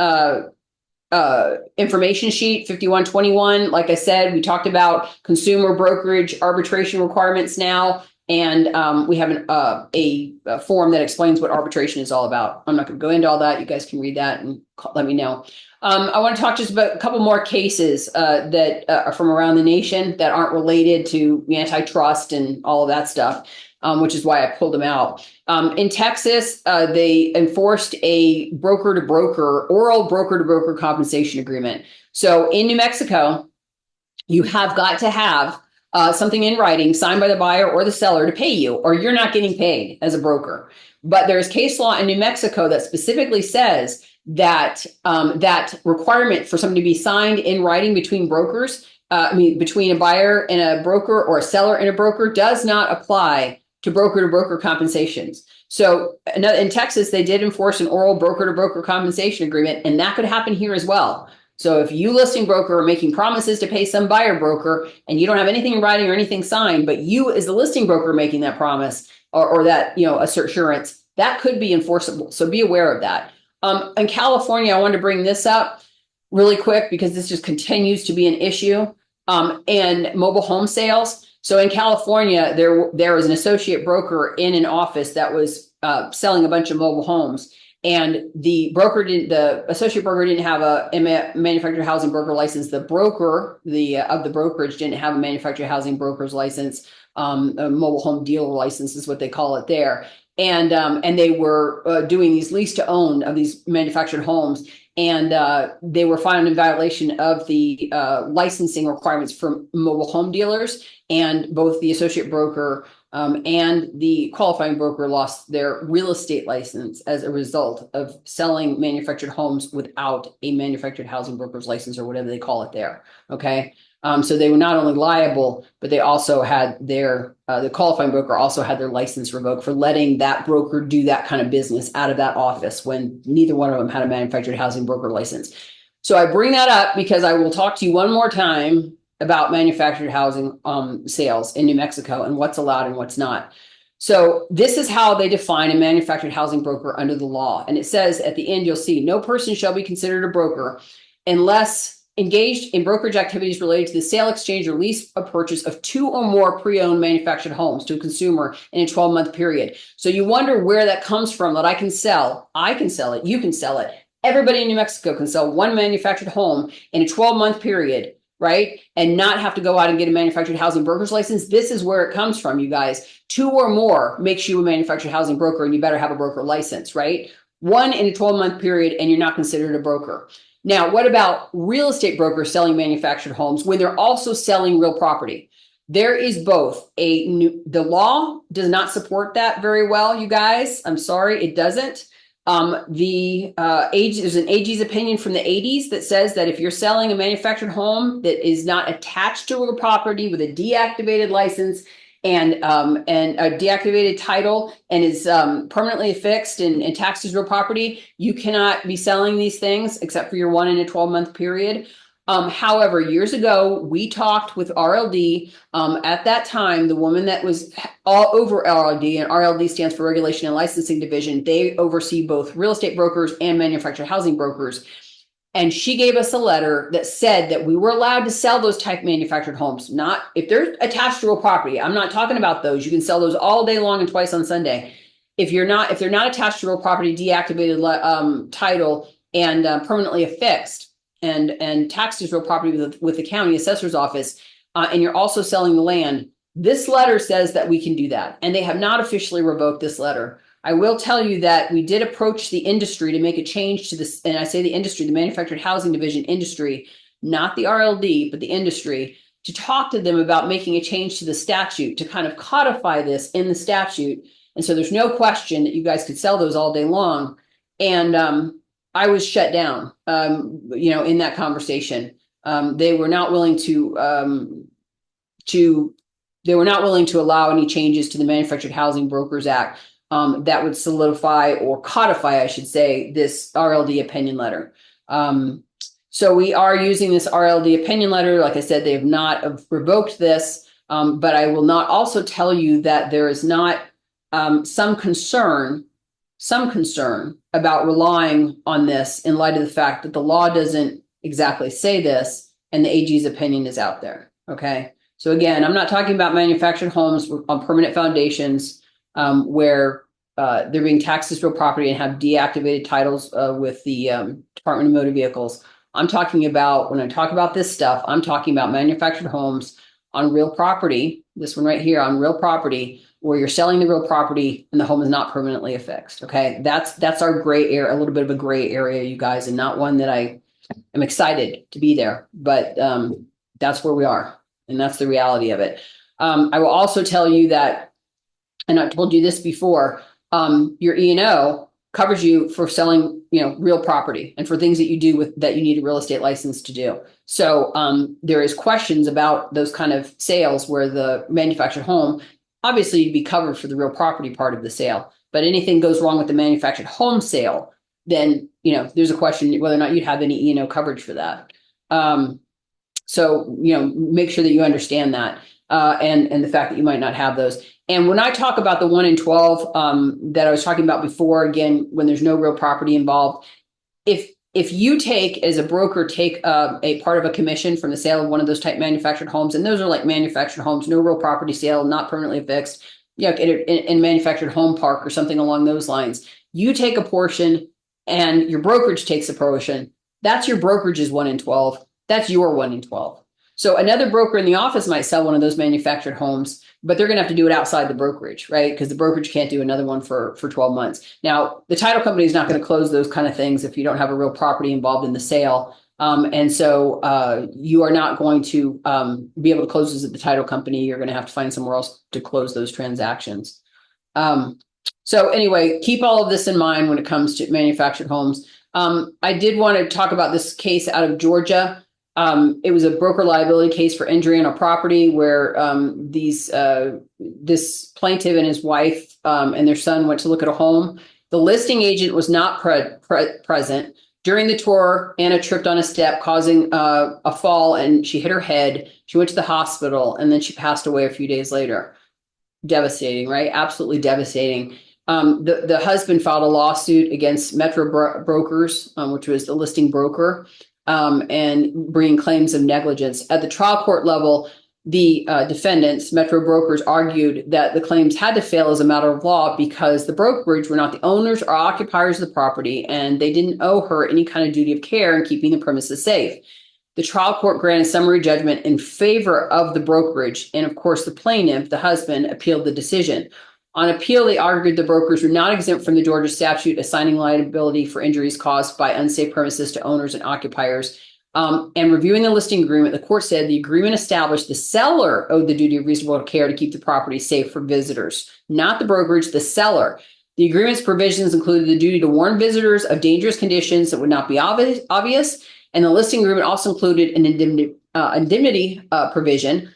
information sheet 5121. Like I said, we talked about consumer brokerage arbitration requirements now, and we have a form that explains what arbitration is all about. I'm not going to go into all that. You guys can read that and let me know. I want to talk just about a couple more cases that are from around the nation that aren't related to antitrust and all of that stuff. Which is why I pulled them out. In Texas, they enforced a oral broker-to-broker compensation agreement. So in New Mexico, you have got to have something in writing signed by the buyer or the seller to pay you, or you're not getting paid as a broker. But there's case law in New Mexico that specifically says that that requirement for something to be signed in writing between brokers, between a buyer and a broker, or a seller and a broker, does not apply to broker compensations. So in Texas, they did enforce an oral broker-to-broker compensation agreement, and that could happen here as well. So if you, listing broker, are making promises to pay some buyer broker and you don't have anything in writing or anything signed, but you as the listing broker making that promise or that assurance, that could be enforceable. So be aware of that. In California, I wanted to bring this up really quick because this just continues to be an issue. And mobile home sales. So in California, there was an associate broker in an office that was selling a bunch of mobile homes, and the associate broker didn't have a manufactured housing broker license. The broker of the brokerage didn't have a manufactured housing broker's license. A mobile home dealer license is what they call it there. And they were doing these lease to own of these manufactured homes. And they were found in violation of the licensing requirements for mobile home dealers, and both the associate broker and the qualifying broker lost their real estate license as a result of selling manufactured homes without a manufactured housing broker's license, or whatever they call it there. Okay. So they were not only liable, but they also had the qualifying broker also had their license revoked for letting that broker do that kind of business out of that office when neither one of them had a manufactured housing broker license. So I bring that up because I will talk to you one more time about manufactured housing sales in New Mexico and what's allowed and what's not. So this is how they define a manufactured housing broker under the law. And it says at the end, you'll see no person shall be considered a broker unless engaged in brokerage activities related to the sale, exchange, or lease or purchase of 2 or more pre-owned manufactured homes to a consumer in a 12-month period. So you wonder where that comes from, that I can sell it, you can sell it. Everybody in New Mexico can sell one manufactured home in a 12-month period, right? And not have to go out and get a manufactured housing broker's license. This is where it comes from, you guys. 2 or more makes you a manufactured housing broker, and you better have a broker license, right? 1 in a 12-month period, and you're not considered a broker. Now, what about real estate brokers selling manufactured homes when they're also selling real property? There is both the law does not support that very well, you guys. I'm sorry, it doesn't. There's an AG's opinion from the 80s that says that if you're selling a manufactured home that is not attached to real property with a deactivated license and a deactivated title and is permanently affixed and taxed as real property, you cannot be selling these things except for your 1 in a 12-month period. However, years ago, we talked with RLD. At that time, the woman that was all over RLD, and RLD stands for Regulation and Licensing Division, they oversee both real estate brokers and manufactured housing brokers. And she gave us a letter that said that we were allowed to sell those type manufactured homes, not if they're attached to real property. I'm not talking about those. You can sell those all day long and twice on Sunday. If they're not attached to real property, deactivated title, and permanently affixed, and taxed as real property with the county assessor's office, and you're also selling the land, this letter says that we can do that. And they have not officially revoked this letter. I will tell you that we did approach the industry to make a change to this. And I say the industry, the manufactured housing division industry, not the RLD, but the industry, to talk to them about making a change to the statute to kind of codify this in the statute. And so there's no question that you guys could sell those all day long. And I was shut down, in that conversation. They were not willing to allow any changes to the Manufactured Housing Brokers Act that would solidify or codify, I should say, this RLD opinion letter. So we are using this RLD opinion letter. Like I said, they have not revoked this, but I will not also tell you that there is not some concern about relying on this in light of the fact that the law doesn't exactly say this and the AG's opinion is out there. Okay. So again, I'm not talking about manufactured homes on permanent foundations where they're being taxed as real property and have deactivated titles with the Department of Motor Vehicles. I'm talking about, when I talk about this stuff, I'm talking about manufactured homes on real property, this one right here on real property, where you're selling the real property and the home is not permanently affixed. Okay. That's our gray area, a little bit of a gray area, you guys, and not one that I am excited to be there, but that's where we are. And that's the reality of it. I will also tell you that, and I've told you this before, your E&O covers you for selling, real property and for things that you do that you need a real estate license to do. So there is questions about those kind of sales where the manufactured home, obviously you'd be covered for the real property part of the sale, but anything goes wrong with the manufactured home sale, then, there's a question whether or not you'd have any E&O coverage for that. So, make sure that you understand that and the fact that you might not have those. And when I talk about the 1 in 12 that I was talking about before, again, when there's no real property involved, if you as a broker, take a part of a commission from the sale of one of those type manufactured homes, and those are like manufactured homes, no real property sale, not permanently fixed, in manufactured home park or something along those lines, you take a portion and your brokerage takes a portion. That's your brokerage's 1 in 12. That's your 1 in 12. So another broker in the office might sell one of those manufactured homes, but they're going to have to do it outside the brokerage, right? Because the brokerage can't do another one for 12 months. Now, the title company is not going to close those kind of things if you don't have a real property involved in the sale. And so you are not going to be able to close those at the title company. You're going to have to find somewhere else to close those transactions. So anyway, keep all of this in mind when it comes to manufactured homes. I did want to talk about this case out of Georgia. It was a broker liability case for injury on a property where this plaintiff and his wife and their son went to look at a home. The listing agent was not present. During the tour, Anna tripped on a step, causing a fall, and she hit her head. She went to the hospital, and then she passed away a few days later. devastating, right? Absolutely devastating. The husband filed a lawsuit against Metro Brokers, which was the listing broker, and bringing claims of negligence. At the trial court level, the defendants, Metro Brokers, argued that the claims had to fail as a matter of law because the brokerage were not the owners or occupiers of the property, and they didn't owe her any kind of duty of care in keeping the premises safe. The trial court granted summary judgment in favor of the brokerage, and of course, the plaintiff, the husband, appealed the decision. On appeal, they argued the brokers were not exempt from the Georgia statute assigning liability for injuries caused by unsafe premises to owners and occupiers. And reviewing the listing agreement, the court said the agreement established the seller owed the duty of reasonable care to keep the property safe for visitors, not the brokerage, the seller. The agreement's provisions included the duty to warn visitors of dangerous conditions that would not be obvious. And the listing agreement also included an indemnity provision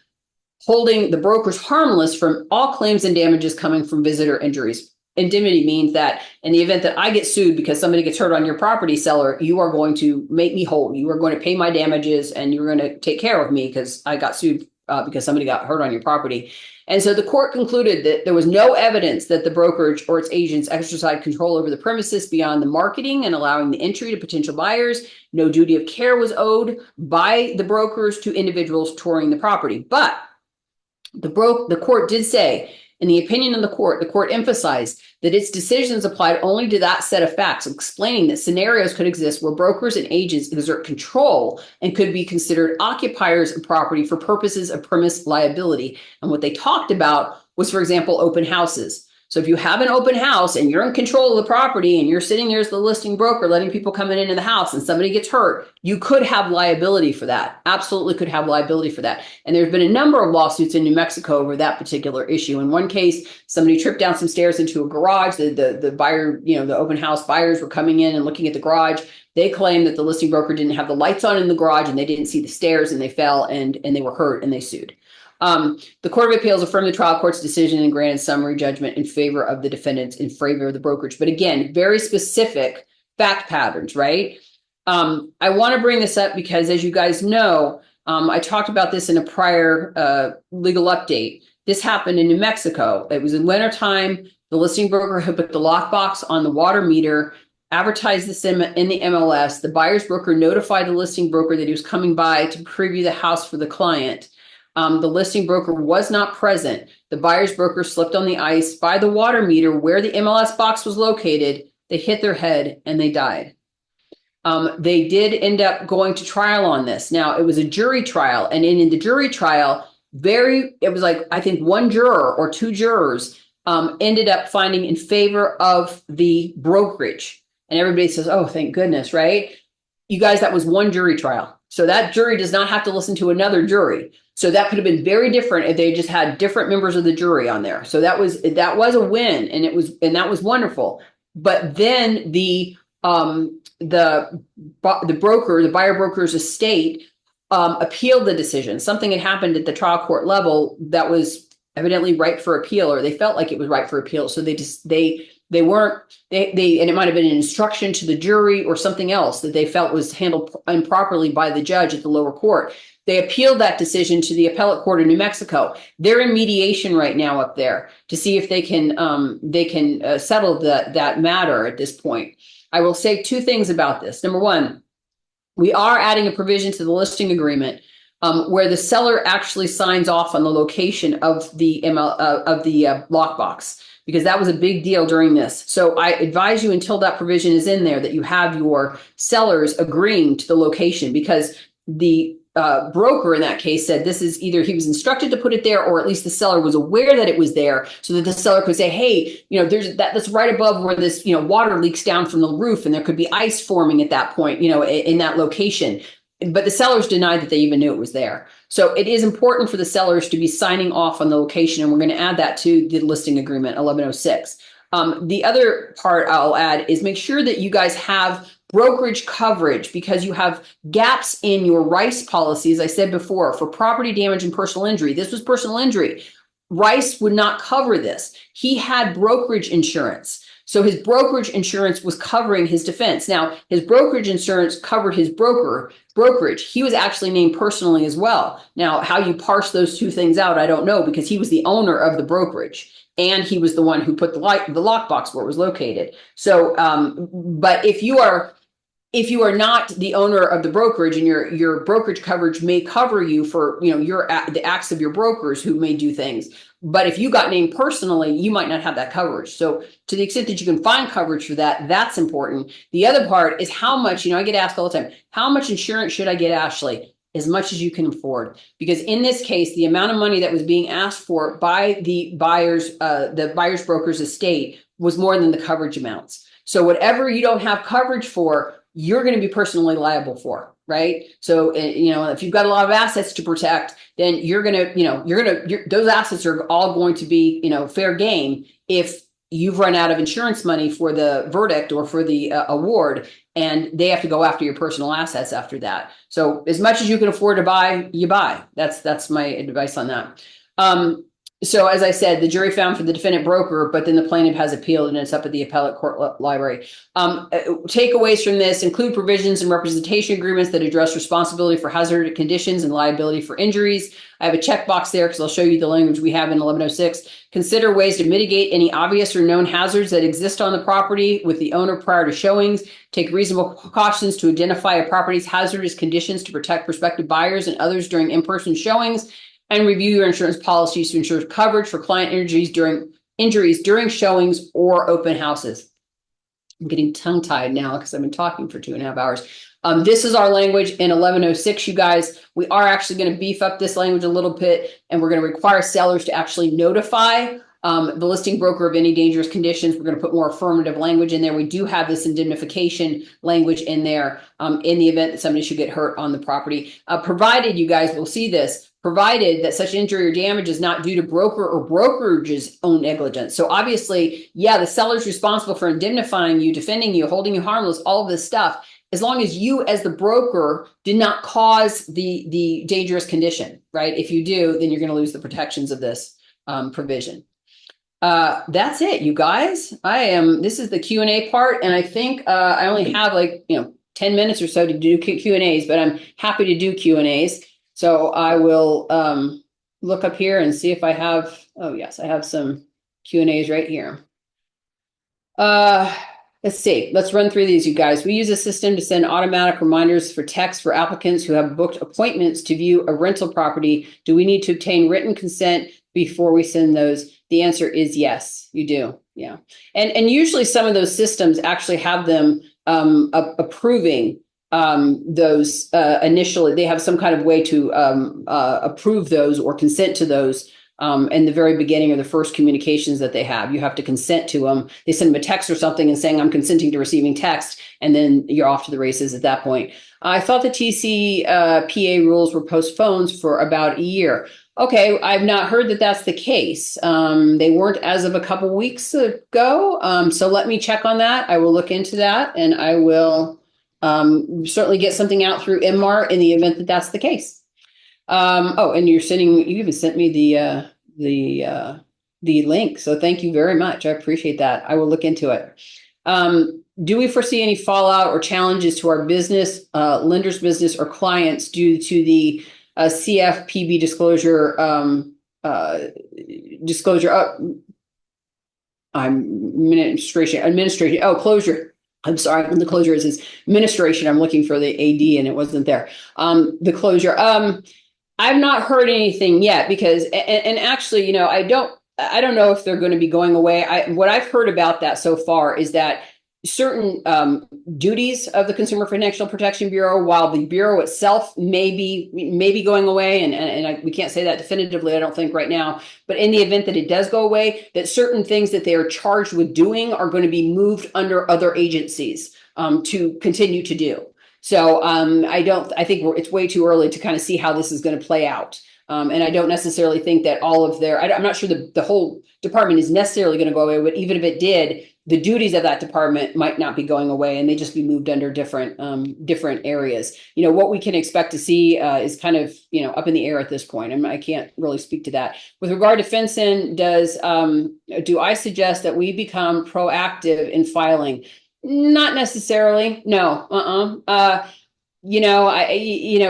holding the brokers harmless from all claims and damages coming from visitor injuries. Indemnity means that in the event that I get sued because somebody gets hurt on your property, seller, you are going to make me whole. You are going to pay my damages and you're going to take care of me because I got sued because somebody got hurt on your property. And so the court concluded that there was no evidence that the brokerage or its agents exercised control over the premises beyond the marketing and allowing the entry to potential buyers. No duty of care was owed by the brokers to individuals touring the property. But the court did say, in the opinion of the court emphasized that its decisions applied only to that set of facts, explaining that scenarios could exist where brokers and agents exert control and could be considered occupiers of property for purposes of premise liability. And what they talked about was, for example, open houses. So if you have an open house and you're in control of the property and you're sitting there as the listing broker, letting people come into the house and somebody gets hurt, you could have liability for that. Absolutely could have liability for that. And there's been a number of lawsuits in New Mexico over that particular issue. In one case, somebody tripped down some stairs into a garage. The buyer, the open house buyers were coming in and looking at the garage. They claimed that the listing broker didn't have the lights on in the garage and they didn't see the stairs and they fell and they were hurt and they sued. The Court of Appeals affirmed the trial court's decision and granted summary judgment in favor of the defendants, in favor of the brokerage. But again, very specific fact patterns, right? I want to bring this up because, as you guys know, I talked about this in a prior legal update. This happened in New Mexico. It was in wintertime. The listing broker had put the lockbox on the water meter, advertised this in the MLS. The buyer's broker notified the listing broker that he was coming by to preview the house for the client. The listing broker was not present. The buyer's broker slipped on the ice by the water meter where the MLS box was located. They hit their head and they died. They did end up going to trial on this. Now, it was a jury trial. And in the jury trial, it was like, I think one juror or two jurors ended up finding in favor of the brokerage. And everybody says, oh, thank goodness, right? You guys, that was one jury trial. So that jury does not have to listen to another jury. So that could have been very different if they just had different members of the jury on there. So that was a win, and that was wonderful. But then the buyer broker's estate appealed the decision. Something had happened at the trial court level that was evidently ripe for appeal, or they felt like it was ripe for appeal. So they weren't, and it might have been an instruction to the jury or something else that they felt was handled improperly by the judge at the lower court. They appealed that decision to the appellate court in New Mexico. They're in mediation right now up there to see if they can settle that matter at this point. I will say two things about this. Number one, we are adding a provision to the listing agreement where the seller actually signs off on the location of the lockbox, because that was a big deal during this. So I advise you, until that provision is in there, that you have your sellers agreeing to the location, because the broker in that case said this is either he was instructed to put it there, or at least the seller was aware that it was there, so that the seller could say, hey, there's that's right above where this, water leaks down from the roof, and there could be ice forming at that point, in that location. But the sellers denied that they even knew it was there. So it is important for the sellers to be signing off on the location, and we're going to add that to the listing agreement 1106. The other part I'll add is make sure that you guys have brokerage coverage, because you have gaps in your RICE policy. As I said before, for property damage and personal injury, this was personal injury. RICE would not cover this. He had brokerage insurance. So his brokerage insurance was covering his defense. Now, his brokerage insurance covered his brokerage. He was actually named personally as well. Now, how you parse those two things out, I don't know, because he was the owner of the brokerage and he was the one who put the lockbox where it was located. So, but if you are not the owner of the brokerage and your brokerage coverage may cover you for, the acts of your brokers who may do things. But if you got named personally, you might not have that coverage. So to the extent that you can find coverage for that, that's important. The other part is how much, I get asked all the time, how much insurance should I get, Ashley? As much as you can afford. Because in this case, the amount of money that was being asked for by the buyer's broker's estate was more than the coverage amounts. So whatever you don't have coverage for, you're going to be personally liable for, right? So, if you've got a lot of assets to protect, then those assets are all going to be, fair game if you've run out of insurance money for the verdict or for the award, and they have to go after your personal assets after that. So as much as you can afford to buy, you buy. That's my advice on that. So as I said, the jury found for the defendant broker, but then the plaintiff has appealed and it's up at the appellate court library. Takeaways from this include provisions and representation agreements that address responsibility for hazardous conditions and liability for injuries. I have a checkbox there because I'll show you the language we have in 1106. Consider ways to mitigate any obvious or known hazards that exist on the property with the owner prior to showings. Take reasonable precautions to identify a property's hazardous conditions to protect prospective buyers and others during in-person showings. And review your insurance policies to ensure coverage for client injuries during showings or open houses. I'm getting tongue-tied now because I've been talking for 2.5 hours. This is our language in 1106, you guys. We are actually going to beef up this language a little bit, and we're going to require sellers to actually notify the listing broker of any dangerous conditions. We're going to put more affirmative language in there. We do have this indemnification language in there in the event that somebody should get hurt on the property, provided you guys will see this. Provided that such injury or damage is not due to broker or brokerage's own negligence. So obviously, the seller's responsible for indemnifying you, defending you, holding you harmless, all of this stuff, as long as you as the broker did not cause the dangerous condition, right? If you do, then you're going to lose the protections of this provision. That's it, you guys. This is the Q&A part, and I think I only have 10 minutes or so to do Q&As, but I'm happy to do Q&As. So I will look up here and see if I have, I have some Q&As right here. Let's see, let's run through these, you guys. We use a system to send automatic reminders for text for applicants who have booked appointments to view a rental property. Do we need to obtain written consent before we send those? The answer is yes, you do. Yeah. And usually some of those systems actually have them approving those initially. They have some kind of way to approve those or consent to those in the very beginning or the first communications that they have. You have to consent to them. They send them a text or something and saying, I'm consenting to receiving text, and then you're off to the races at that point. I thought the TCPA rules were postponed for about a year. Okay, I've not heard that that's the case. They weren't as of a couple weeks ago. So let me check on that. I will look into that, and I will certainly get something out through MR in the event that that's the case. And you even sent me the link. So thank you very much. I appreciate that. I will look into it. Do we foresee any fallout or challenges to our business, lender's business, or clients due to the CFPB disclosure? Administration. Oh, closure. I'm sorry, the closure is administration. I'm looking for the AD and it wasn't there. The closure. I've not heard anything yet because, and actually, I don't know if they're going to be going away. What I've heard about that so far is that certain duties of the Consumer Financial Protection Bureau, while the Bureau itself may be going away, and we can't say that definitively, I don't think right now, but in the event that it does go away, that certain things that they are charged with doing are going to be moved under other agencies to continue to do. So I think it's way too early to kind of see how this is going to play out. And I don't necessarily think that all of I'm not sure the whole department is necessarily going to go away, but even if it did, the duties of that department might not be going away, and they just be moved under different areas. What we can expect to see is kind of up in the air at this point. I can't really speak to that. With regard to FinCEN, do I suggest that we become proactive in filing? Not necessarily. No.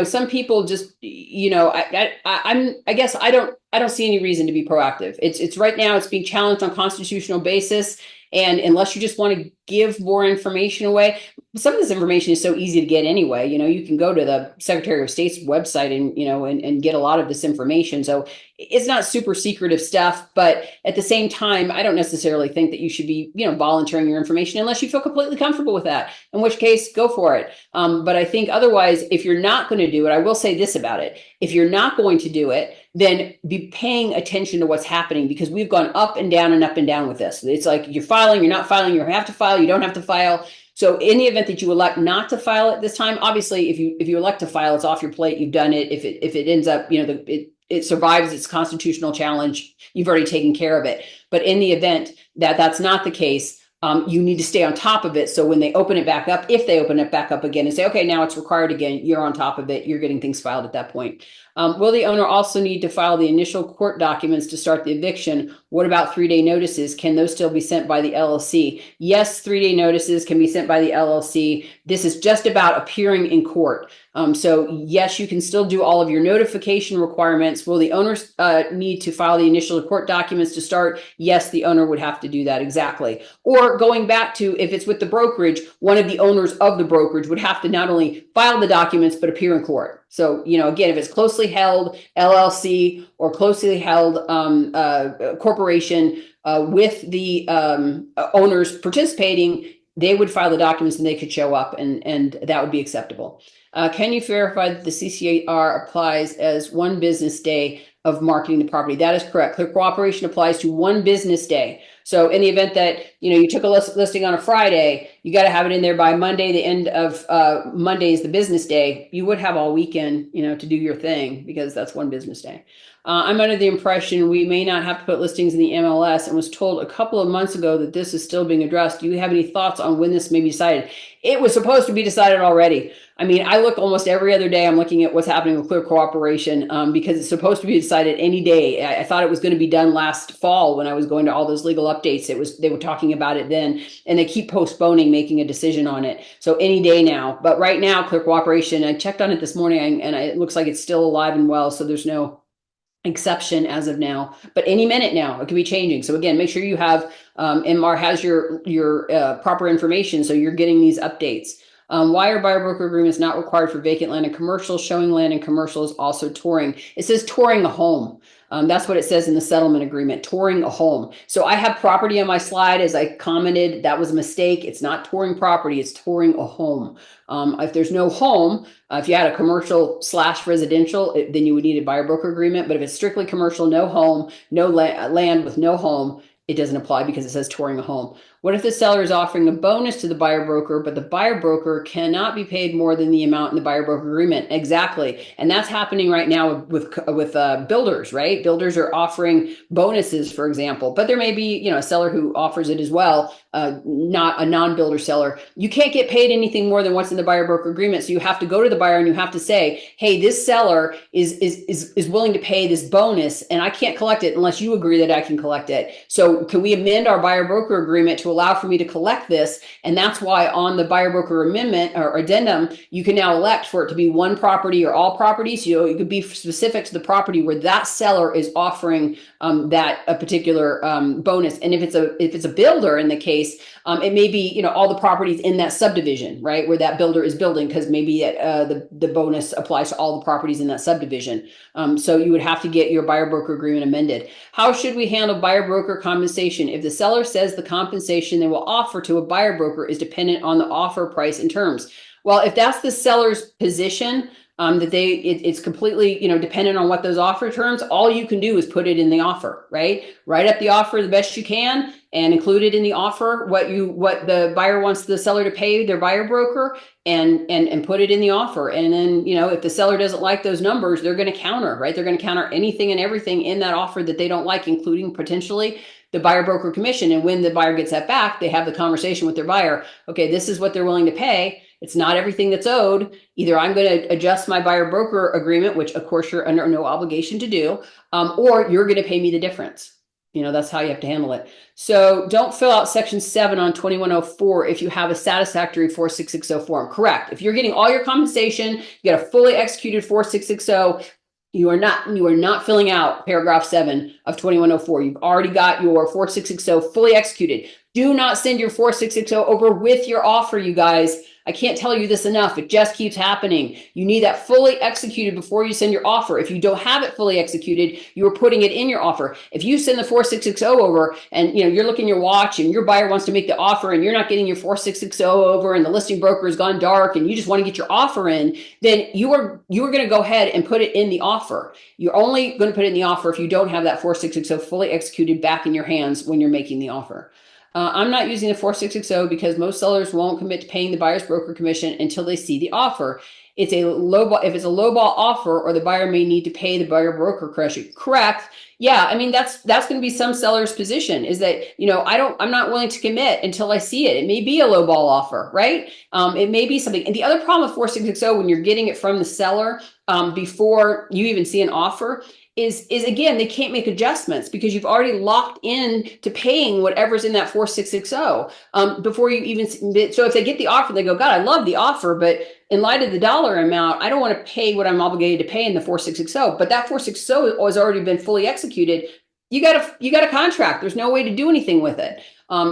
Some people just, I guess I don't see any reason to be proactive. It's right now it's being challenged on constitutional basis. And unless you just want to give more information away, some of this information is so easy to get anyway. You can go to the Secretary of State's website and get a lot of this information. So it's not super secretive stuff, but at the same time, I don't necessarily think that you should be, volunteering your information unless you feel completely comfortable with that, in which case go for it. But I think otherwise, if you're not going to do it, I will say this about it. If you're not going to do it, then be paying attention to what's happening, because we've gone up and down with this. It's like you're filing, you're not filing, you have to file, you don't have to file. So in the event that you elect not to file at this time, obviously, if you elect to file, it's off your plate, you've done it. If it ends up, it survives its constitutional challenge, you've already taken care of it. But in the event that that's not the case, you need to stay on top of it. So when they open it back up, if they open it back up again and say, okay, now it's required again, you're on top of it, you're getting things filed at that point. Will the owner also need to file the initial court documents to start the eviction? What about 3-day notices? Can those still be sent by the LLC? Yes, 3-day notices can be sent by the LLC. This is just about appearing in court. So yes, you can still do all of your notification requirements. Will the owners need to file the initial court documents to start? Yes, the owner would have to do that, exactly. Or going back to, if it's with the brokerage, one of the owners of the brokerage would have to not only file the documents, but appear in court. So, again, if it's closely held LLC or closely held corporation with the owners participating, they would file the documents and they could show up, and that would be acceptable. Can you verify that the CCR applies as 1 business day of marketing the property? That is correct. Clear cooperation applies to 1 business day. So in the event that, you took a listing on a Friday, you got to have it in there by Monday. The end of Monday is the business day. You would have all weekend, to do your thing, because that's 1 business day. I'm under the impression we may not have to put listings in the MLS, and was told a couple of months ago that this is still being addressed. Do you have any thoughts on when this may be decided? It was supposed to be decided already. I mean, I look almost every other day. I'm looking at what's happening with Clear Cooperation because it's supposed to be decided any day. I thought it was going to be done last fall when I was going to all those legal updates. They were talking about it then, and they keep postponing making a decision on it. So any day now. But right now, Clear Cooperation, I checked on it this morning, and it looks like it's still alive and well. So there's no exception as of now, but any minute now it could be changing. So again, make sure you have NMAR has your proper information, so you're getting these updates. Why are buyer broker agreements not required for vacant land and commercial? Showing land and commercial is also touring. It says touring a home. That's what it says in the settlement agreement, touring a home. So I have property on my slide, as I commented, that was a mistake. It's not touring property, it's touring a home. If there's no home, if you had a commercial / residential, then you would need a buyer broker agreement. But if it's strictly commercial, no home, no land with no home, it doesn't apply because it says touring a home. What if the seller is offering a bonus to the buyer broker, but the buyer broker cannot be paid more than the amount in the buyer broker agreement? Exactly. And that's happening right now with builders, right? Builders are offering bonuses, for example, but there may be, a seller who offers it as well, not a non-builder seller. You can't get paid anything more than what's in the buyer broker agreement. So you have to go to the buyer and you have to say, hey, this seller is willing to pay this bonus, and I can't collect it unless you agree that I can collect it. So can we amend our buyer broker agreement to allow for me to collect this? And that's why on the buyer broker amendment or addendum, you can now elect for it to be 1 property or all properties. You could be specific to the property where that seller is offering that a particular bonus. And if it's a builder in the case, it may be all the properties in that subdivision, right, where that builder is building, because maybe the bonus applies to all the properties in that subdivision. So you would have to get your buyer broker agreement amended. How should we handle buyer broker compensation? If the seller says the compensation they will offer to a buyer broker is dependent on the offer price and terms. Well, if that's the seller's position, that it's completely, dependent on what those offer terms, all you can do is put it in the offer, right? Write up the offer the best you can and include it in the offer, what the buyer wants the seller to pay their buyer broker, and put it in the offer. And then, if the seller doesn't like those numbers, they're going to counter, right? They're going to counter anything and everything in that offer that they don't like, including potentially the buyer broker commission. And when the buyer gets that back, they have the conversation with their buyer. Okay, this is what they're willing to pay. It's not everything that's owed. Either I'm going to adjust my buyer broker agreement, which of course you're under no obligation to do, or you're going to pay me the difference. That's how you have to handle it. So don't fill out section 7 on 2104 if you have a satisfactory 4660 form. Correct. If you're getting all your compensation, you got a fully executed 4660, you are not filling out paragraph 7 of 2104. You've already got your 4660 fully executed. Do not send your 4660 over with your offer, you guys. I can't tell you this enough. It just keeps happening. You need that fully executed before you send your offer. If you don't have it fully executed, you are putting it in your offer. If you send the 4660 over and you're looking at your watch and your buyer wants to make the offer and you're not getting your 4660 over and the listing broker has gone dark and you just want to get your offer in, then you are going to go ahead and put it in the offer. You're only going to put it in the offer if you don't have that 4660 fully executed back in your hands when you're making the offer. I'm not using the 4660 because most sellers won't commit to paying the buyer's broker commission until they see the offer. It's a lowball. If it's a lowball offer, or the buyer may need to pay the buyer broker commission. Correct. Yeah, I mean that's going to be some seller's position is that I'm not willing to commit until I see it. It may be a lowball offer, right? It may be something. And the other problem with 4660 when you're getting it from the seller before you even see an offer is again, they can't make adjustments because you've already locked in to paying whatever's in that 4660 before you even. So if they get the offer, they go, God, I love the offer, but in light of the dollar amount, I don't want to pay what I'm obligated to pay in the 4660. But that 4660 has already been fully executed. You got a contract. There's no way to do anything with it.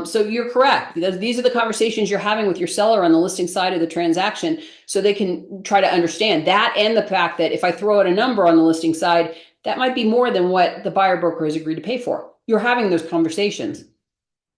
So you're correct. These are the conversations you're having with your seller on the listing side of the transaction, so they can try to understand that, and the fact that if I throw out a number on the listing side, that might be more than what the buyer broker has agreed to pay for. You're having those conversations.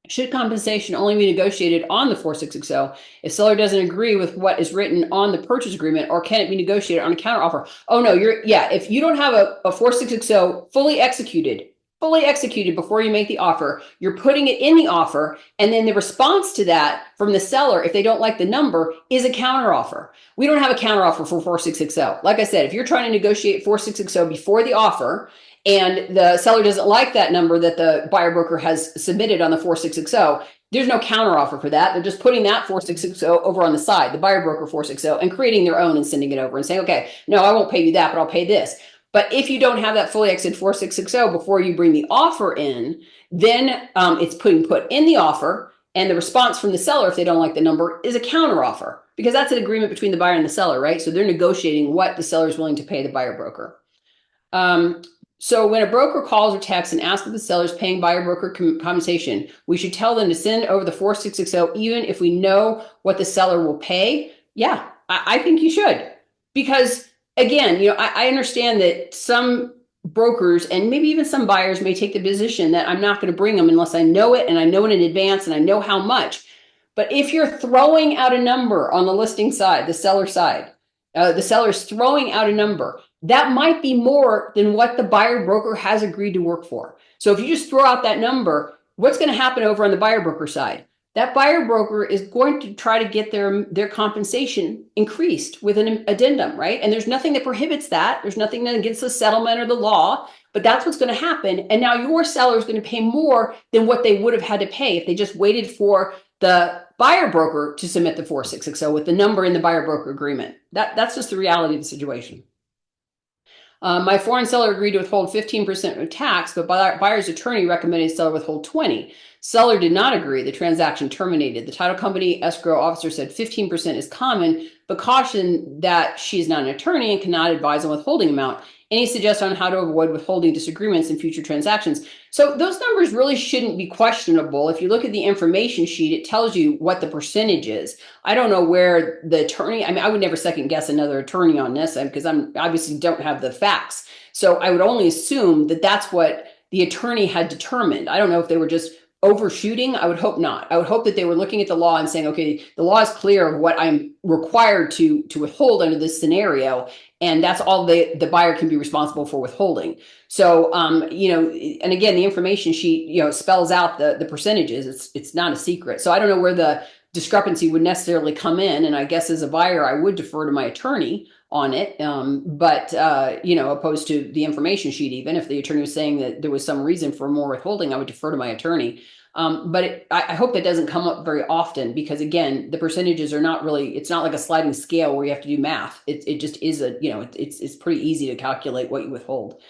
Should compensation only be negotiated on the 4660 if seller doesn't agree with what is written on the purchase agreement, or can it be negotiated on a counteroffer? Oh no, if you don't have a 4660 fully executed before you make the offer, you're putting it in the offer, and then the response to that from the seller, if they don't like the number, is a counteroffer. We don't have a counteroffer for 4660. Like I said, if you're trying to negotiate 4660 before the offer and the seller doesn't like that number that the buyer broker has submitted on the 4660, there's no counteroffer for that. They're just putting that 4660 over on the side, the buyer broker 4660, and creating their own and sending it over and saying, okay, no, I won't pay you that, but I'll pay this. But if you don't have that fully exited 4660 before you bring the offer in, then it's put in the offer, and the response from the seller, if they don't like the number, is a counteroffer, because that's an agreement between the buyer and the seller, right? So they're negotiating what the seller is willing to pay the buyer broker. So when a broker calls or texts and asks if the seller is paying buyer broker compensation, we should tell them to send over the 4660 even if we know what the seller will pay. Yeah, I think you should, because again, I understand that some brokers and maybe even some buyers may take the position that I'm not going to bring them unless I know it, and I know it in advance, and I know how much. But if you're throwing out a number on the listing side, the seller side, the seller's throwing out a number, that might be more than what the buyer broker has agreed to work for. So if you just throw out that number, what's going to happen over on the buyer broker side? That buyer broker is going to try to get their compensation increased with an addendum, right? And there's nothing that prohibits that. There's nothing that against the settlement or the law, but that's what's going to happen. And now your seller is going to pay more than what they would have had to pay if they just waited for the buyer broker to submit the 4660 with the number in the buyer broker agreement. That's just the reality of the situation. My foreign seller agreed to withhold 15% of tax, but buyer's attorney recommended seller withhold 20%. Seller did not agree. The transaction terminated. The title company escrow officer said 15% is common, but cautioned that she is not an attorney and cannot advise on withholding amount. Any suggestion on how to avoid withholding disagreements in future transactions? So those numbers really shouldn't be questionable. If you look at the information sheet, it tells you what the percentage is. I don't know where the attorney, I would never second guess another attorney on this because I'm obviously don't have the facts. So I would only assume that that's what the attorney had determined. I don't know if they were just overshooting. I would hope not. I would hope that they were looking at the law and saying, okay, the law is clear of what I'm required to withhold under this scenario. And that's all the buyer can be responsible for withholding. So, and again, the information sheet, spells out the percentages. It's not a secret. So I don't know where discrepancy would necessarily come in. And I guess as a buyer, I would defer to my attorney on it. But opposed to the information sheet, even if the attorney was saying that there was some reason for more withholding, I would defer to my attorney. But I hope that doesn't come up very often, because again, the percentages are not really, it's not like a sliding scale where you have to do math. It just is it's pretty easy to calculate what you withhold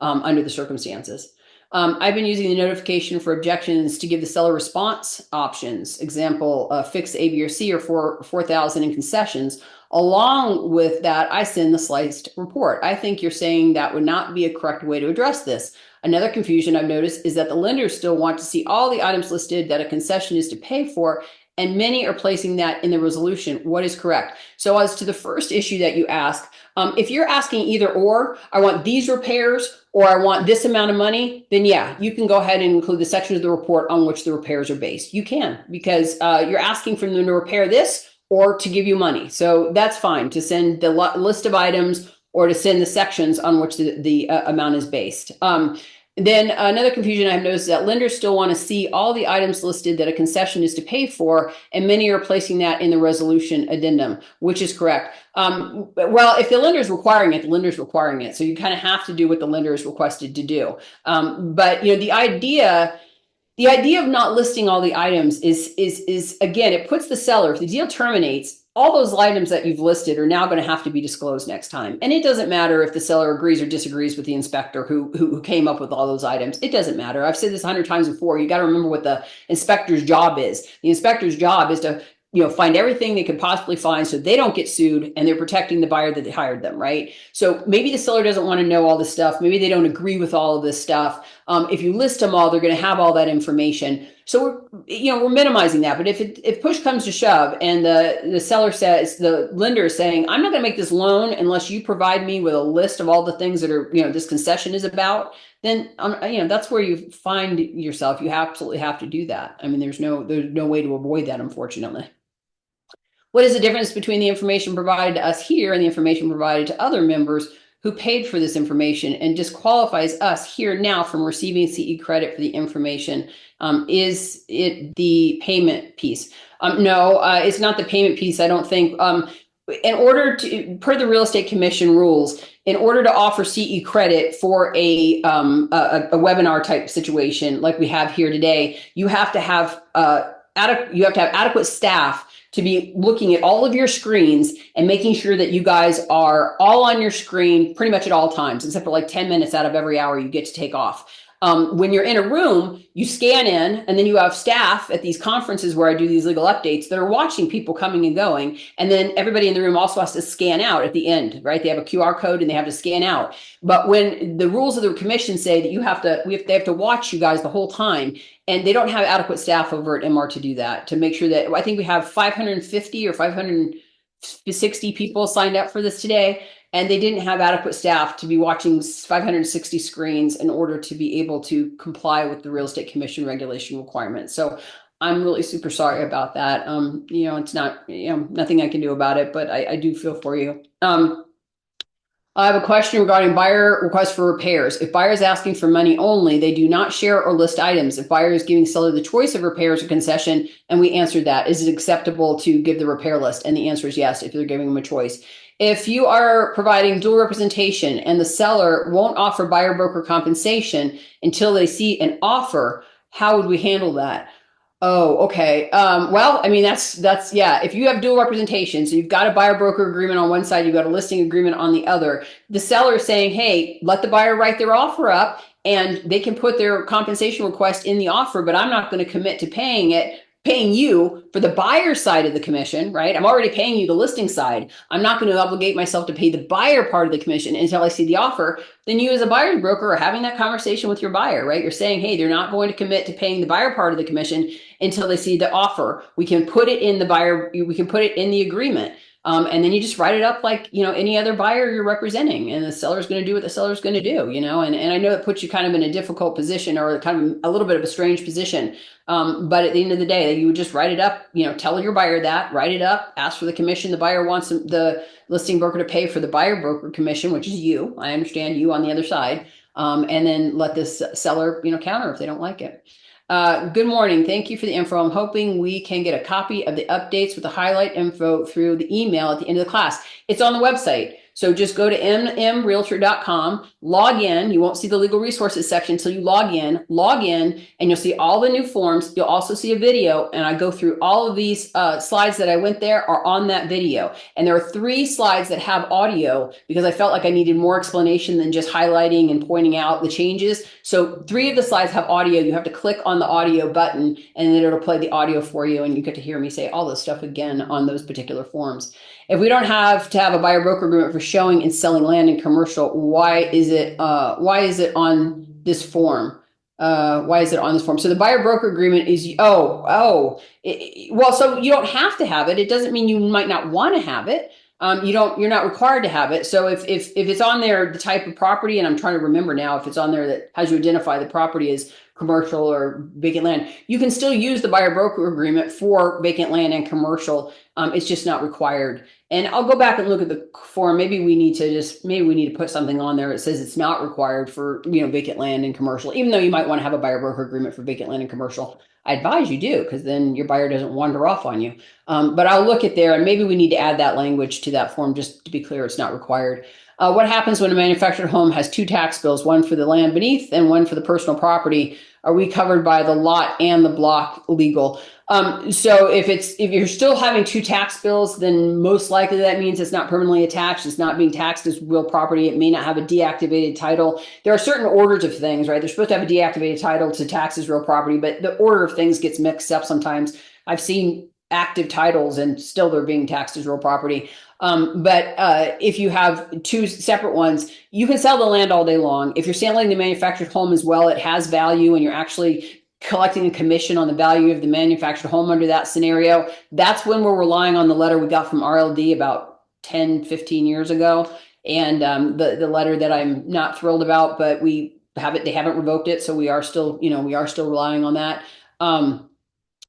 under the circumstances. I've been using the notification for objections to give the seller response options. Example, fix A, B, or C, or 4,000 in concessions. Along with that, I send the sliced report. I think you're saying that would not be a correct way to address this. Another confusion I've noticed is that the lenders still want to see all the items listed that a concession is to pay for, and many are placing that in the resolution. What is correct? So as to the first issue that you ask, if you're asking either or, I want these repairs or I want this amount of money, then yeah, you can go ahead and include the sections of the report on which the repairs are based. You can, because you're asking for them to repair this or to give you money. So that's fine to send the list of items or to send the sections on which the amount is based. Then another confusion I've noticed is that lenders still want to see all the items listed that a concession is to pay for, and many are placing that in the resolution addendum, which is correct. Well, if the lender is requiring it, the lender is requiring it. So you kind of have to do what the lender is requested to do. But the idea of not listing all the items is again, it puts the seller, if the deal terminates, all those items that you've listed are now going to have to be disclosed next time. And it doesn't matter if the seller agrees or disagrees with the inspector who came up with all those items. It doesn't matter. I've said this 100 times before. You got to remember what the inspector's job is. The inspector's job is to find everything they could possibly find so they don't get sued, and they're protecting the buyer that they hired them, right? So maybe the seller doesn't want to know all this stuff. Maybe they don't agree with all of this stuff. If you list them all, they're going to have all that information. So we're minimizing that. But if push comes to shove and the seller says, the lender is saying, I'm not going to make this loan unless you provide me with a list of all the things that are, this concession is about, then that's where you find yourself. You absolutely have to do that. I mean, there's no way to avoid that, unfortunately. What is the difference between the information provided to us here and the information provided to other members who paid for this information, and disqualifies us here now from receiving CE credit for the information? Is it the payment piece? No, it's not the payment piece. I don't think. In order to, per the Real Estate Commission rules, in order to offer CE credit for a webinar type situation like we have here today, you have to have adequate staff to be looking at all of your screens and making sure that you guys are all on your screen pretty much at all times, except for like 10 minutes out of every hour you get to take off. When you're in a room, you scan in, and then you have staff at these conferences where I do these legal updates that are watching people coming and going. And then everybody in the room also has to scan out at the end, right? They have a QR code and they have to scan out. But when the rules of the commission say that they have to watch you guys the whole time, and they don't have adequate staff over at MR to do that, to make sure that, I think we have 550 or 560 people signed up for this today. And they didn't have adequate staff to be watching 560 screens in order to be able to comply with the Real Estate Commission regulation requirements. So I'm really super sorry about that. It's not, nothing I can do about it, but I do feel for you. I have a question regarding buyer request for repairs. If buyer is asking for money only, they do not share or list items. If buyer is giving seller the choice of repairs or concession, and we answered that, is it acceptable to give the repair list? And the answer is yes, if they're giving them a choice. If you are providing dual representation and the seller won't offer buyer broker compensation until they see an offer, how would we handle that? Oh, okay. Well, I mean, that's yeah. If you have dual representation, so you've got a buyer broker agreement on one side, you've got a listing agreement on the other. The seller is saying, hey, let the buyer write their offer up, and they can put their compensation request in the offer, but I'm not going to commit to paying you for the buyer side of the commission, right? I'm already paying you the listing side. I'm not going to obligate myself to pay the buyer part of the commission until I see the offer. Then you as a buyer's broker are having that conversation with your buyer, right? You're saying, hey, they're not going to commit to paying the buyer part of the commission until they see the offer. We can put it in the agreement. And then you just write it up like, any other buyer you're representing, and the seller's going to do what the seller's going to do, and I know it puts you kind of in a difficult position, or kind of a little bit of a strange position. But at the end of the day, you would just write it up, tell your buyer that, write it up, ask for the commission the buyer wants the listing broker to pay for the buyer broker commission, which is you. I understand you on the other side. And then let this seller, counter if they don't like it. Good morning. Thank you for the info. I'm hoping we can get a copy of the updates with the highlight info through the email at the end of the class. It's on the website. So just go to mmrealtor.com, log in. You won't see the legal resources section until you log in, and you'll see all the new forms. You'll also see a video, and I go through all of these slides that I went there are on that video. And there are 3 slides that have audio because I felt like I needed more explanation than just highlighting and pointing out the changes. So 3 of the slides have audio. You have to click on the audio button, and then it'll play the audio for you, and you get to hear me say all this stuff again on those particular forms. If we don't have to have a buyer broker agreement for showing and selling land in commercial, why is it on this form? Why is it on this form? So the buyer broker agreement is, well, so you don't have to have it. It doesn't mean you might not want to have it. You're not required to have it. So if it's on there, the type of property, and I'm trying to remember now if it's on there that has you identify the property as commercial or vacant land, you can still use the buyer broker agreement for vacant land and commercial. It's just not required. And I'll go back and look at the form. Maybe we need to put something on there that says it's not required for, vacant land and commercial, even though you might want to have a buyer broker agreement for vacant land and commercial. I advise you do, because then your buyer doesn't wander off on you. But I'll look at there, and maybe we need to add that language to that form just to be clear it's not required. What happens when a manufactured home has 2 tax bills, one for the land beneath and one for the personal property? Are we covered by the lot and the block legal? So if you're still having 2 tax bills, then most likely that means it's not permanently attached. It's not being taxed as real property. It may not have a deactivated title. There are certain orders of things, right? They're supposed to have a deactivated title to tax as real property, but the order of things gets mixed up sometimes. I've seen active titles and still they're being taxed as real property. But if you have 2 separate ones, you can sell the land all day long. If you're selling the manufactured home as well, it has value and you're actually collecting a commission on the value of the manufactured home under that scenario. That's when we're relying on the letter we got from RLD about 10, 15 years ago. And the letter that I'm not thrilled about, but they haven't revoked it. So we are still relying on that. And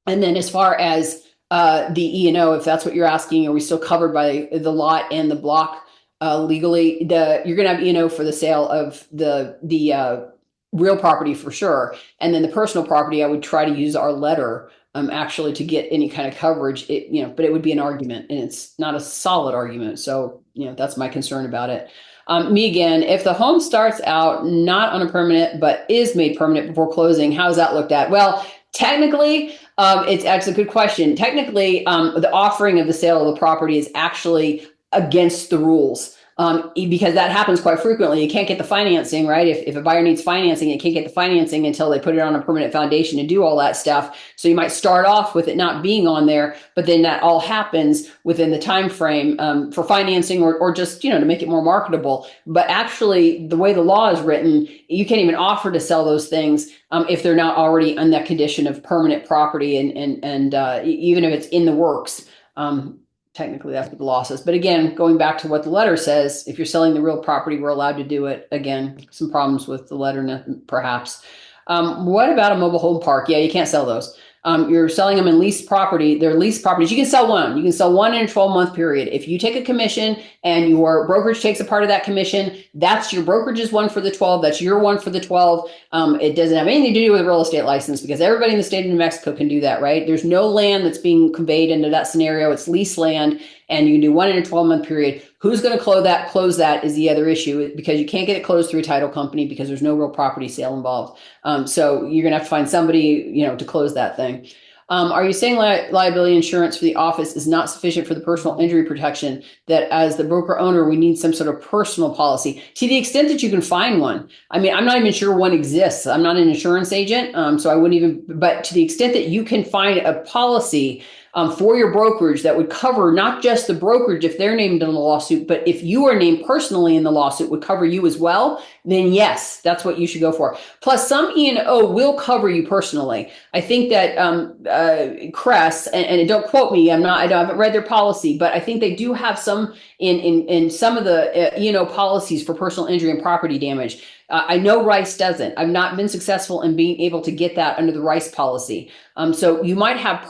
then as far as the E&O, if that's what you're asking, are we still covered by the lot and the block legally? You're going to have E&O for the sale of the real property for sure, and then the personal property, I would try to use our letter actually to get any kind of coverage. But it would be an argument, and it's not a solid argument. So that's my concern about it. Me again, if the home starts out not on a permanent but is made permanent before closing, how is that looked at? Well, technically, it's a good question. Technically, the offering of the sale of the property is actually against the rules. Because that happens quite frequently. You can't get the financing, right? If a buyer needs financing, they can't get the financing until they put it on a permanent foundation and do all that stuff. So you might start off with it not being on there, but then that all happens within the time frame for financing or just to make it more marketable. But actually, the way the law is written, you can't even offer to sell those things if they're not already on that condition of permanent property, and even if it's in the works. Technically, that's what the law says. But again, going back to what the letter says, if you're selling the real property, we're allowed to do it. Again, some problems with the letter, perhaps. What about a mobile home park? Yeah, you can't sell those. You're selling them in leased property. They're leased properties. You can sell one. You can sell one in a 12-month period. If you take a commission and your brokerage takes a part of that commission, that's your brokerage's one for the 12. That's your one for the 12. It doesn't have anything to do with a real estate license because everybody in the state of New Mexico can do that, right? There's no land that's being conveyed into that scenario. It's leased land, and you can do one in a 12-month period. Who's going to close that is the other issue, because you can't get it closed through a title company because there's no real property sale involved. So you're going to have to find somebody, to close that thing. Are you saying liability insurance for the office is not sufficient for the personal injury protection, that as the broker owner, we need some sort of personal policy? To the extent that you can find one. I mean, I'm not even sure one exists. I'm not an insurance agent, so I wouldn't even, but to the extent that you can find a policy for your brokerage that would cover not just the brokerage if they're named in the lawsuit, but if you are named personally in the lawsuit, would cover you as well, then yes, that's what you should go for. Plus, some E&O will cover you personally. I think that Crest, and don't quote me, I haven't read their policy, but I think they do have some in some of the E&O policies for personal injury and property damage. I know Rice doesn't. I've not been successful in being able to get that under the Rice policy. So you might have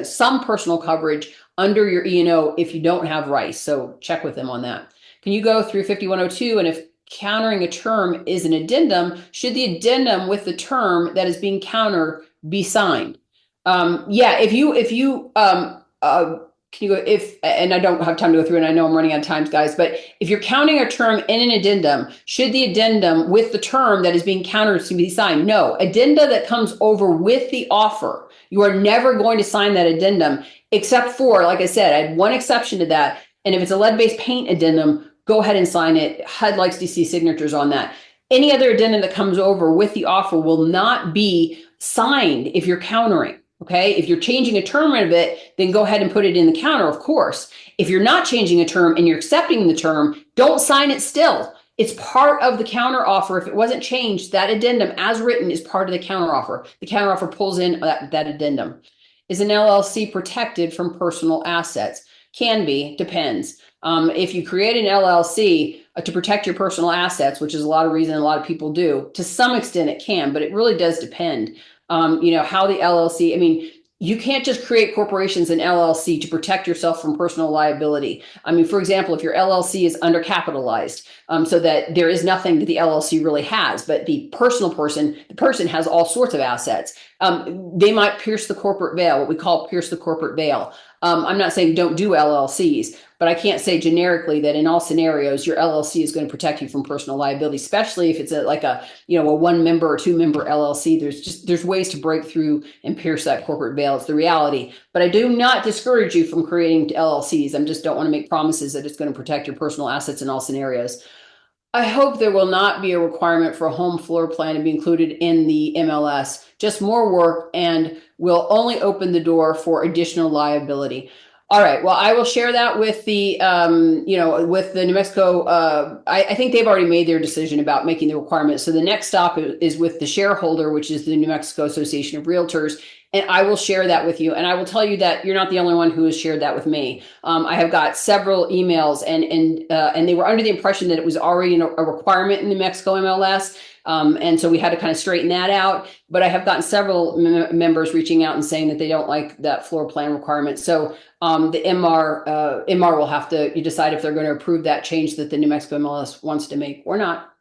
some personal coverage under your E&O if you don't have Rice. So check with them on that. Can you go through 5102? And if countering a term is an addendum, should the addendum with the term that is being countered be signed? Yeah, if you can you go if and I don't have time to go through, and I know I'm running out of time, guys, but if you're counting a term in an addendum, should the addendum with the term that is being countered to be signed? No, addenda that comes over with the offer, you are never going to sign that addendum, except for, like I said, I had one exception to that. And if it's a lead-based paint addendum, go ahead and sign it. HUD likes to see signatures on that. Any other addendum that comes over with the offer will not be signed if you're countering. Okay, if you're changing a term of it, then go ahead and put it in the counter, of course. If you're not changing a term and you're accepting the term, don't sign it still. It's part of the counter offer. If it wasn't changed, that addendum as written is part of the counter offer. The counter offer pulls in that addendum. Is an LLC protected from personal assets? Can be, depends. If you create an LLC to protect your personal assets, which is a lot of reason a lot of people do, to some extent it can, but it really does depend. How the LLC, I mean, you can't just create corporations and LLC to protect yourself from personal liability. I mean, for example, if your LLC is undercapitalized, so that there is nothing that the LLC really has, but the person has all sorts of assets. They might pierce the corporate veil, what we call pierce the corporate veil. I'm not saying don't do LLCs, but I can't say generically that in all scenarios, your LLC is going to protect you from personal liability, especially if it's a one member or two member LLC. There's ways to break through and pierce that corporate veil. It's the reality, but I do not discourage you from creating LLCs. I just don't want to make promises that it's going to protect your personal assets in all scenarios. I hope there will not be a requirement for a home floor plan to be included in the MLS, just more work and will only open the door for additional liability. All right, well, I will share that with the, with the New Mexico, I think they've already made their decision about making the requirements. So the next stop is with the shareholder, which is the New Mexico Association of Realtors. And I will share that with you. And I will tell you that you're not the only one who has shared that with me. I have got several emails and they were under the impression that it was already a requirement in the New Mexico MLS. And so we had to kind of straighten that out. But I have gotten several members reaching out and saying that they don't like that floor plan requirement. So the MR will have to decide if they're going to approve that change that the New Mexico MLS wants to make or not.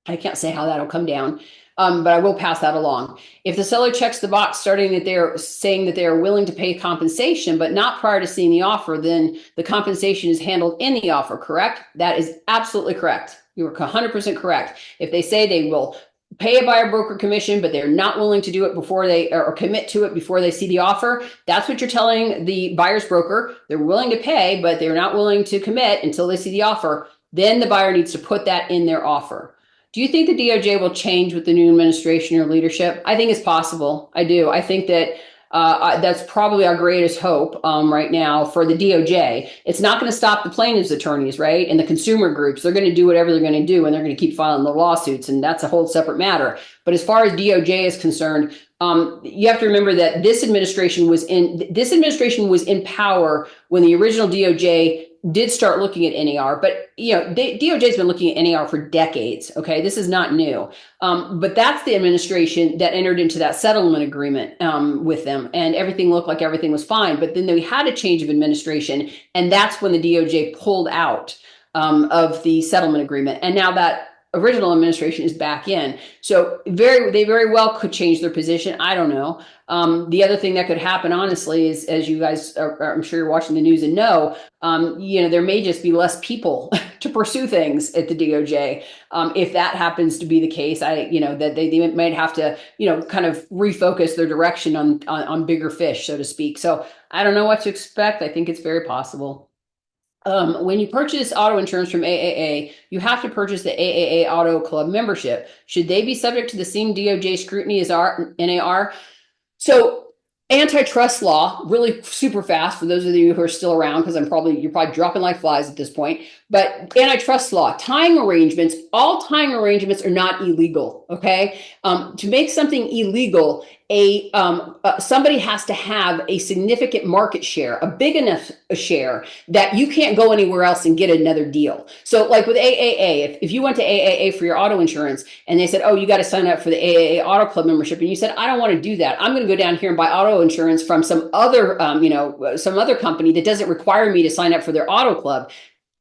I can't say how that'll come down. But I will pass that along. If the seller checks the box starting that they're saying that they are willing to pay compensation, but not prior to seeing the offer, then the compensation is handled in the offer, correct? That is absolutely correct. You are 100% correct. If they say they will pay a buyer broker commission, but they're not willing to do it before they or commit to it before they see the offer, that's what you're telling the buyer's broker. They're willing to pay, but they're not willing to commit until they see the offer. Then the buyer needs to put that in their offer. Do you think the DOJ will change with the new administration or leadership? I think it's possible. I do. I think that that's probably our greatest hope right now for the DOJ. It's not going to stop the plaintiffs' attorneys, right? And the consumer groups. They're going to do whatever they're going to do, and they're going to keep filing the lawsuits, and that's a whole separate matter. But as far as DOJ is concerned, you have to remember that this administration was in power when the original DOJ did start looking at NAR, but DOJ has been looking at NAR for decades. Okay, this is not new, but that's the administration that entered into that settlement agreement with them, and everything looked like everything was fine. But then we had a change of administration, and that's when the DOJ pulled out of the settlement agreement, and now that original administration is back in. So they very well could change their position. I don't know. The other thing that could happen, honestly, is, as you guys are, I'm sure you're watching the news and know, there may just be less people to pursue things at the DOJ. If that happens to be the case, that they might have to, kind of refocus their direction on bigger fish, so to speak. So I don't know what to expect. I think it's very possible. When you purchase auto insurance from AAA, you have to purchase the AAA Auto Club membership. Should they be subject to the same DOJ scrutiny as our NAR? So antitrust law, really super fast for those of you who are still around, because you're probably dropping like flies at this point. But antitrust law, tying arrangements, all tying arrangements are not illegal. Okay, to make something illegal, somebody has to have a significant market share, a big enough share that you can't go anywhere else and get another deal. So, like with AAA, if you went to AAA for your auto insurance and they said, "Oh, you got to sign up for the AAA Auto Club membership," and you said, "I don't want to do that. I'm going to go down here and buy auto insurance from some other company that doesn't require me to sign up for their auto club."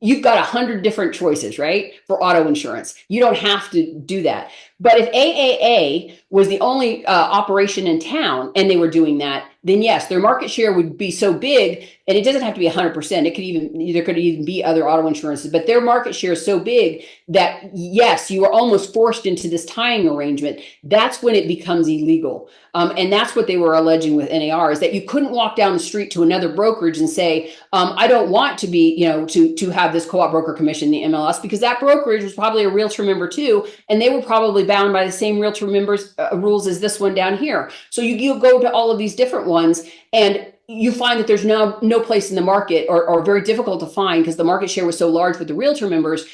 you've got 100 different choices, right? For auto insurance. You don't have to do that. But if AAA was the only operation in town and they were doing that, then yes, their market share would be so big, and it doesn't have to be 100%. It could even, there could even be other auto insurances, but their market share is so big that yes, you are almost forced into this tying arrangement. That's when it becomes illegal. And that's what they were alleging with NAR, is that you couldn't walk down the street to another brokerage and say, I don't want to be, to have this co-op broker commission, the MLS, because that brokerage was probably a realtor member too, and they were probably bound by the same realtor members rules as this one down here. So you go to all of these different ones, and you find that there's no place in the market, or very difficult to find, because the market share was so large with the realtor members,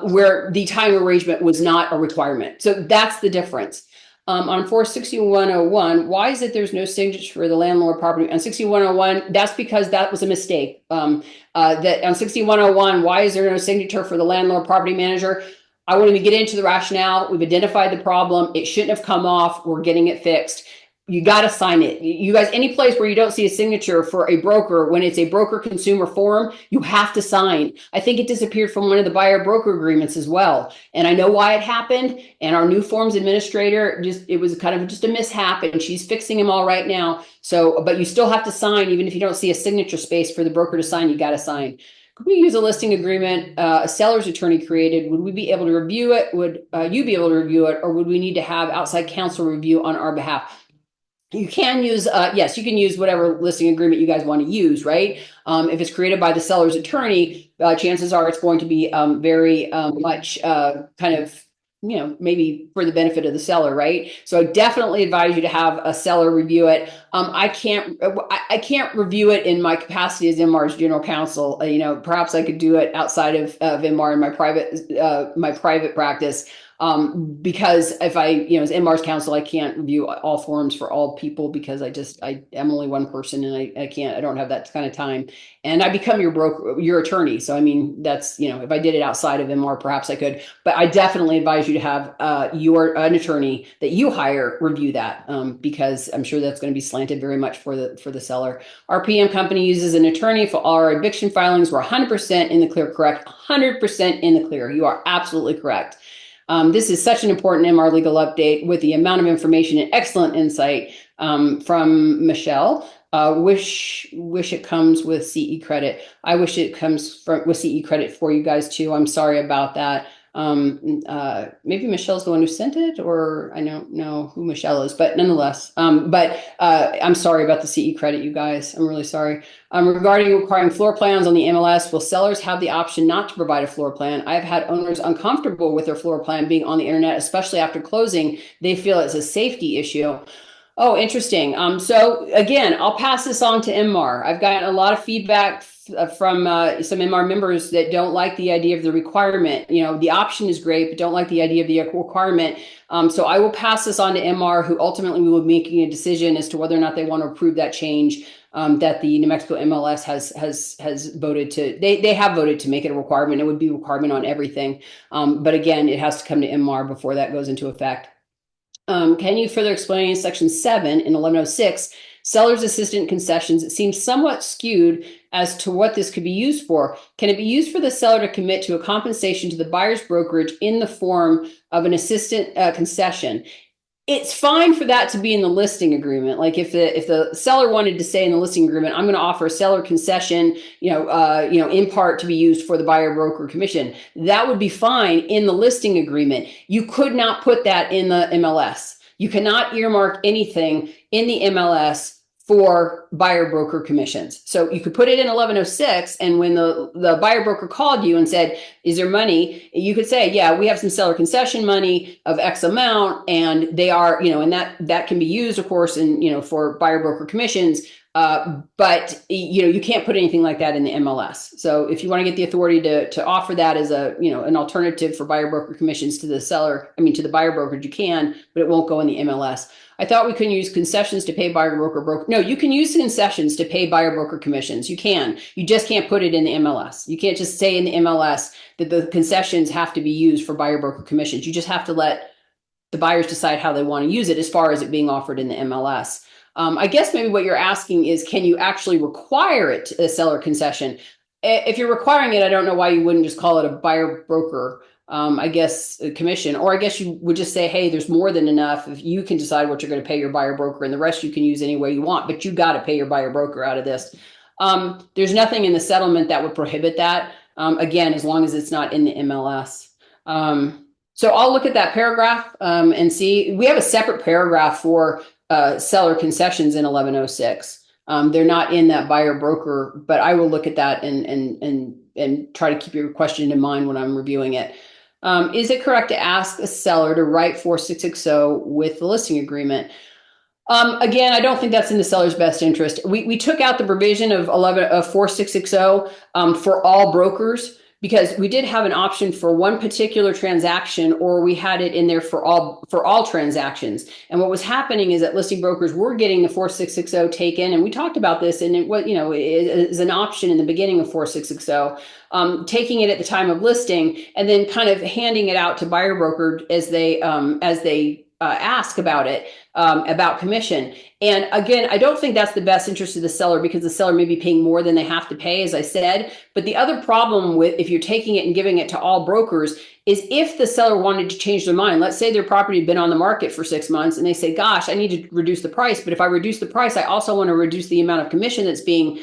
where the tying arrangement was not a requirement. So that's the difference. On 46101, why is it there's no signature for the landlord property? On 6101, that's because that was a mistake. That on 6101, why is there no signature for the landlord property manager? I won't even get into the rationale. We've identified the problem. It shouldn't have come off. We're getting it fixed. You got to sign it. You guys, any place where you don't see a signature for a broker, when it's a broker consumer form, you have to sign. I think it disappeared from one of the buyer broker agreements as well. And I know why it happened. And our new forms administrator, it was kind of just a mishap, and she's fixing them all right now. So, but you still have to sign, even if you don't see a signature space for the broker to sign, you got to sign. Could we use a listing agreement a seller's attorney created? Would we be able to review it? Would you be able to review it? Or would we need to have outside counsel review on our behalf? You can use, yes, you can use whatever listing agreement you guys want to use, right? If it's created by the seller's attorney, chances are it's going to be very much kind of, maybe for the benefit of the seller, right? So I definitely advise you to have a seller review it. I can't review it in my capacity as MR's general counsel. Perhaps I could do it outside of MR in my private practice. Because if as MR's counsel, I can't review all forms for all people, because I am only one person, and I don't have that kind of time. And I become your attorney. So, I mean, that's, if I did it outside of MR, perhaps I could, but I definitely advise you to have an attorney that you hire review that, because I'm sure that's going to be slanted very much for the seller. Our PM company uses an attorney for all our eviction filings. We're 100% in the clear, correct? 100% in the clear. You are absolutely correct. This is such an important MR legal update with the amount of information and excellent insight from Michelle. Wish it comes with CE credit. I wish it comes with CE credit for you guys too. I'm sorry about that. Maybe Michelle's the one who sent it, or I don't know who Michelle is, but nonetheless, I'm sorry about the CE credit, you guys. I'm really sorry. Regarding requiring floor plans on the MLS, will sellers have the option not to provide a floor plan? I've had owners uncomfortable with their floor plan being on the internet, especially after closing. They feel it's a safety issue. Oh, interesting. So again, I'll pass this on to MR. I've gotten a lot of feedback from some MR members that don't like the idea of the requirement. The option is great, but don't like the idea of the requirement. So I will pass this on to MR, who ultimately will be making a decision as to whether or not they want to approve that change that the New Mexico MLS has voted to. They have voted to make it a requirement. It would be a requirement on everything. But again, it has to come to MR before that goes into effect. Can you further explain section 7 in 1106, seller's assistant concessions? It seems somewhat skewed as to what this could be used for. Can it be used for the seller to commit to a compensation to the buyer's brokerage in the form of an assistant concession? It's fine for that to be in the listing agreement. Like if the seller wanted to say in the listing agreement, I'm going to offer a seller concession, in part to be used for the buyer broker commission, that would be fine in the listing agreement. You could not put that in the MLS. You cannot earmark anything in the MLS for buyer broker commissions. So you could put it in 1106, and when the buyer broker called you and said, is there money? You could say, yeah, we have some seller concession money of X amount, and they are, and that can be used, of course, for buyer broker commissions. But you can't put anything like that in the MLS. So if you want to get the authority to offer that as an alternative for buyer broker commissions to the buyer brokerage, you can, but it won't go in the MLS. I thought we couldn't use concessions to pay buyer broker. No, you can use concessions to pay buyer broker commissions. You can. You just can't put it in the MLS. You can't just say in the MLS that the concessions have to be used for buyer broker commissions. You just have to let the buyers decide how they want to use it as far as it being offered in the MLS. I guess maybe what you're asking is, can you actually require it, a seller concession? if you're requiring it, I don't know why you wouldn't just call it a buyer broker, I guess, commission, or I guess you would just say, hey, there's more than enough. If you can decide what you're going to pay your buyer broker, and the rest you can use any way you want, but you got to pay your buyer broker out of this. There's nothing in the settlement that would prohibit that. Again, as long as it's not in the MLS. So I'll look at that paragraph and see. We have a separate paragraph for seller concessions in 1106. They're not in that buyer broker, but I will look at that and try to keep your question in mind when I'm reviewing it. Is it correct to ask a seller to write 4660 with the listing agreement? Again, I don't think that's in the seller's best interest. We took out the provision of 4660 for all brokers, because we did have an option for one particular transaction, or we had it in there for all transactions. And what was happening is that listing brokers were getting the 4660 taken, and we talked about this, and it was, is an option in the beginning of 4660, taking it at the time of listing, and then kind of handing it out to buyer broker as they ask about it, about commission. And again, I don't think that's the best interest of the seller, because the seller may be paying more than they have to pay, as I said. But the other problem with, if you're taking it and giving it to all brokers, is if the seller wanted to change their mind. Let's say their property had been on the market for 6 months and they say, gosh, I need to reduce the price. But if I reduce the price, I also want to reduce the amount of commission that's being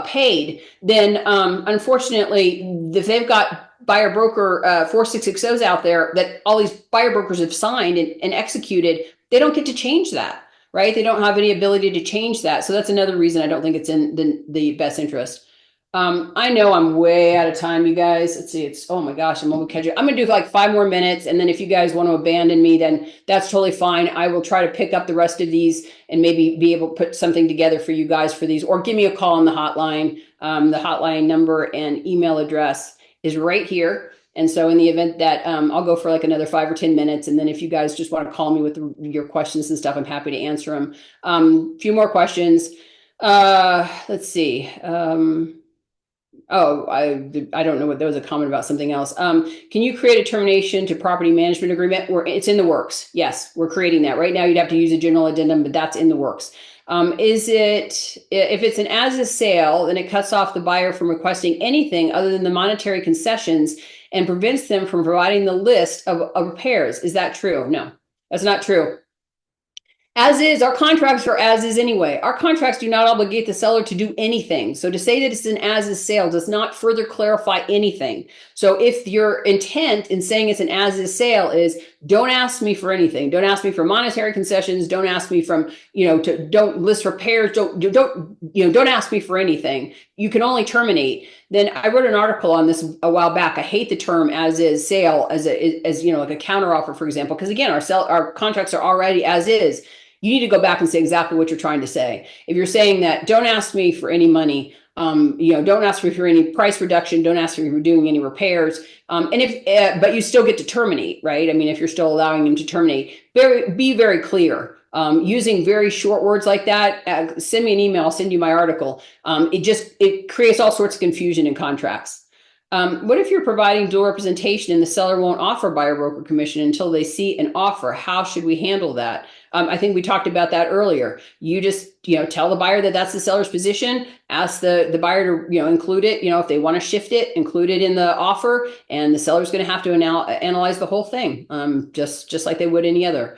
paid. Then unfortunately, if they've got buyer broker 4660s out there that all these buyer brokers have signed and executed, they don't get to change that, right? They don't have any ability to change that. So that's another reason I don't think it's in the best interest. I know I'm way out of time, you guys. Let's see, oh my gosh, I'm gonna do like 5 more minutes. And then if you guys want to abandon me, then that's totally fine. I will try to pick up the rest of these and maybe be able to put something together for you guys for these, or give me a call on the hotline. The hotline number and email address is right here. And so in the event that I'll go for like another 5 or 10 minutes. And then if you guys just want to call me with your questions and stuff, I'm happy to answer them. A few more questions. Let's see. I don't know what, there was a comment about something else. Can you create a termination to property management agreement? It's in the works. Yes, we're creating that right now. You'd have to use a general addendum, but that's in the works. If it's an as-is sale, then it cuts off the buyer from requesting anything other than the monetary concessions and prevents them from providing the list of repairs. Is that true? No, that's not true. As is, our contracts are as is anyway. Our contracts do not obligate the seller to do anything. So to say that it's an as is sale does not further clarify anything. So if your intent in saying it's an as is sale is, don't ask me for anything. Don't ask me for monetary concessions. Don't ask me don't list repairs. Don't ask me for anything. You can only terminate. Then I wrote an article on this a while back. I hate the term as is sale as like a counteroffer, for example, because again, our contracts are already as is. You need to go back and say exactly what you're trying to say. If you're saying that, don't ask me for any money, don't ask me for any price reduction, don't ask me for doing any repairs, but you still get to terminate, right? I mean, if you're still allowing them to terminate, be very clear. Using very short words like that, send me an email, I'll send you my article. It creates all sorts of confusion in contracts. What if you're providing dual representation and the seller won't offer buyer broker commission until they see an offer? How should we handle that? I think we talked about that earlier. You just, tell the buyer that that's the seller's position, ask the buyer to, include it, if they want to shift it, include it in the offer, and the seller's going to have to analyze the whole thing, just like they would any other.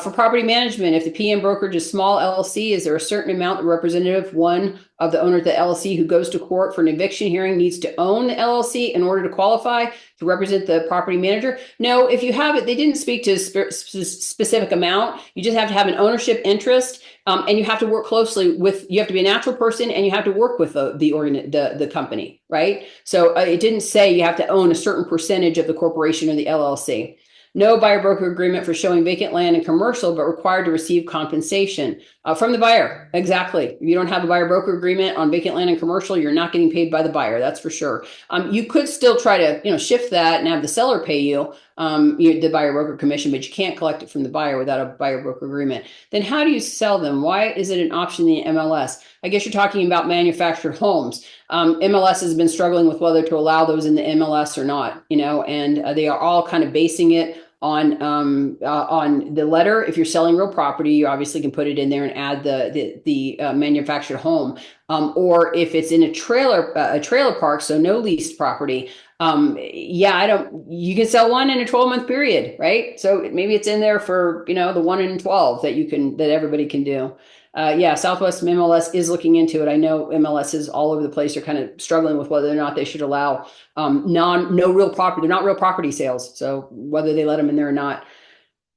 For property management, if the PM brokerage is small LLC, is there a certain amount the representative, one of the owner of the LLC who goes to court for an eviction hearing, needs to own the LLC in order to qualify to represent the property manager? No, if you have it, they didn't speak to a specific amount. You just have to have an ownership interest, and you have to work closely you have to be a natural person, and you have to work with the company, right? So it didn't say you have to own a certain percentage of the corporation or the LLC. No buyer broker agreement for showing vacant land and commercial, but required to receive compensation from the buyer. Exactly. If you don't have a buyer broker agreement on vacant land and commercial, you're not getting paid by the buyer. That's for sure. You could still try to, shift that and have the seller pay you the buyer broker commission, but you can't collect it from the buyer without a buyer broker agreement. Then how do you sell them? Why is it an option in the MLS? I guess you're talking about manufactured homes. MLS has been struggling with whether to allow those in the MLS or not, and they are all kind of basing it on the letter. If you're selling real property, you obviously can put it in there and add the manufactured home. Or if it's in a trailer park, so no leased property, you can sell one in a 12-month period, right? So maybe it's in there for, the 1 in 12 that everybody can do. Southwest MLS is looking into it. I know MLS is all over the place. They're kind of struggling with whether or not they should allow no real property. They're not real property sales. So whether they let them in there or not.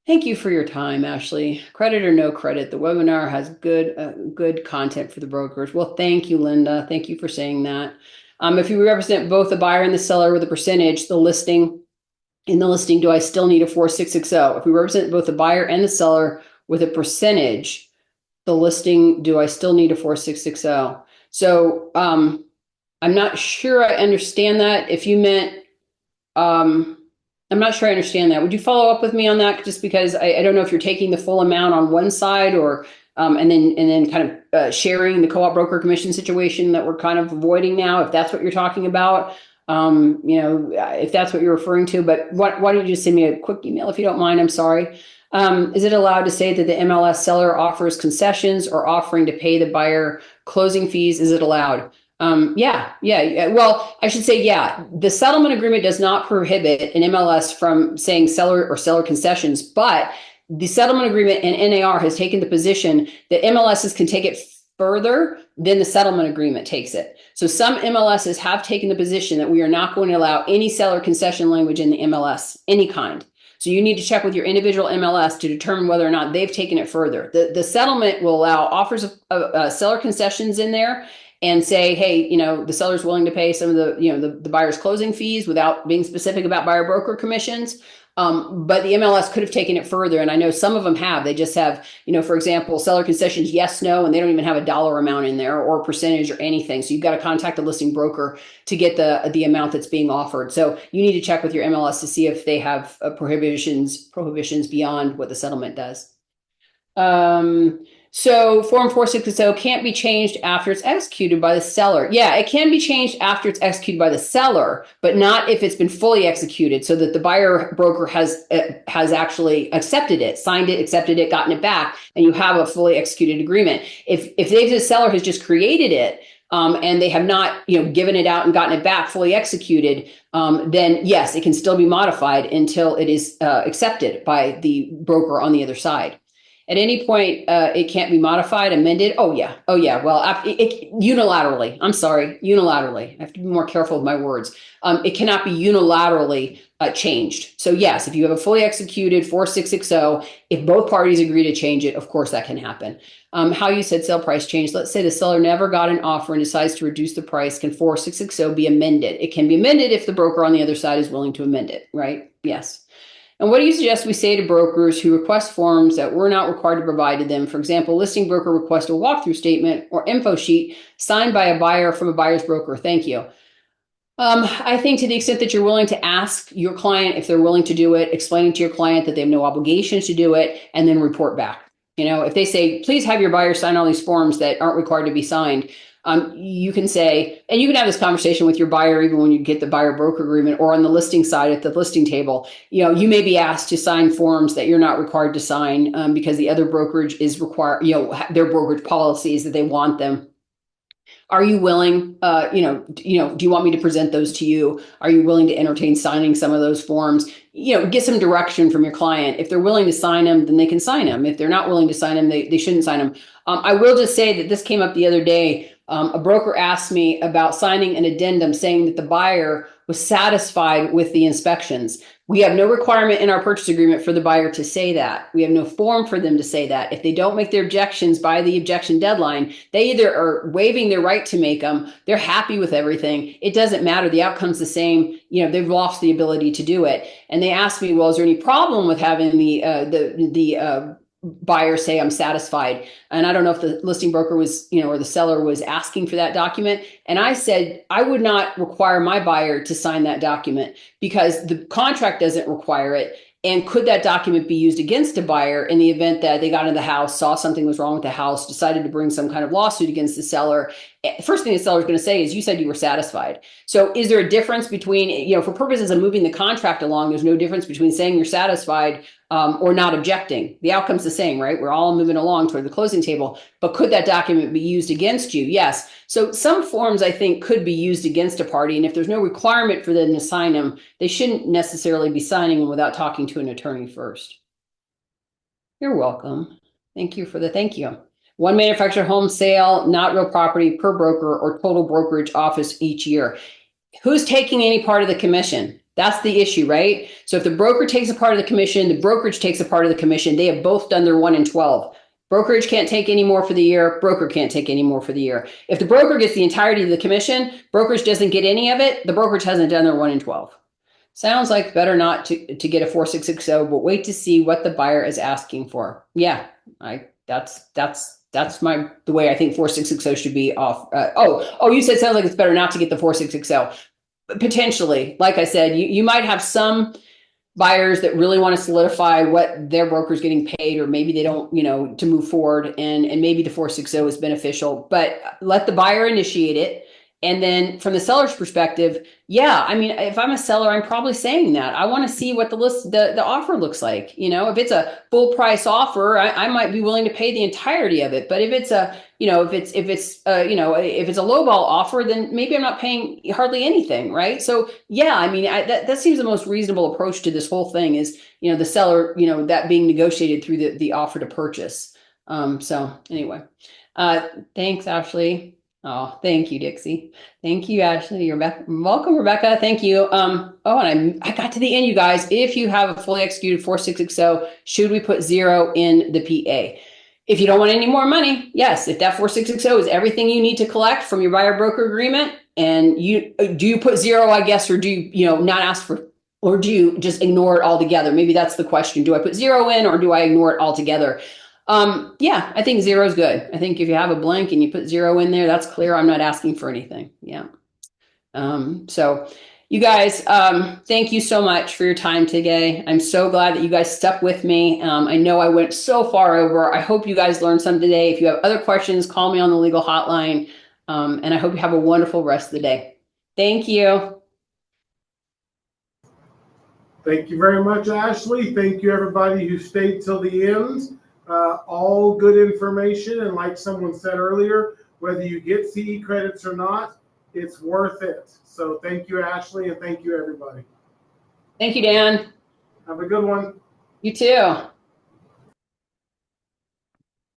Thank you for your time, Ashley. Credit or no credit, the webinar has good content for the brokers. Well, thank you, Linda. Thank you for saying that. If you represent both the buyer and the seller with a percentage, in the listing, do I still need a 4660? If we represent both the buyer and the seller with a percentage, the listing, do I still need a 4660? So I'm not sure I understand that. If you meant, I'm not sure I understand that. Would you follow up with me on that? Just because I don't know if you're taking the full amount on one side or and then kind of sharing the co-op broker commission situation that we're kind of avoiding now, if that's what you're talking about, if that's what you're referring to. But why don't you just send me a quick email if you don't mind? I'm sorry. Is it allowed to say that the MLS seller offers concessions or offering to pay the buyer closing fees? Is it allowed? Yeah. Well, I should say, yeah, the settlement agreement does not prohibit an MLS from saying seller concessions, but the settlement agreement and NAR has taken the position that MLSs can take it further than the settlement agreement takes it. So some MLSs have taken the position that we are not going to allow any seller concession language in the MLS, any kind. So you need to check with your individual MLS to determine whether or not they've taken it further. The settlement will allow offers of seller concessions in there and say, hey, the seller's willing to pay some of the buyer's closing fees without being specific about buyer broker commissions. But the MLS could have taken it further. And I know some of them have. They just have, for example, seller concessions, yes, no, and they don't even have a dollar amount in there or percentage or anything. So you've got to contact the listing broker to get the amount that's being offered. So you need to check with your MLS to see if they have prohibitions beyond what the settlement does. So Form 4660 can't be changed after it's executed by the seller. Yeah, it can be changed after it's executed by the seller, but not if it's been fully executed so that the buyer broker has actually accepted it, signed it, accepted it, gotten it back, and you have a fully executed agreement. If the seller has just created it, and they have not, given it out and gotten it back fully executed, then yes, it can still be modified until it is accepted by the broker on the other side. At any point, it can't be modified, amended. Oh yeah. Well, unilaterally. I'm sorry, unilaterally. I have to be more careful with my words. It cannot be unilaterally changed. So yes, if you have a fully executed 4660, if both parties agree to change it, of course that can happen. How you said sale price change. Let's say the seller never got an offer and decides to reduce the price. Can 4660 be amended? It can be amended if the broker on the other side is willing to amend it, right? Yes. And what do you suggest we say to brokers who request forms that we're not required to provide to them? For example, listing broker request a walkthrough statement or info sheet signed by a buyer from a buyer's broker. Thank you. I think to the extent that you're willing to ask your client if they're willing to do it, explaining to your client that they have no obligation to do it, and then report back. If they say, please have your buyer sign all these forms that aren't required to be signed, you can say, and you can have this conversation with your buyer even when you get the buyer broker agreement or on the listing side at the listing table. You may be asked to sign forms that you're not required to sign because the other brokerage is required, their brokerage policies that they want them. Are you willing, do you want me to present those to you? Are you willing to entertain signing some of those forms? Get some direction from your client. If they're willing to sign them, then they can sign them. If they're not willing to sign them, they shouldn't sign them. I will just say that this came up the other day. A broker asked me about signing an addendum saying that the buyer was satisfied with the inspections. We have no requirement in our purchase agreement for the buyer to say that. We have no form for them to say that. If they don't make their objections by the objection deadline, they either are waiving their right to make them, they're happy with everything. It doesn't matter. The outcome's the same. They've lost the ability to do it. And they asked me, well, is there any problem with having the buyer say I'm satisfied? And I don't know if the listing broker was, or the seller was asking for that document. And I said, I would not require my buyer to sign that document because the contract doesn't require it. And could that document be used against a buyer in the event that they got into the house, saw something was wrong with the house, decided to bring some kind of lawsuit against the seller? First thing the seller is going to say is, you said you were satisfied. So is there a difference between, for purposes of moving the contract along, there's no difference between saying you're satisfied or not objecting? The outcome's the same, right? We're all moving along toward the closing table. But could that document be used against you? Yes. So some forms, I think, could be used against a party. And if there's no requirement for them to sign them, they shouldn't necessarily be signing them without talking to an attorney first. You're welcome. Thank you for the thank you. One manufactured home sale, not real property, per broker or total brokerage office each year. Who's taking any part of the commission? That's the issue, right? So if the broker takes a part of the commission, the brokerage takes a part of the commission. They have both done their 1 in 12. Brokerage can't take any more for the year. Broker can't take any more for the year. If the broker gets the entirety of the commission, brokerage doesn't get any of it. The brokerage hasn't done their 1 in 12. Sounds like better not to get a 4660, but wait to see what the buyer is asking for. Yeah, that's the way I think 4660 should be off. You said sounds like it's better not to get the 4660. Potentially, like I said, you might have some buyers that really want to solidify what their broker is getting paid, or maybe they don't, to move forward, and maybe the 460 is beneficial, but let the buyer initiate it. And then from the seller's perspective, yeah, I mean, if I'm a seller, I'm probably saying that I want to see what the offer looks like. If it's a full price offer, I might be willing to pay the entirety of it. But if it's a, if it's a lowball offer, then maybe I'm not paying hardly anything, right? So yeah, I mean, that seems the most reasonable approach to this whole thing is, the seller, that being negotiated through the offer to purchase. So anyway, thanks, Ashley. Oh, thank you, Dixie. Thank you, Ashley. You're welcome, Rebecca. Thank you. And I got to the end, you guys. If you have a fully executed 4660, should we put 0 in the PA? If you don't want any more money, yes. If that 4660 is everything you need to collect from your buyer broker agreement, and do you put 0, I guess, or do you not ask for, or do you just ignore it altogether? Maybe that's the question. Do I put 0 in, or do I ignore it altogether? Yeah, I think 0 is good. I think if you have a blank and you put 0 in there, that's clear. I'm not asking for anything. Yeah. So you guys, thank you so much for your time today. I'm so glad that you guys stuck with me. I know I went so far over. I hope you guys learned something today. If you have other questions, call me on the legal hotline. And I hope you have a wonderful rest of the day. Thank you. Thank you very much, Ashley. Thank you, everybody who stayed till the end. All good information, and like someone said earlier, whether you get CE credits or not, it's worth it. So thank you, Ashley, and thank you, everybody. Thank you, Dan. Have a good one. You too.